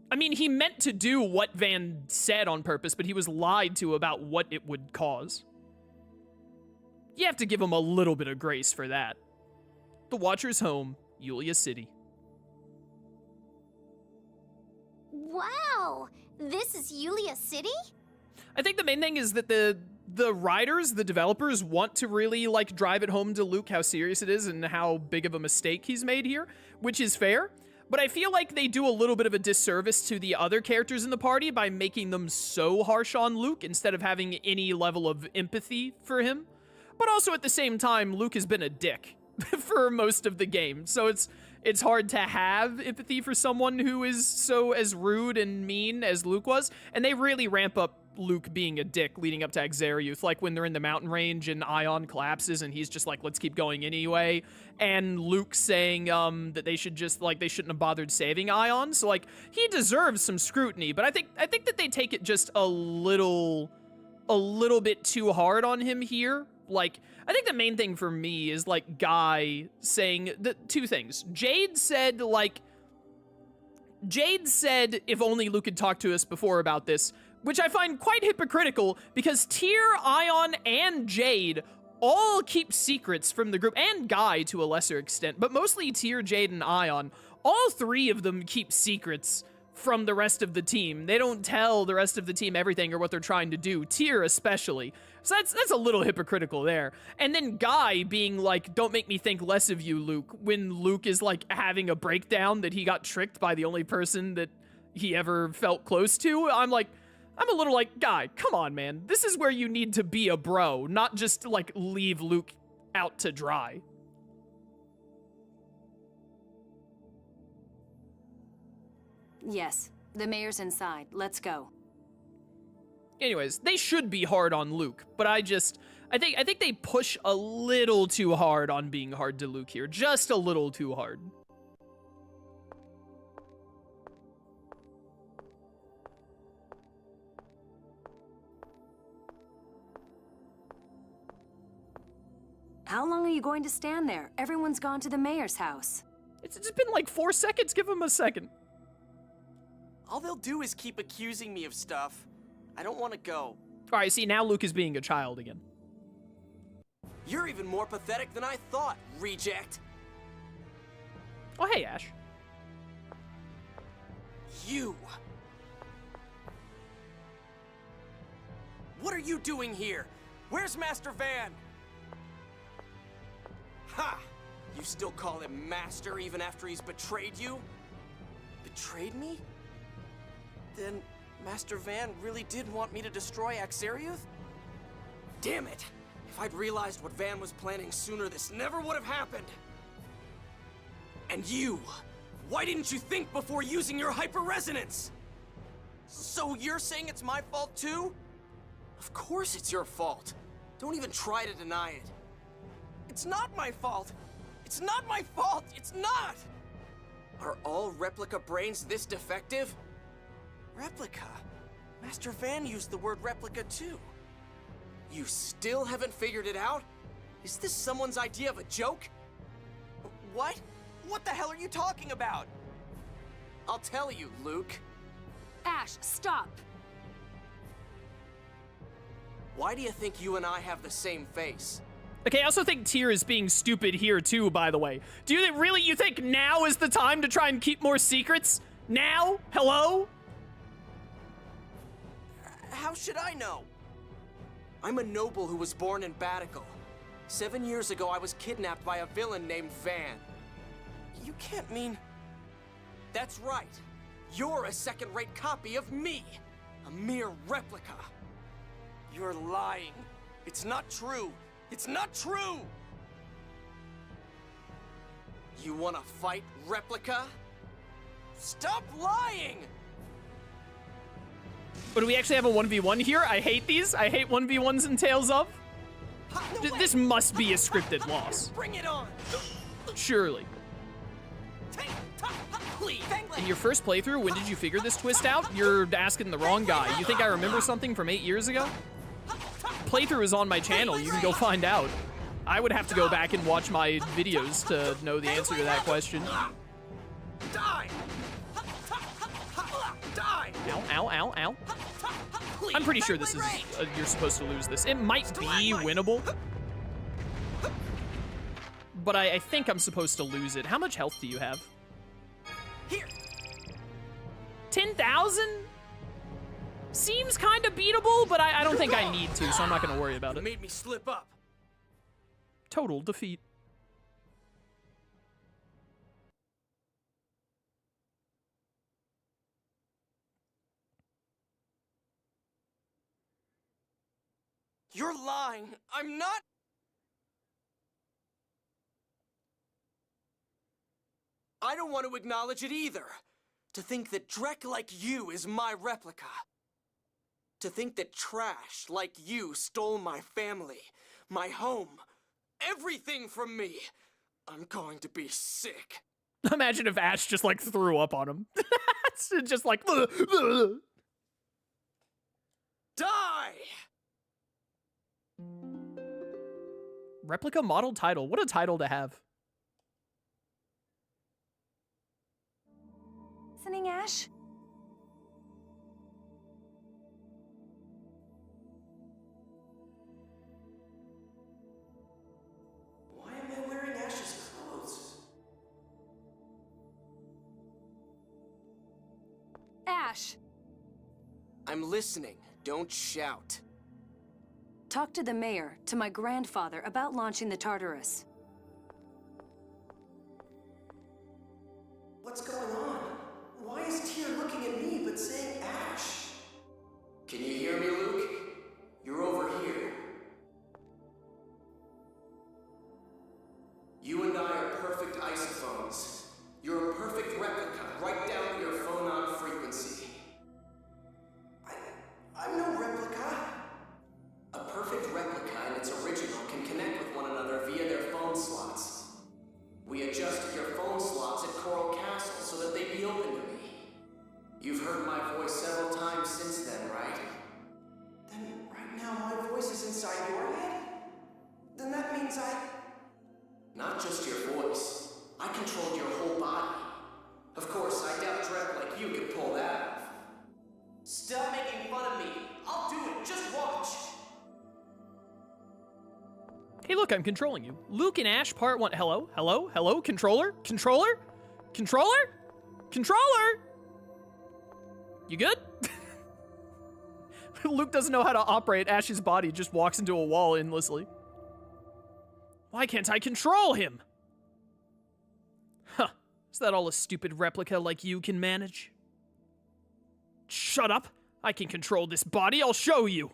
I mean, he meant to do what Van said on purpose, but he was lied to about what it would cause. You have to give him a little bit of grace for that. The Watcher's home, Yulia City. Wow! This is Yulia City? I think the main thing is that the writers, the developers, want to really, like, drive it home to Luke how serious it is and how big of a mistake he's made here, which is fair. But I feel like they do a little bit of a disservice to the other characters in the party by making them so harsh on Luke instead of having any level of empathy for him. But also at the same time, Luke has been a dick for most of the game, so it's hard to have empathy for someone who is so as rude and mean as Luke was, and they really ramp up Luke being a dick leading up to Akzeriuth, like when they're in the mountain range and Ion collapses and he's just like, let's keep going anyway, and Luke saying that they should just, like, they shouldn't have bothered saving Ion, so, like, he deserves some scrutiny, but I think that they take it just a little bit too hard on him here. Like, I think the main thing for me is, like, Guy saying two things. Jade said, if only Luke had talked to us before about this, which I find quite hypocritical because Tyr, Ion, and Jade all keep secrets from the group, and Guy to a lesser extent, but mostly Tyr, Jade, and Ion. All three of them keep secrets from the rest of the team. They don't tell the rest of the team everything or what they're trying to do, Tyr especially. So that's a little hypocritical there. And then Guy being like, don't make me think less of you, Luke, when Luke is like having a breakdown that he got tricked by the only person that he ever felt close to. I'm a little like, Guy, come on, man. This is where you need to be a bro, not just like leave Luke out to dry. Yes, the mayor's inside. Let's go. Anyways, they should be hard on Luke, but I think they push a little too hard on being hard to Luke here. Just a little too hard. How long are you going to stand there? Everyone's gone to the mayor's house. It's been like 4 seconds. Give him a second. All they'll do is keep accusing me of stuff. I don't want to go. All right, see, now Luke is being a child again. You're even more pathetic than I thought, reject. Oh, hey, Ash. You. What are you doing here? Where's Master Van? Ha! You still call him Master even after he's betrayed you? Betrayed me? Then Master Van really did want me to destroy Akzeriuth? Damn it! If I'd realized what Van was planning sooner, this never would have happened. And you! Why didn't you think before using your hyper-resonance? So you're saying it's my fault too? Of course it's your fault. Don't even try to deny it. It's not my fault! It's not my fault! It's not! Are all replica brains this defective? Replica? Master Van used the word replica too. You still haven't figured it out? Is this someone's idea of a joke? What? What the hell are you talking about? I'll tell you, Luke. Ash, stop! Why do you think you and I have the same face? Okay, I also think Tyr is being stupid here too, by the way. Do you really, you think now is the time to try and keep more secrets? Now? Hello? How should I know? I'm a noble who was born in Batical. 7 years ago, I was kidnapped by a villain named Van. You can't mean... That's right. You're a second-rate copy of me. A mere replica. You're lying. It's not true. It's not true! You wanna fight, replica? Stop lying! But do we actually have a 1v1 here? I hate these. I hate 1v1s and Tales of. This must be a scripted loss. Bring it on! Surely. In your first playthrough, when did you figure this twist out? You're asking the wrong guy. You think I remember something from 8 years ago? Playthrough is on my channel. You can go find out. I would have to go back and watch my videos to know the answer to that question. Die! Die! Ow, ow, ow, ow. I'm pretty sure this is, you're supposed to lose this. It might be winnable. But I think I'm supposed to lose it. How much health do you have? Here. 10,000? Seems kind of beatable, but I don't think I need to, so I'm not going to worry about it. Made me slip up. Total defeat. You're lying. I'm not... I don't want to acknowledge it either. To think that Drek like you is my replica. To think that trash like you stole my family, my home, everything from me. I'm going to be sick. Imagine if Ash just like threw up on him. It's just like... Die! Replica model title. What a title to have. Listening, Ash? Ash. I'm listening. Don't shout. Talk to the mayor, to my grandfather, about launching the Tartarus. What's going on? Why is Tyr looking at me but saying Ash? Can you hear me, Luke? You're over here. You and I are perfect isophones. You're a perfect replica, right down to your phonon frequency. I'm no replica. A perfect replica and its original can connect with one another via their phone slots. We adjusted your phone slots at Coral Castle so that they'd be open to me. You've heard my voice several times since then, right? Then right now my voice is inside your head? Then that means Not just your voice. I controlled your whole body. Of course, I doubt Drek like you could pull that off. Stop making fun of me. I'll do it. Just watch. Hey, look, I'm controlling you. Luke and Ash part 1. Hello? Hello? Hello? Controller? Controller? Controller? Controller? You good? Luke doesn't know how to operate Ash's body, just walks into a wall endlessly. Why can't I control him? Huh. Is that all a stupid replica like you can manage? Shut up. I can control this body. I'll show you.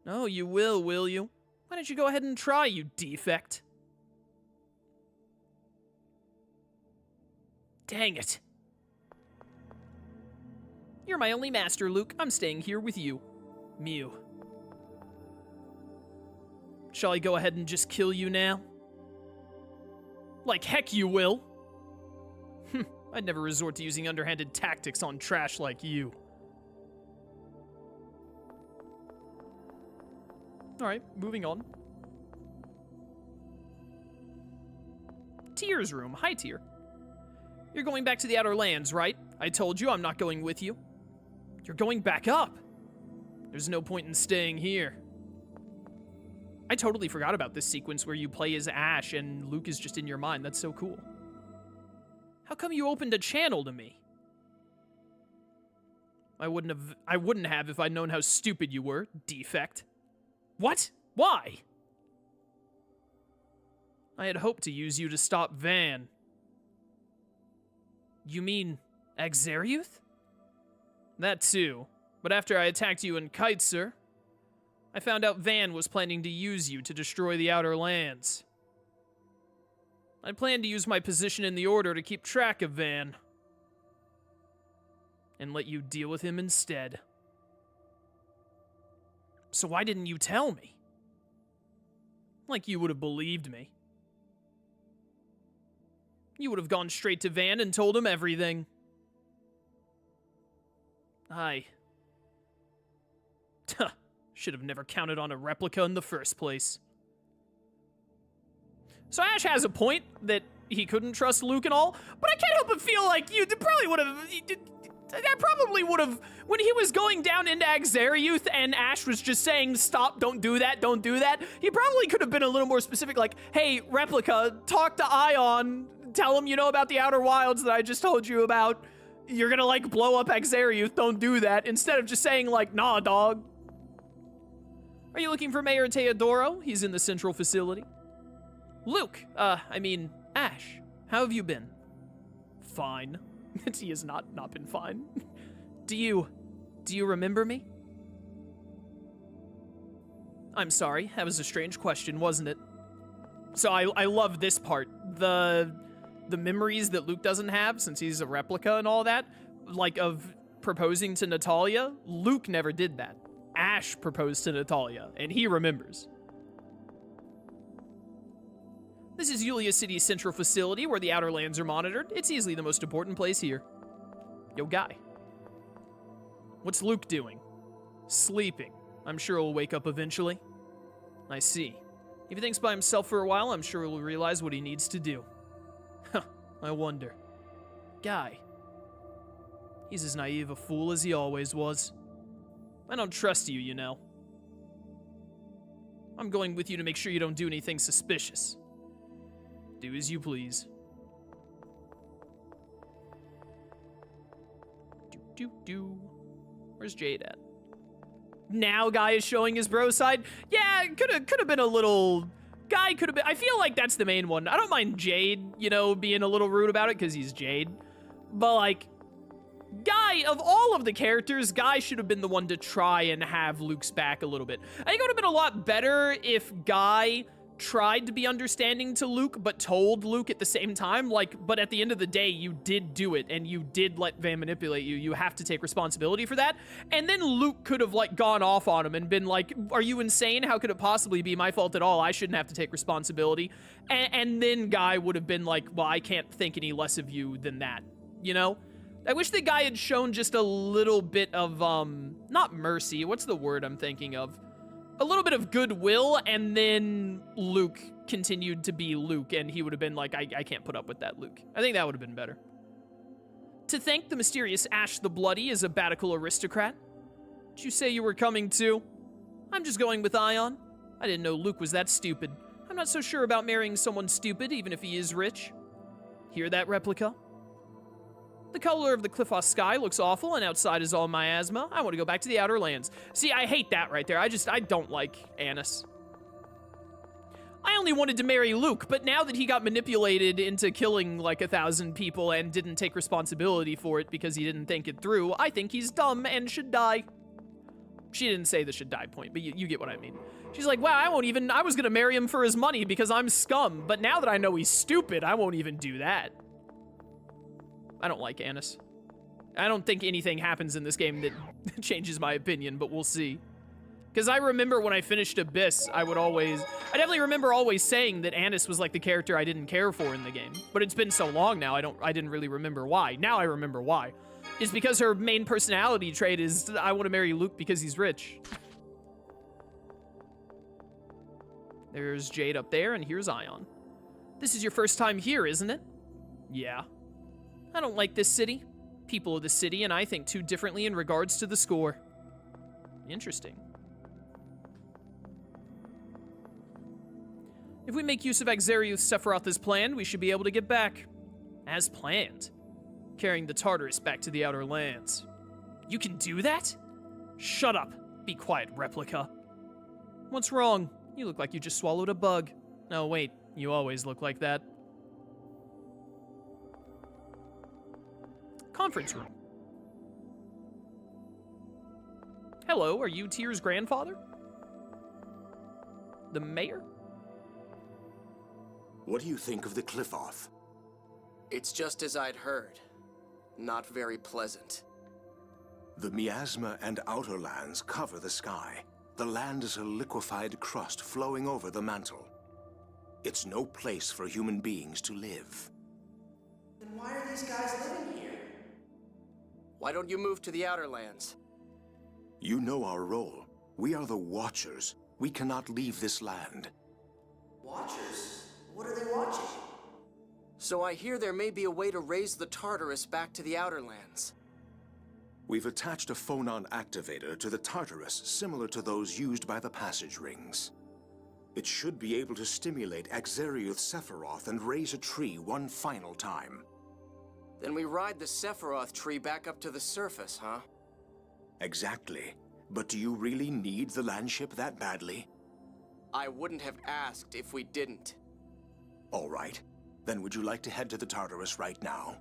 Oh, you will you? Why don't you go ahead and try, you defect? Dang it. You're my only master, Luke. I'm staying here with you. Mew. Shall I go ahead and just kill you now? Like heck you will. I'd never resort to using underhanded tactics on trash like you. Alright, moving on. Tyr's room. Hi, Tyr. You're going back to the Outer Lands, right? I told you I'm not going with you. You're going back up. There's no point in staying here. I totally forgot about this sequence where you play as Ash and Luke is just in your mind. That's so cool. How come you opened a channel to me? I wouldn't have if I'd known how stupid you were, defect. What? Why? I had hoped to use you to stop Van. You mean Akzeriuth? That too. But after I attacked you in Kiteser, I found out Van was planning to use you to destroy the Outer Lands. I planned to use my position in the Order to keep track of Van. And let you deal with him instead. So why didn't you tell me? Like you would have believed me. You would have gone straight to Van and told him everything. Should have never counted on a replica in the first place. So Ash has a point that he couldn't trust Luke and all, but I can't help but feel like you probably would have... That probably would have... When he was going down into Akzeriuth and Ash was just saying, stop, don't do that, he probably could have been a little more specific, like, hey, replica, talk to Ion, tell him you know about the Outer Wilds that I just told you about. You're gonna, like, blow up Akzeriuth, don't do that, instead of just saying, like, nah, dog. Are you looking for Mayor Teodoro? He's in the central facility. Luke, Ash, how have you been? Fine. He has not been fine. Do you remember me? I'm sorry, that was a strange question, wasn't it? So I love this part. The memories that Luke doesn't have, since he's a replica and all that, like of proposing to Natalia, Luke never did that. Ash proposed to Natalia, and he remembers. This is Yulia City's central facility where the Outer Lands are monitored. It's easily the most important place here. Yo, guy. What's Luke doing? Sleeping. I'm sure he'll wake up eventually. I see. If he thinks by himself for a while, I'm sure he'll realize what he needs to do. Huh, I wonder. Guy. He's as naive a fool as he always was. I don't trust you, you know. I'm going with you to make sure you don't do anything suspicious. Do as you please. Where's Jade at? Now Guy is showing his bro side. Yeah, could have been a little... Guy could have been... I feel like that's the main one. I don't mind Jade, you know, being a little rude about it because he's Jade. But, like, Guy, of all of the characters, Guy should have been the one to try and have Luke's back a little bit. I think it would have been a lot better if Guy tried to be understanding to Luke, but told Luke at the same time, like, but at the end of the day, you did do it, and you did let Van manipulate you. You have to take responsibility for that. And then Luke could have, like, gone off on him and been like, are you insane? How could it possibly be my fault at all? I shouldn't have to take responsibility. And then Guy would have been like, well, I can't think any less of you than that, you know? I wish the guy had shown just a little bit of, not mercy, what's the word I'm thinking of? A little bit of goodwill, and then Luke continued to be Luke, and he would have been like, I can't put up with that, Luke. I think that would have been better. To thank the mysterious Ash the Bloody as a Batical aristocrat. Did you say you were coming too? I'm just going with Ion. I didn't know Luke was that stupid. I'm not so sure about marrying someone stupid, even if he is rich. Hear that, Replica? The color of the Cliffoth sky looks awful, and outside is all miasma. I want to go back to the Outer Lands. See, I hate that right there. I don't like Annis. I only wanted to marry Luke, but now that he got manipulated into killing like 1,000 people and didn't take responsibility for it because he didn't think it through, I think he's dumb and should die. She didn't say the should die point, but you get what I mean. She's like, wow, I was gonna marry him for his money because I'm scum, but now that I know he's stupid, I won't even do that. I don't like Annis. I don't think anything happens in this game that changes my opinion, but we'll see. Because I remember when I finished Abyss, I definitely remember always saying that Annis was like the character I didn't care for in the game. But it's been so long now, I didn't really remember why. Now I remember why. It's because her main personality trait is, I want to marry Luke because he's rich. There's Jade up there, and here's Ion. This is your first time here, isn't it? Yeah. I don't like this city. People of the city and I think too differently in regards to the score. Interesting. If we make use of Akzeriuth Sephiroth as planned, we should be able to get back. As planned. Carrying the Tartarus back to the Outer Lands. You can do that? Shut up. Be quiet, Replica. What's wrong? You look like you just swallowed a bug. No, wait. You always look like that. Conference room. Hello, are you Tyr's grandfather? The mayor? What do you think of the Cliffoth? It's just as I'd heard. Not very pleasant. The miasma and outer lands cover the sky. The land is a liquefied crust flowing over the mantle. It's no place for human beings to live. Then why are these guys living here? Why don't you move to the Outer Lands? You know our role. We are the Watchers. We cannot leave this land. Watchers? What are they watching? So I hear there may be a way to raise the Tartarus back to the Outer Lands. We've attached a phonon activator to the Tartarus similar to those used by the passage rings. It should be able to stimulate Akzeriuth Sephiroth and raise a tree one final time. Then we ride the Sephiroth tree back up to the surface, huh? Exactly. But do you really need the landship that badly? I wouldn't have asked if we didn't. All right. Then would you like to head to the Tartarus right now?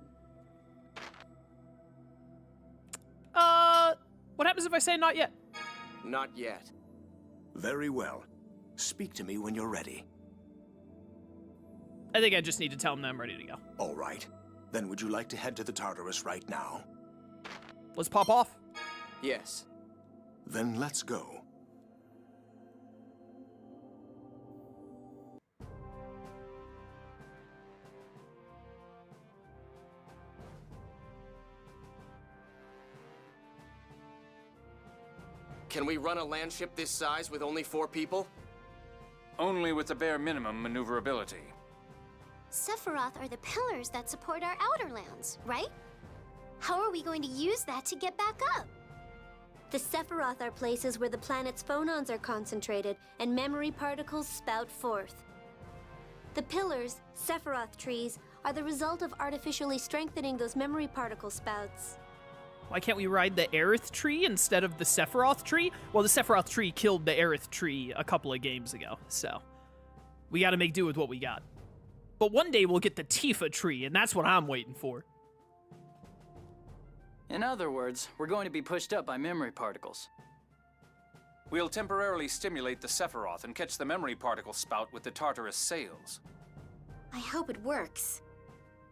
What happens if I say not yet? Not yet. Very well. Speak to me when you're ready. I think I just need to tell him that I'm ready to go. All right. Then would you like to head to the Tartarus right now? Let's pop off. Yes. Then let's go. Can we run a landship this size with only 4 people? Only with the bare minimum maneuverability. Sephiroth are the pillars that support our outer lands, right? How are we going to use that to get back up? The Sephiroth are places where the planet's phonons are concentrated and memory particles spout forth. The pillars, Sephiroth trees, are the result of artificially strengthening those memory particle spouts. Why can't we ride the Aerith tree instead of the Sephiroth tree? Well, the Sephiroth tree killed the Aerith tree a couple of games ago, so we gotta make do with what we got. But one day we'll get the Tifa tree, and that's what I'm waiting for. In other words, we're going to be pushed up by memory particles. We'll temporarily stimulate the Sephiroth and catch the memory particle spout with the Tartarus sails. I hope it works.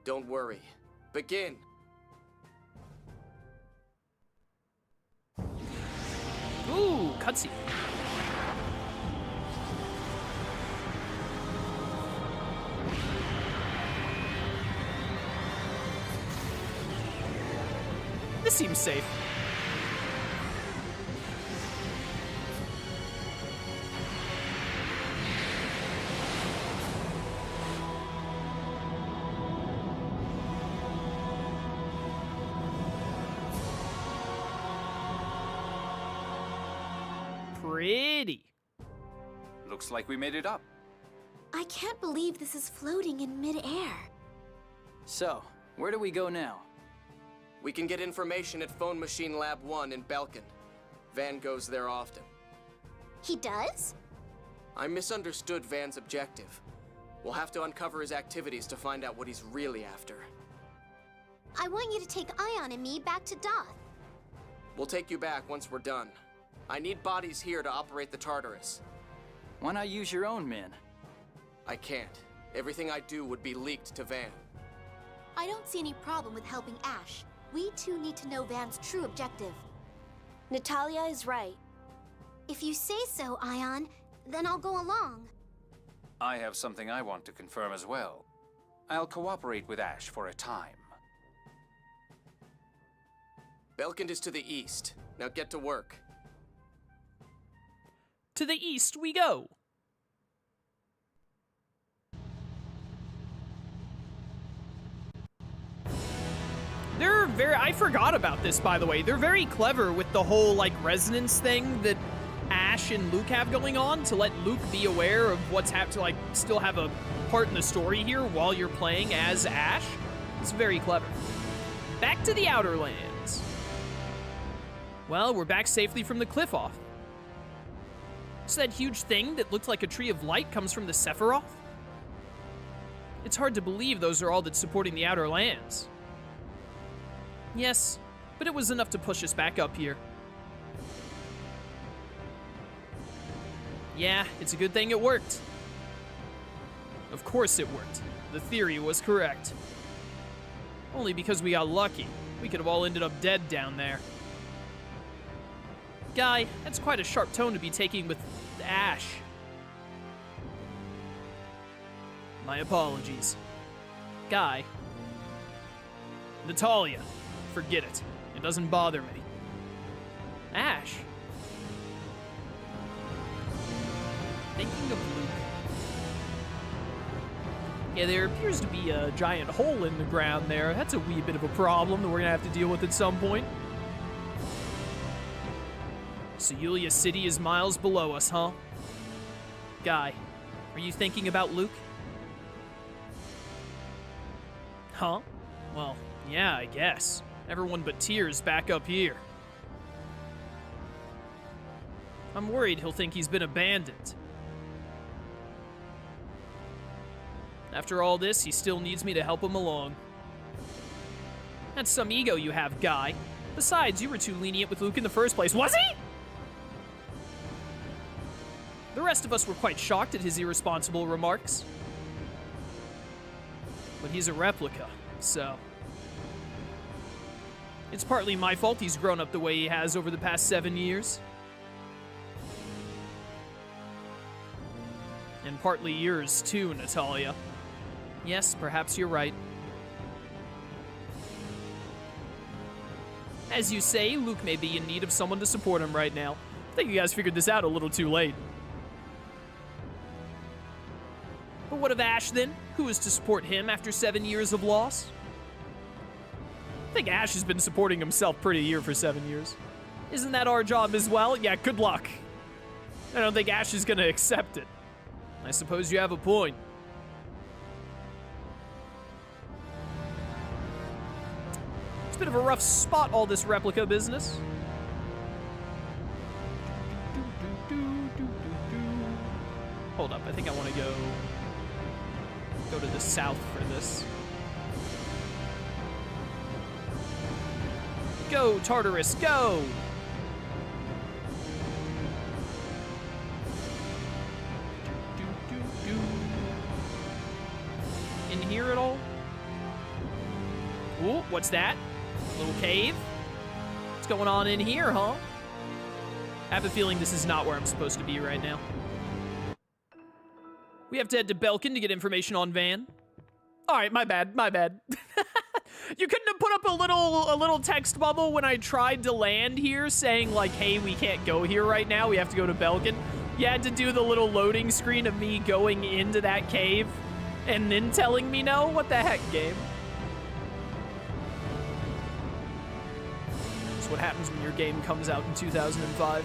Don't worry. Begin. Ooh, cutscene. This seems safe. Pretty. Looks like we made it up. I can't believe this is floating in midair. So, where do we go now? We can get information at Phone Machine Lab 1 in Belkin. Van goes there often. He does? I misunderstood Van's objective. We'll have to uncover his activities to find out what he's really after. I want you to take Ion and me back to Doth. We'll take you back once we're done. I need bodies here to operate the Tartarus. Why not use your own men? I can't. Everything I do would be leaked to Van. I don't see any problem with helping Ash. We too need to know Van's true objective. Natalia is right. If you say so, Ion, then I'll go along. I have something I want to confirm as well. I'll cooperate with Ash for a time. Belkind is to the east. Now get to work. To the east we go. They're very, I forgot about this, by the way. They're very clever with the whole, like, resonance thing that Ash and Luke have going on to let Luke be aware of what's happened, to, like, still have a part in the story here while you're playing as Ash. It's very clever. Back to the Outer Lands. Well, we're back safely from the cliff off. So that huge thing that looked like a tree of light comes from the Sephiroth? It's hard to believe those are all that's supporting the Outer Lands. Yes, but it was enough to push us back up here. Yeah, it's a good thing it worked. Of course it worked. The theory was correct. Only because we got lucky. We could have all ended up dead down there. Guy, that's quite a sharp tone to be taking with Ash. My apologies. Guy. Natalia. Forget it. It doesn't bother me. Ash. Thinking of Luke. Yeah, there appears to be a giant hole in the ground there. That's a wee bit of a problem that we're gonna have to deal with at some point. Celia City is miles below us, huh? Guy, are you thinking about Luke? Huh? Well, yeah, I guess. Everyone but Tears back up here. I'm worried he'll think he's been abandoned. After all this, he still needs me to help him along. That's some ego you have, Guy. Besides, you were too lenient with Luke in the first place. Was he? The rest of us were quite shocked at his irresponsible remarks. But he's a replica, so... It's partly my fault he's grown up the way he has over the past 7 years. And partly yours too, Natalia. Yes, perhaps you're right. As you say, Luke may be in need of someone to support him right now. I think you guys figured this out a little too late. But what of Ash, then? Who is to support him after 7 years of loss? I think Ash has been supporting himself pretty here for 7 years. Isn't that our job as well? Yeah, good luck. I don't think Ash is gonna accept it. I suppose you have a point. bit of a rough spot, all this replica business. Hold up, I think I want to go to the south for this. Go, Tartarus, go! In here at all? Ooh, what's that? Little cave? What's going on in here, huh? I have a feeling this is not where I'm supposed to be right now. We have to head to Belkin to get information on Van. All right, my bad, my bad. You couldn't have put up a little text bubble when I tried to land here saying like, hey, we can't go here right now. We have to go to Belkin. You had to do the little loading screen of me going into that cave and then telling me no? What the heck, game? That's what happens when your game comes out in 2005.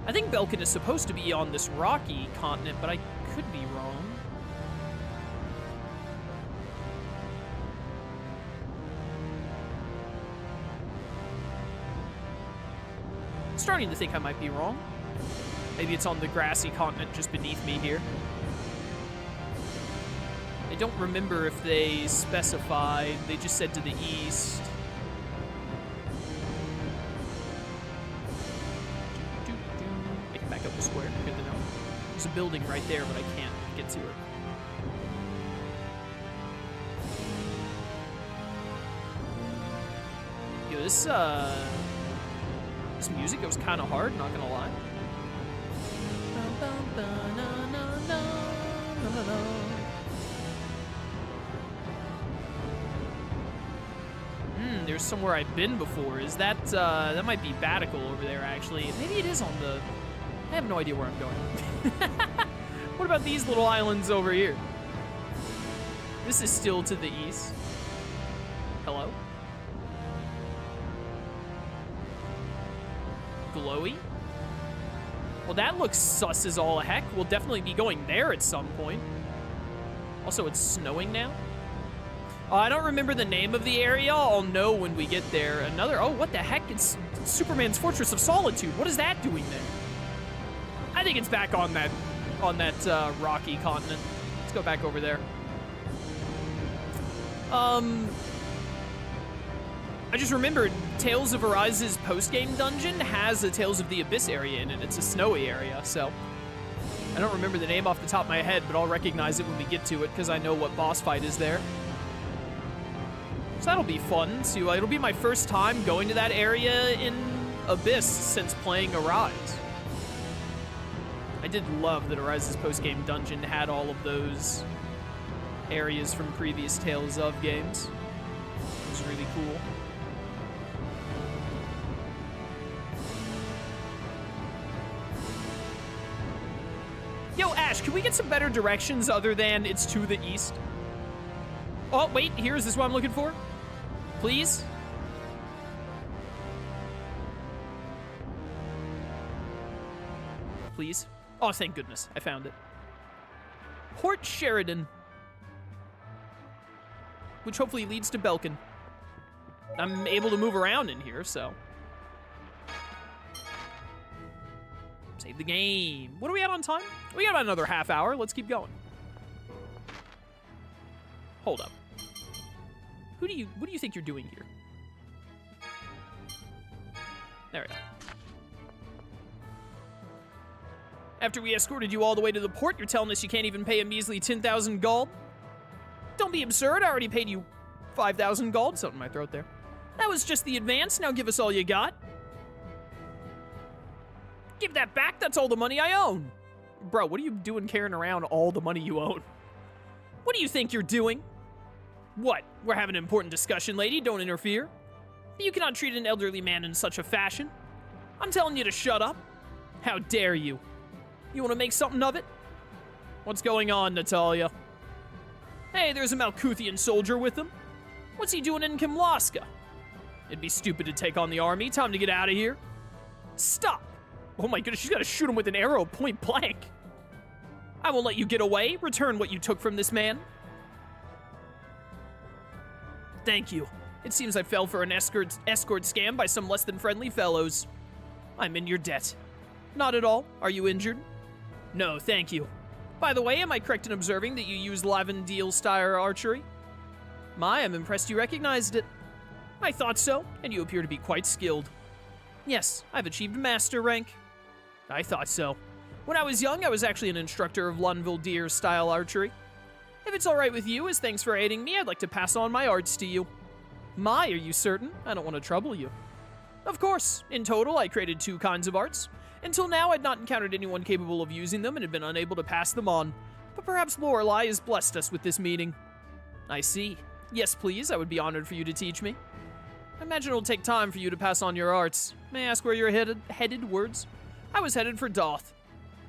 I think Belkin is supposed to be on this rocky continent, but I could be wrong. Starting to think I might be wrong. Maybe it's on the grassy continent just beneath me here. I don't remember if they specified. They just said to the east. I can back up the square. Good to know. There's a building right there, but I can't get to it. Yo, this music goes kind of hard, not gonna lie. There's somewhere I've been before. Is that, that might be Batical over there, actually. Maybe it is on the... I have no idea where I'm going. What about these little islands over here? This is still to the east. Hello? Glowy? Well, that looks sus as all heck. We'll definitely be going there at some point. Also, it's snowing now. I don't remember the name of the area. I'll know when we get there. Another... Oh, what the heck? It's Superman's Fortress of Solitude. What is that doing there? I think it's back on that rocky continent. Let's go back over there. I just remembered Tales of Arise's post-game dungeon has a Tales of the Abyss area in it. It's a snowy area, so... I don't remember the name off the top of my head, but I'll recognize it when we get to it, because I know what boss fight is there. So that'll be fun. So it'll be my first time going to that area in Abyss since playing Arise. I did love that Arise's post-game dungeon had all of those areas from previous Tales of games. It was really cool. Yo, Ash, can we get some better directions other than it's to the east? Oh, wait, here, is this what I'm looking for? Please? Please? Oh, thank goodness, I found it. Port Sheridan. Which hopefully leads to Belkin. I'm able to move around in here, so. Save the game. What are we at on time? We got about another half hour. Let's keep going. Hold up. What do you think you're doing here? There we go. After we escorted you all the way to the port, you're telling us you can't even pay a measly 10,000 gold? Don't be absurd. I already paid you 5,000 gold. Something in my throat there. That was just the advance. Now give us all you got. Give that back. That's all the money I own. Bro, what are you doing carrying around all the money you own? What do you think you're doing? What? We're having an important discussion, lady. Don't interfere. You cannot treat an elderly man in such a fashion. I'm telling you to shut up. How dare you? You want to make something of it? What's going on, Natalia? Hey, there's a Malkuthian soldier with him. What's he doing in Kimlaska? It'd be stupid to take on the army. Time to get out of here. Stop. Oh my goodness, she's got to shoot him with an arrow point blank. I won't let you get away. Return what you took from this man. Thank you. It seems I fell for an escort scam by some less than friendly fellows. I'm in your debt. Not at all. Are you injured? No, thank you. By the way, am I correct in observing that you use Lavendale-style archery? I'm impressed you recognized it. I thought so, and you appear to be quite skilled. Yes, I've achieved master rank. I thought so. When I was young, I was actually an instructor of Lavendale-style archery. If it's alright with you, as thanks for aiding me, I'd like to pass on my arts to you. Are you certain? I don't want to trouble you. Of course. In total, I created 2 kinds of arts. Until now, I'd not encountered anyone capable of using them and had been unable to pass them on. But perhaps Lorelei has blessed us with this meeting. I see. Yes, please. I would be honored for you to teach me. I imagine it'll take time for you to pass on your arts. May I ask where you're headed? Words? I was headed for Doth.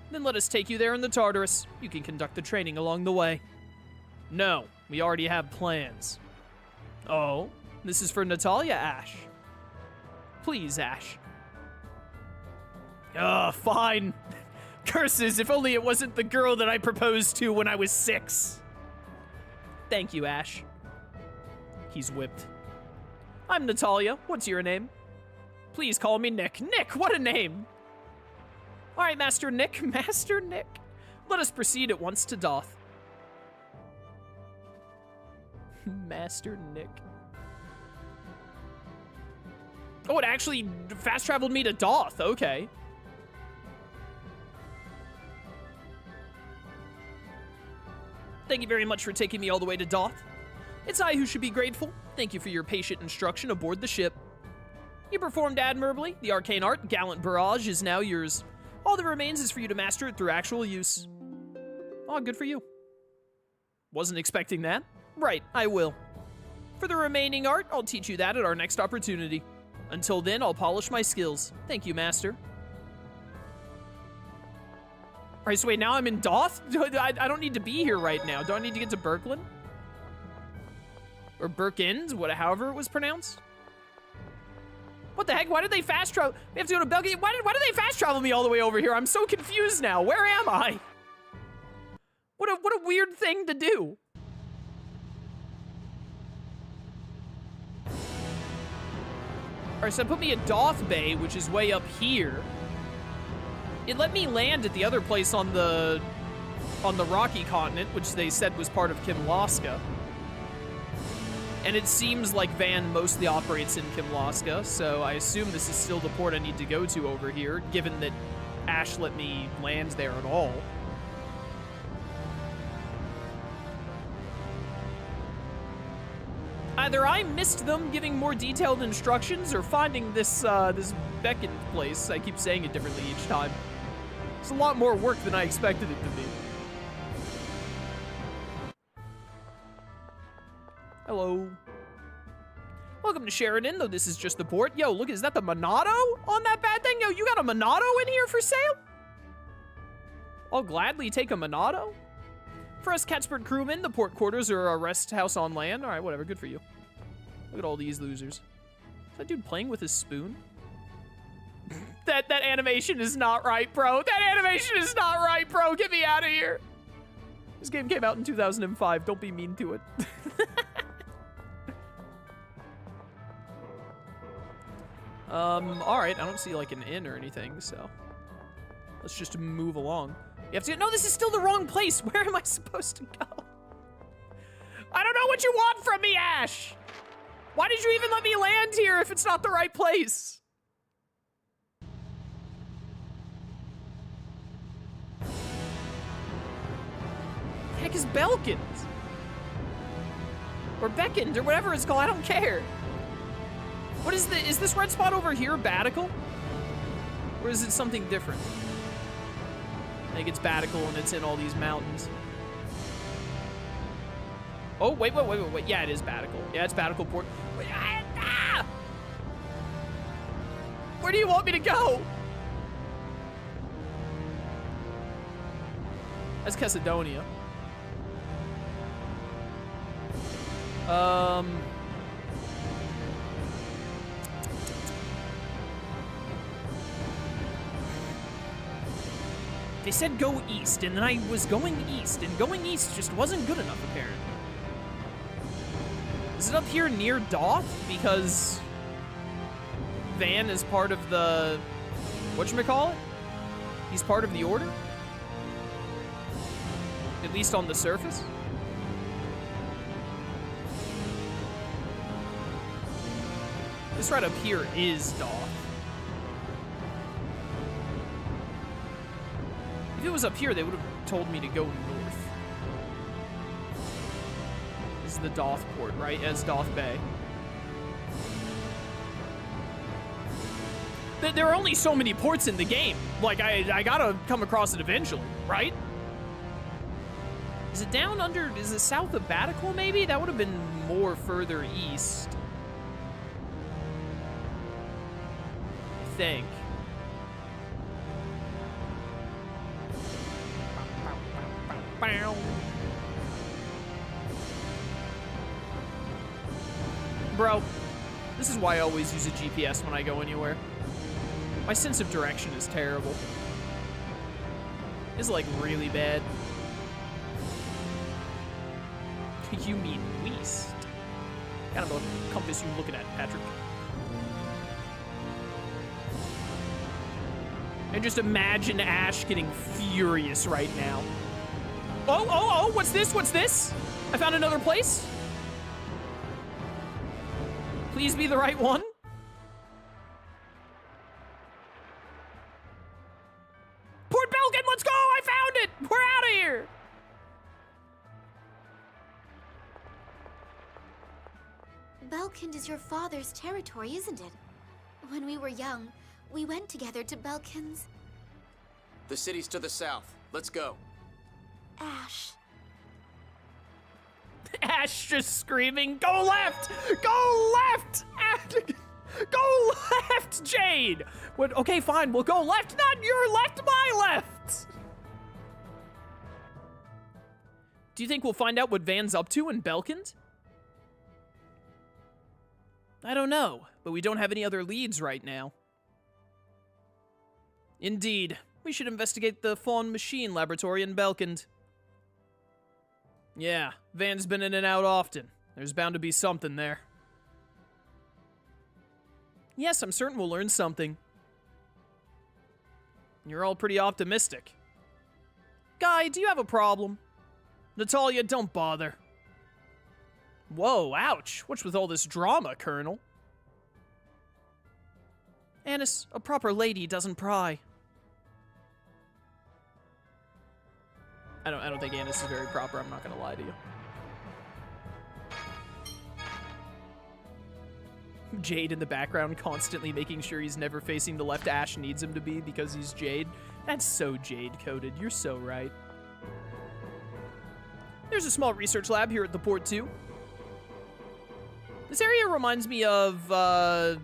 Then let us take you there in the Tartarus. You can conduct the training along the way. No, we already have plans. Oh, this is for Natalia, Ash. Please, Ash. Fine. Curses, if only it wasn't the girl that I proposed to when I was 6. Thank you, Ash. He's whipped. I'm Natalia. What's your name? Please call me Nick. Nick, what a name! All right, Master Nick. Master Nick. Let us proceed at once to Doth. Master Nick. Oh, it actually fast-traveled me to Doth. Okay. Thank you very much for taking me all the way to Doth. It's I who should be grateful. Thank you for your patient instruction aboard the ship. You performed admirably. The arcane art, Gallant Barrage, is now yours. All that remains is for you to master it through actual use. Oh, good for you. Wasn't expecting that. Right, I will. For the remaining art, I'll teach you that at our next opportunity. Until then, I'll polish my skills. Thank you, Master. Alright, so wait, now I'm in Doth? I don't need to be here right now. Do I need to get to Birkeland? Or Birkend, however it was pronounced? What the heck? Why did they fast travel? We have to go to Belgium. Why did they fast travel me all the way over here? I'm so confused now. Where am I? What a weird thing to do. Alright, so it put me at Doth Bay, which is way up here. It let me land at the other place on the Rocky continent, which they said was part of Kimlaska. And it seems like Van mostly operates in Kimlaska, so I assume this is still the port I need to go to over here, given that Ash let me land there at all. Either I missed them giving more detailed instructions, or finding this Beckon place. I keep saying it differently each time. It's a lot more work than I expected it to be. Hello. Welcome to Sheridan, though this is just the port. Yo, look, is that the Monado on that bad thing? Yo, you got a Monado in here for sale? I'll gladly take a Monado. For us Catspert crewmen, the port quarters are a rest house on land. All right, whatever, good for you. Look at all these losers. Is that dude playing with his spoon? That animation is not right, bro. That animation is not right, bro. Get me out of here. This game came out in 2005. Don't be mean to it. All right. I don't see like an inn or anything, so let's just move along. You have to. No, this is still the wrong place. Where am I supposed to go? I don't know what you want from me, Ash. Why did you even let me land here if it's not the right place? The heck is Belkins? Or Beckend, or whatever it's called, I don't care. What is this red spot over here Batical? Or is it something different? I think it's Batical and it's in all these mountains. Oh, wait. Yeah, it is Batical. Yeah, it's Batical Port. Wait, Where do you want me to go? That's Caledonia. They said go east, and then I was going east, and going east just wasn't good enough, apparently. Is it up here near Doth? Because Van is part of the... whatchamacallit? He's part of the Order? At least on the surface? This right up here is Doth. If it was up here, they would have told me to go north. This is the Doth port, right? As Doth Bay. There are only so many ports in the game. Like, I gotta come across it eventually, right? Is it down under, is it south of Batical maybe? That would have been more further east. I think. Bro, this is why I always use a GPS when I go anywhere. My sense of direction is terrible. It's like really bad. You mean west? Kind of a compass you looking at, Patrick. And just imagine Ash getting furious right now. Oh, what's this? What's this? I found another place. Please be the right one. Port Belkin, let's go! I found it! We're out of here! Belkind is your father's territory, isn't it? When we were young, we went together to Belkind's. The city's to the south. Let's go. Ash. Ash just screaming, go left! Go left! Go left, Jade! What, okay, fine, we'll go left, not your left, my left! Do you think we'll find out what Van's up to in Belkind? I don't know, but we don't have any other leads right now. Indeed, we should investigate the Fawn Machine Laboratory in Belkind. Yeah, Van's been in and out often. There's bound to be something there. Yes, I'm certain we'll learn something. You're all pretty optimistic. Guy, do you have a problem? Natalia, don't bother. Whoa, ouch. What's with all this drama, Colonel? Annis, a proper lady doesn't pry. I don't think Annis is very proper, I'm not gonna lie to you. Jade in the background constantly making sure he's never facing the left Ash needs him to be because he's Jade. That's so Jade-coded, you're so right. There's a small research lab here at the port too. This area reminds me of the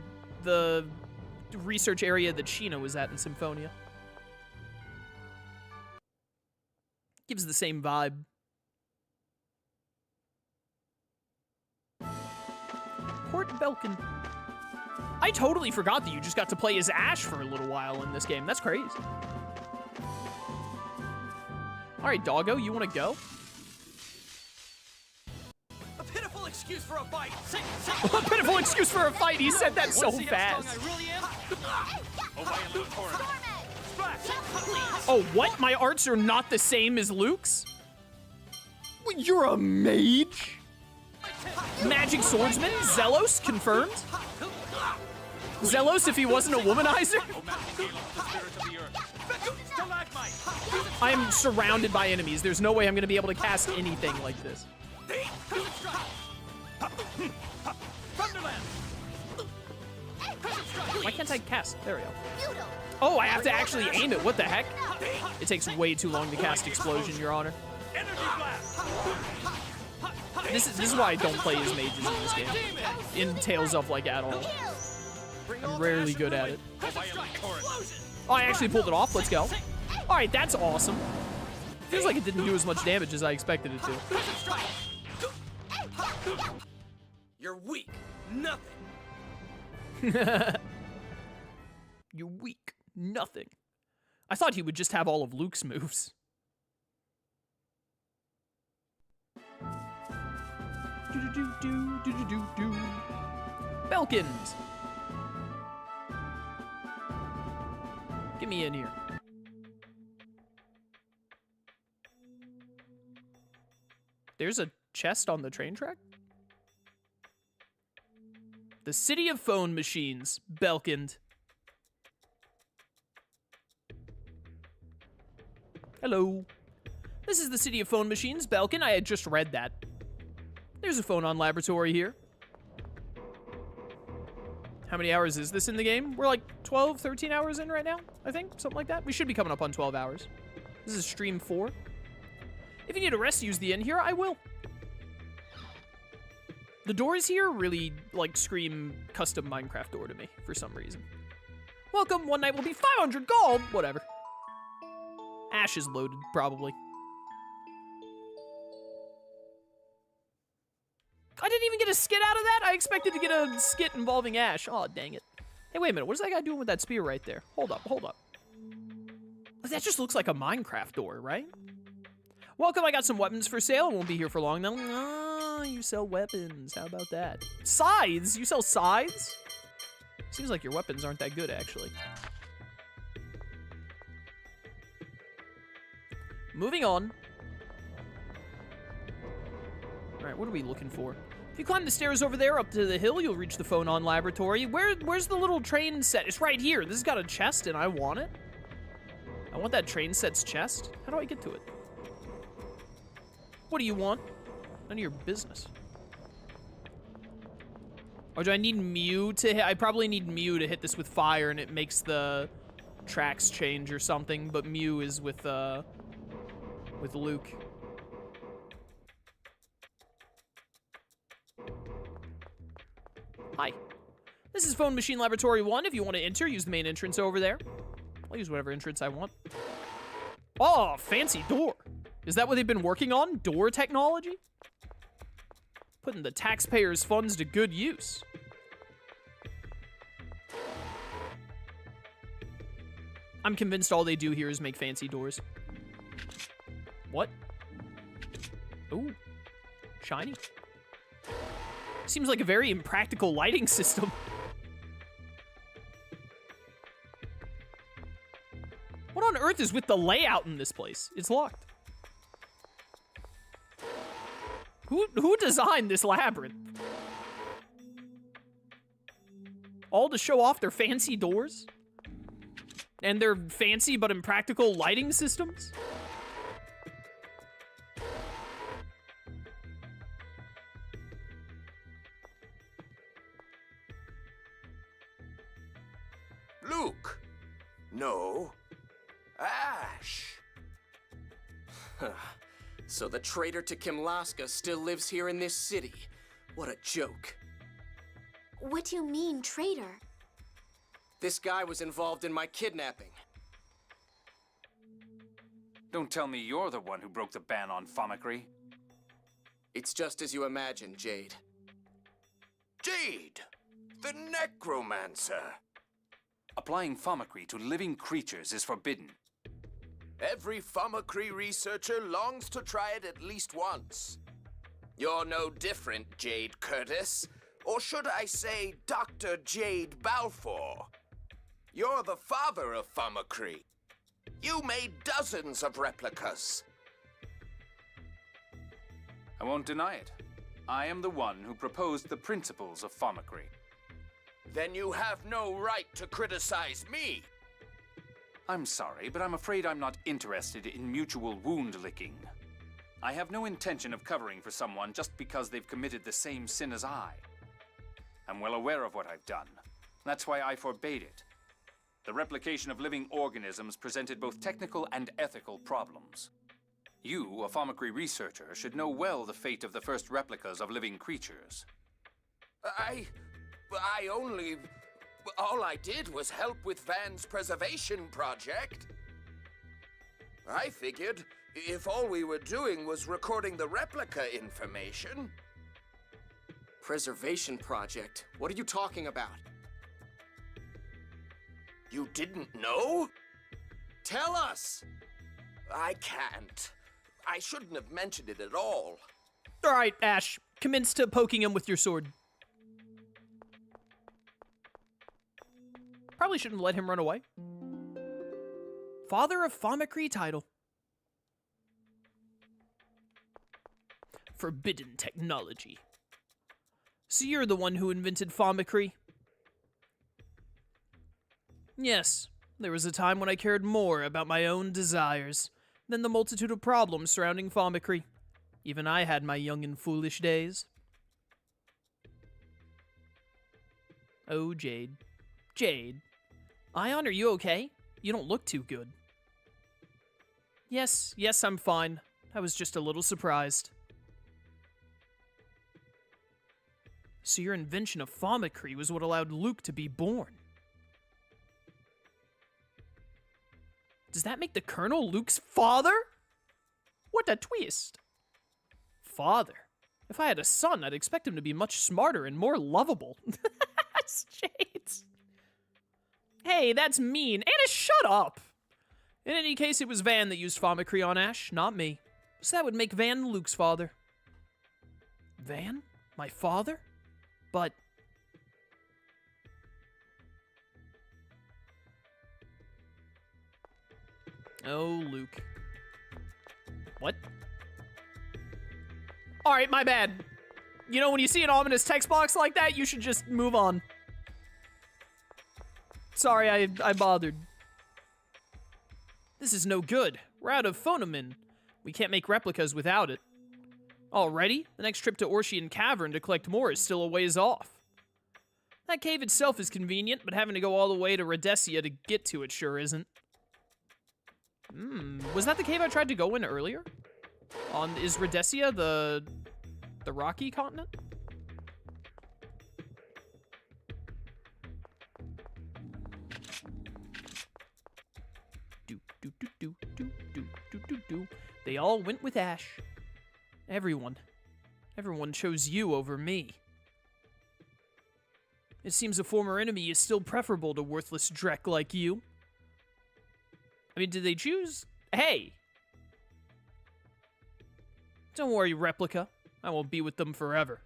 research area that Sheena was at in Symphonia. Gives the same vibe. Port Belkin. I totally forgot that you just got to play as Ash for a little while in this game. That's crazy. All right, doggo, you want to go? A pitiful excuse for a fight. A pitiful excuse for a fight. He said that so fast. Oh, what? My arts are not the same as Luke's? You're a mage? Magic swordsman? Zelos? Confirmed? Zelos if he wasn't a womanizer? I am surrounded by enemies. There's no way I'm going to be able to cast anything like this. Why can't I cast? There we go. Oh, I have to actually aim it. What the heck? It takes way too long to cast Explosion, Your Honor. This is why I don't play as mages in this game. In Tales of, like, at all. I'm rarely good at it. Oh, I actually pulled it off. Let's go. All right, that's awesome. Feels like it didn't do as much damage as I expected it to. You're weak. Nothing. You're weak. Nothing. I thought he would just have all of Luke's moves. Belkins. Get me in here. There's a chest on the train track? The City of Phone Machines, Belkind. Hello. This is the City of Phone Machines, Belkin. I had just read that. There's a phone-on laboratory here. How many hours is this in the game? We're like 12, 13 hours in right now, I think. Something like that. We should be coming up on 12 hours. This is stream 4. If you need a rest, use the inn here. I will. The doors here really, like, scream custom Minecraft door to me for some reason. Welcome. One night will be 500 gold. Whatever. Ash is loaded, probably. I didn't even get a skit out of that. I expected to get a skit involving Ash. Oh, dang it. Hey, wait a minute. What is that guy doing with that spear right there? Hold up, hold up. That just looks like a Minecraft door, right? Welcome, I got some weapons for sale. I won't be here for long, though. Ah, you sell weapons. How about that? Scythes? You sell scythes? Seems like your weapons aren't that good, actually. Moving on. Alright, what are we looking for? If you climb the stairs over there up to the hill, you'll reach the phone-on laboratory. Where's the little train set? It's right here. This has got a chest, and I want it. I want that train set's chest. How do I get to it? What do you want? None of your business. Or do I need Mew to hit? I probably need Mew to hit this with fire, and it makes the tracks change or something, but Mew is with Luke. Hi. This is Phone Machine Laboratory 1. If you want to enter, use the main entrance over there. I'll use whatever entrance I want. Oh, fancy door. Is that what they've been working on? Door technology? Putting the taxpayers' funds to good use. I'm convinced all they do here is make fancy doors. What? Ooh. Shiny. Seems like a very impractical lighting system. What on earth is with the layout in this place? It's locked. Who designed this labyrinth? All to show off their fancy doors? And their fancy but impractical lighting systems? Luke. No. Ash. So the traitor to Kimlaska still lives here in this city. What a joke. What do you mean, traitor? This guy was involved in my kidnapping. Don't tell me you're the one who broke the ban on Fomicry. It's just as you imagine, Jade. Jade! The necromancer! Applying Fomicry to living creatures is forbidden. Every Fomicry researcher longs to try it at least once. You're no different, Jade Curtis. Or should I say, Dr. Jade Balfour. You're the father of Fomicry. You made dozens of replicas. I won't deny it. I am the one who proposed the principles of Fomicry. Then you have no right to criticize me. I'm sorry, but I'm afraid I'm not interested in mutual wound-licking. I have no intention of covering for someone just because they've committed the same sin as I. I'm well aware of what I've done. That's why I forbade it. The replication of living organisms presented both technical and ethical problems. You, a Fomicry researcher, should know well the fate of the first replicas of living creatures. All I did was help with Van's preservation project. I figured if all we were doing was recording the replica information. Preservation project? What are you talking about? You didn't know? Tell us! I can't. I shouldn't have mentioned it at all. All right, Ash, commence to poking him with your sword. Probably shouldn't let him run away. Father of Famicree title. Forbidden technology. So you're the one who invented Famicree? Yes, there was a time when I cared more about my own desires than the multitude of problems surrounding Famicree. Even I had my young and foolish days. Oh, Jade. Jade. Ion, are you okay? You don't look too good. Yes, I'm fine. I was just a little surprised. So your invention of Famicree was what allowed Luke to be born. Does that make the Colonel Luke's father? What a twist. Father? If I had a son, I'd expect him to be much smarter and more lovable. Shades. Hey, that's mean. Anna, shut up! In any case, it was Van that used Famicree on Ash, not me. So that would make Van Luke's father. Van? My father? But... Oh, Luke. What? Alright, my bad. You know, when you see an ominous text box like that, you should just move on. Sorry, I bothered. This is no good. We're out of phonomin. We can't make replicas without it. Already? The next trip to Orshian Cavern to collect more is still a ways off. That cave itself is convenient, but having to go all the way to Rhodesia to get to it sure isn't. Was that the cave I tried to go in earlier? Is Rhodesia the rocky continent? They all went with Ash. Everyone chose you over me. It seems a former enemy is still preferable to worthless dreck like you. I mean, did they choose? Hey! Don't worry, Replica. I won't be with them forever.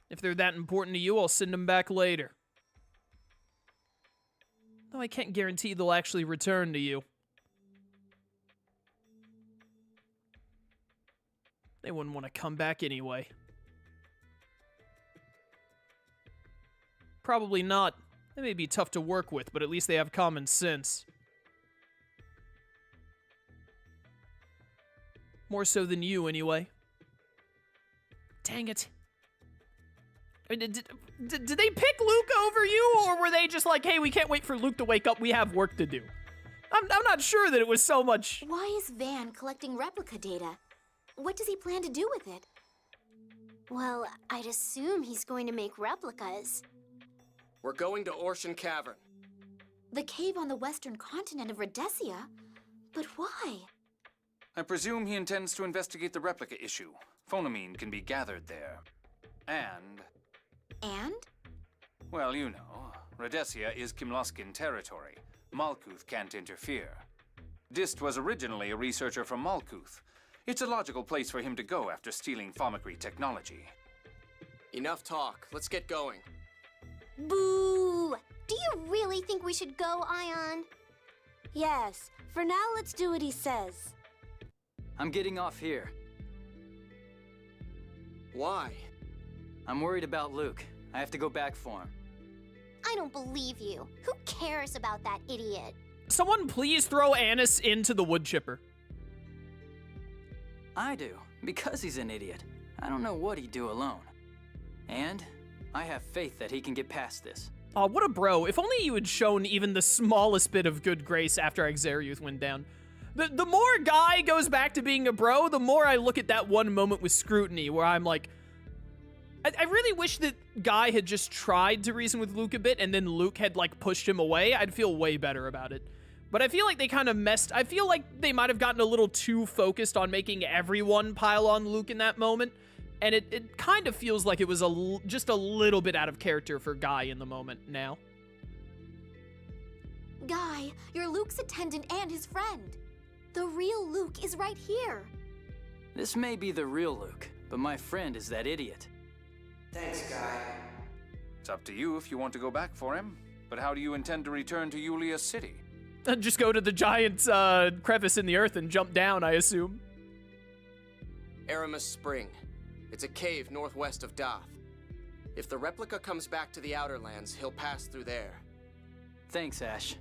If they're that important to you, I'll send them back later. Though I can't guarantee they'll actually return to you. They wouldn't want to come back anyway. Probably not. They may be tough to work with, but at least they have common sense. More so than you, anyway. Dang it. I mean, did they pick Luke over you, or were they just like, hey, we can't wait for Luke to wake up, we have work to do? I'm not sure that it was so much... Why is Van collecting replica data? What does he plan to do with it? Well, I'd assume he's going to make replicas. We're going to Orshian Cavern. The cave on the western continent of Rhodesia? But why? I presume he intends to investigate the replica issue. Phonomine can be gathered there. And? Well, you know, Rhodesia is Kimloskin territory. Malkuth can't interfere. Dist was originally a researcher from Malkuth. It's a logical place for him to go after stealing Famicree technology. Enough talk. Let's get going. Boo! Do you really think we should go, Ion? Yes. For now, let's do what he says. I'm getting off here. Why? I'm worried about Luke. I have to go back for him. I don't believe you. Who cares about that idiot? Someone please throw Annis into the wood chipper. I do, because he's an idiot. I don't know what he'd do alone. And I have faith that he can get past this. Aw, what a bro. If only you had shown even the smallest bit of good grace after Akzeriuth went down. The more Guy goes back to being a bro, the more I look at that one moment with scrutiny where I'm like, I really wish that Guy had just tried to reason with Luke a bit and then Luke had, like, pushed him away. I'd feel way better about it. But I feel like they kind of messed... I feel like they might have gotten a little too focused on making everyone pile on Luke in that moment. And it kind of feels like it was just a little bit out of character for Guy in the moment now. Guy, you're Luke's attendant and his friend. The real Luke is right here. This may be the real Luke, but my friend is that idiot. Thanks, Guy. It's up to you if you want to go back for him. But how do you intend to return to Yulia City? Just go to the giant crevice in the earth and jump down, I assume. Aramis Spring. It's a cave northwest of Doth. If the replica comes back to the Outer Lands, he'll pass through there. Thanks, Ash.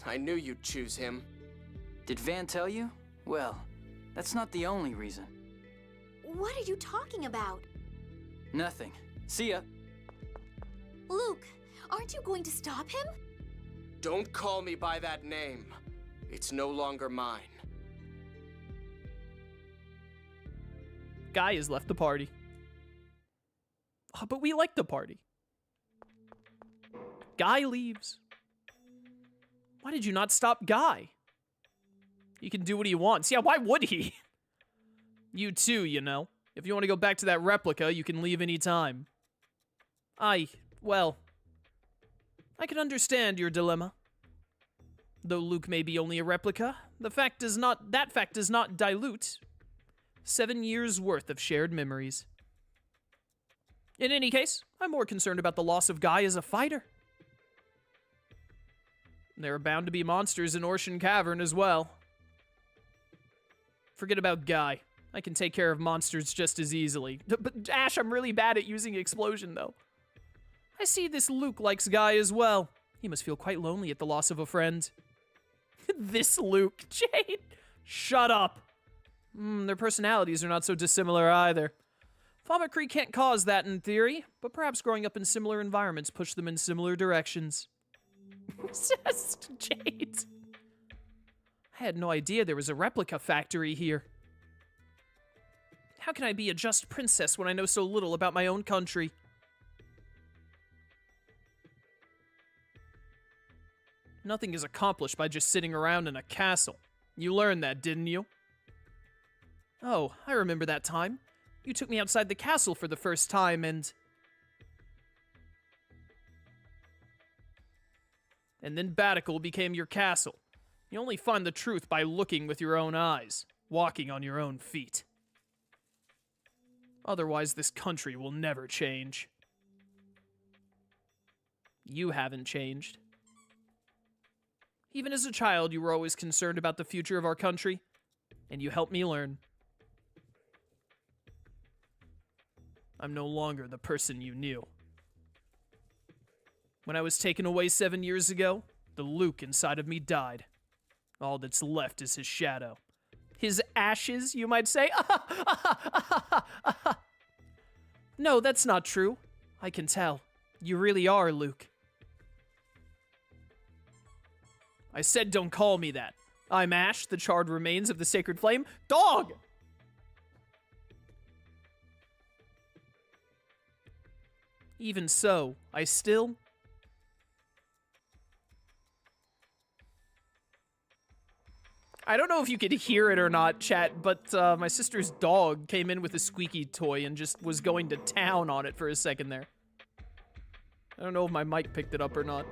I knew you'd choose him. Did Van tell you? Well, that's not the only reason. What are you talking about? Nothing. See ya. Luke, aren't you going to stop him? Don't call me by that name. It's no longer mine. Guy has left the party. Oh, but we like the party. Guy leaves. Why did you not stop Guy? He can do what he wants. Yeah, why would he? You too, you know. If you want to go back to that replica, you can leave any time. Well, I can understand your dilemma. Though Luke may be only a replica, that fact does not dilute 7 years' worth of shared memories. In any case, I'm more concerned about the loss of Guy as a fighter. There are bound to be monsters in Orshan Cavern as well. Forget about Guy. I can take care of monsters just as easily. But Ash, I'm really bad at using explosion, though. I see this Luke likes Guy as well. He must feel quite lonely at the loss of a friend. This Luke. Jade! Shut up! Their personalities are not so dissimilar either. Vomit can't cause that in theory, but perhaps growing up in similar environments pushed them in similar directions. Obsessed Jade. I had no idea there was a replica factory here. How can I be a just princess when I know so little about my own country? Nothing is accomplished by just sitting around in a castle. You learned that, didn't you? Oh, I remember that time. You took me outside the castle for the first time and then Batical became your castle. You only find the truth by looking with your own eyes, walking on your own feet. Otherwise, this country will never change. You haven't changed. Even as a child, you were always concerned about the future of our country, and you helped me learn. I'm no longer the person you knew. When I was taken away 7 years ago, the Luke inside of me died. All that's left is his shadow. His ashes, you might say? No, that's not true. I can tell. You really are Luke. I said don't call me that. I'm Ash, the charred remains of the sacred flame. Dog! Even so, I still... I don't know if you could hear it or not, chat, but my sister's dog came in with a squeaky toy and just was going to town on it for a second there. I don't know if my mic picked it up or not.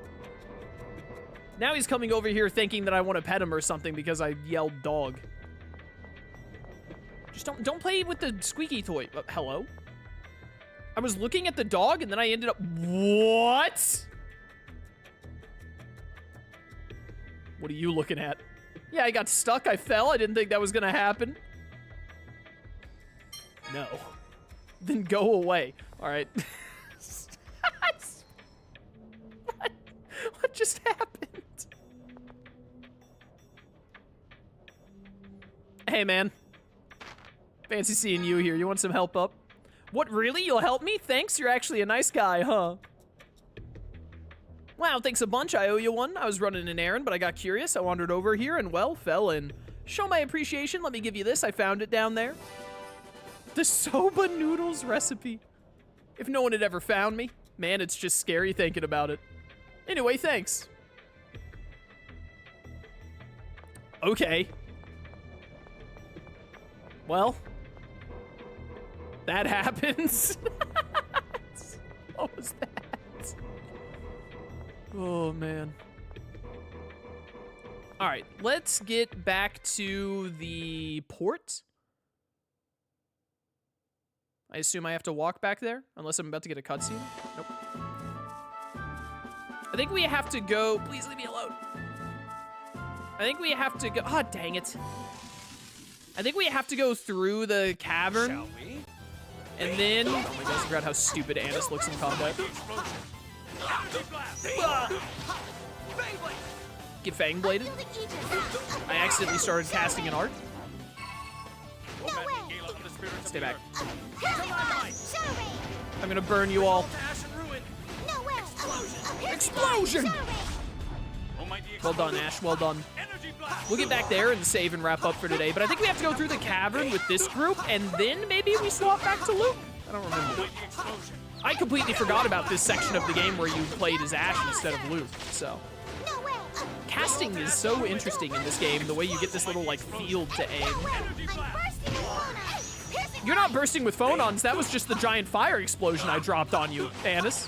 Now he's coming over here thinking that I want to pet him or something because I yelled dog. Just don't play with the squeaky toy. Hello? I was looking at the dog and then I ended up... What? What are you looking at? Yeah, I got stuck. I fell. I didn't think that was gonna happen. No. Then go away. All right. What just happened? Hey, man. Fancy seeing you here. You want some help up? What, really? You'll help me? Thanks. You're actually a nice guy, huh? Wow, thanks a bunch. I owe you one. I was running an errand, but I got curious. I wandered over here and, well, fell in. Show my appreciation. Let me give you this. I found it down there. The soba noodles recipe. If no one had ever found me, man, it's just scary thinking about it. Anyway, thanks. Okay. Well, that happens. What was that? Oh, man. All right, let's get back to the port. I assume I have to walk back there, unless I'm about to get a cutscene. Nope. I think we have to go... Please leave me alone. I think we have to go... Oh, dang it. I think we have to go through the cavern. Shall we? And then... Oh my god, I forgot how stupid Annis looks in combat. Get Fang Bladed. I accidentally started casting an art. Stay back. I'm gonna burn you all. Explosion! Well done, Ash. Well done. We'll get back there and save and wrap up for today, but I think we have to go through the cavern with this group, and then maybe we swap back to Luke. I don't remember. I completely forgot about this section of the game where you played as Ash instead of Luke, so. Casting is so interesting in this game, the way you get this little, like, field to aim. You're not bursting with phonons, that was just the giant fire explosion I dropped on you, Annis.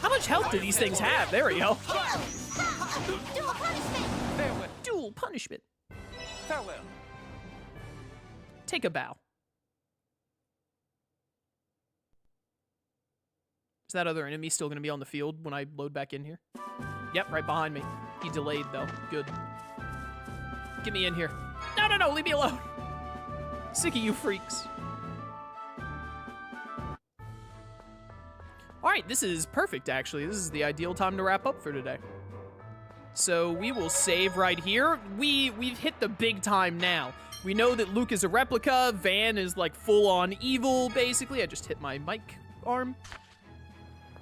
How much health do these things have? There we go. Dual punishment. Farewell. Take a bow. Is that other enemy still gonna be on the field when I load back in here? Yep, right behind me. He delayed though. Good. Get me in here. No, no, no, leave me alone. Sick of you freaks. All right, this is perfect, actually. This is the ideal time to wrap up for today. So we will save right here. We've hit the big time now. We know that Luke is a replica. Van is like full-on evil, basically. I just hit my mic arm.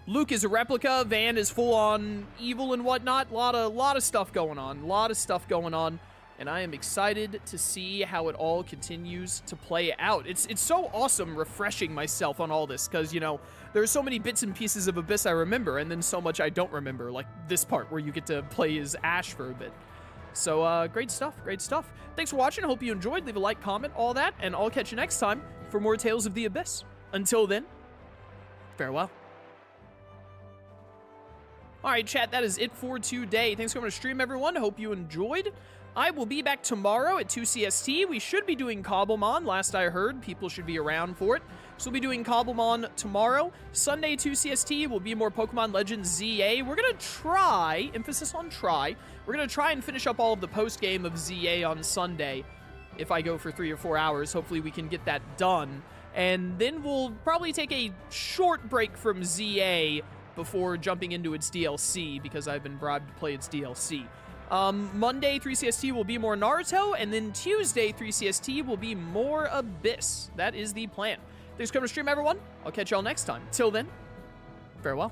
Luke is a replica. Van is full-on evil and whatnot. Lot of stuff going on. A lot of stuff going on. And I am excited to see how it all continues to play out. It's so awesome refreshing myself on all this, because, you know, there's so many bits and pieces of Abyss I remember, and then so much I don't remember, like this part where you get to play as Ash for a bit. So, great stuff, great stuff. Thanks for watching, hope you enjoyed. Leave a like, comment, all that, and I'll catch you next time for more Tales of the Abyss. Until then, farewell. Alright, chat, that is it for today. Thanks for coming to stream, everyone. Hope you enjoyed. I will be back tomorrow at 2 CST. We should be doing Cobblemon, last I heard. People should be around for it. So we'll be doing Cobblemon tomorrow. Sunday, 2 CST, will be more Pokemon Legends ZA. We're going to try, emphasis on try, we're going to try and finish up all of the post-game of ZA on Sunday. If I go for 3 or 4 hours, hopefully we can get that done. And then we'll probably take a short break from ZA before jumping into its DLC, because I've been bribed to play its DLC. Monday, 3CST will be more Naruto, and then Tuesday, 3CST will be more Abyss. That is the plan. Thanks for coming to stream, everyone. I'll catch y'all next time. Till then, farewell.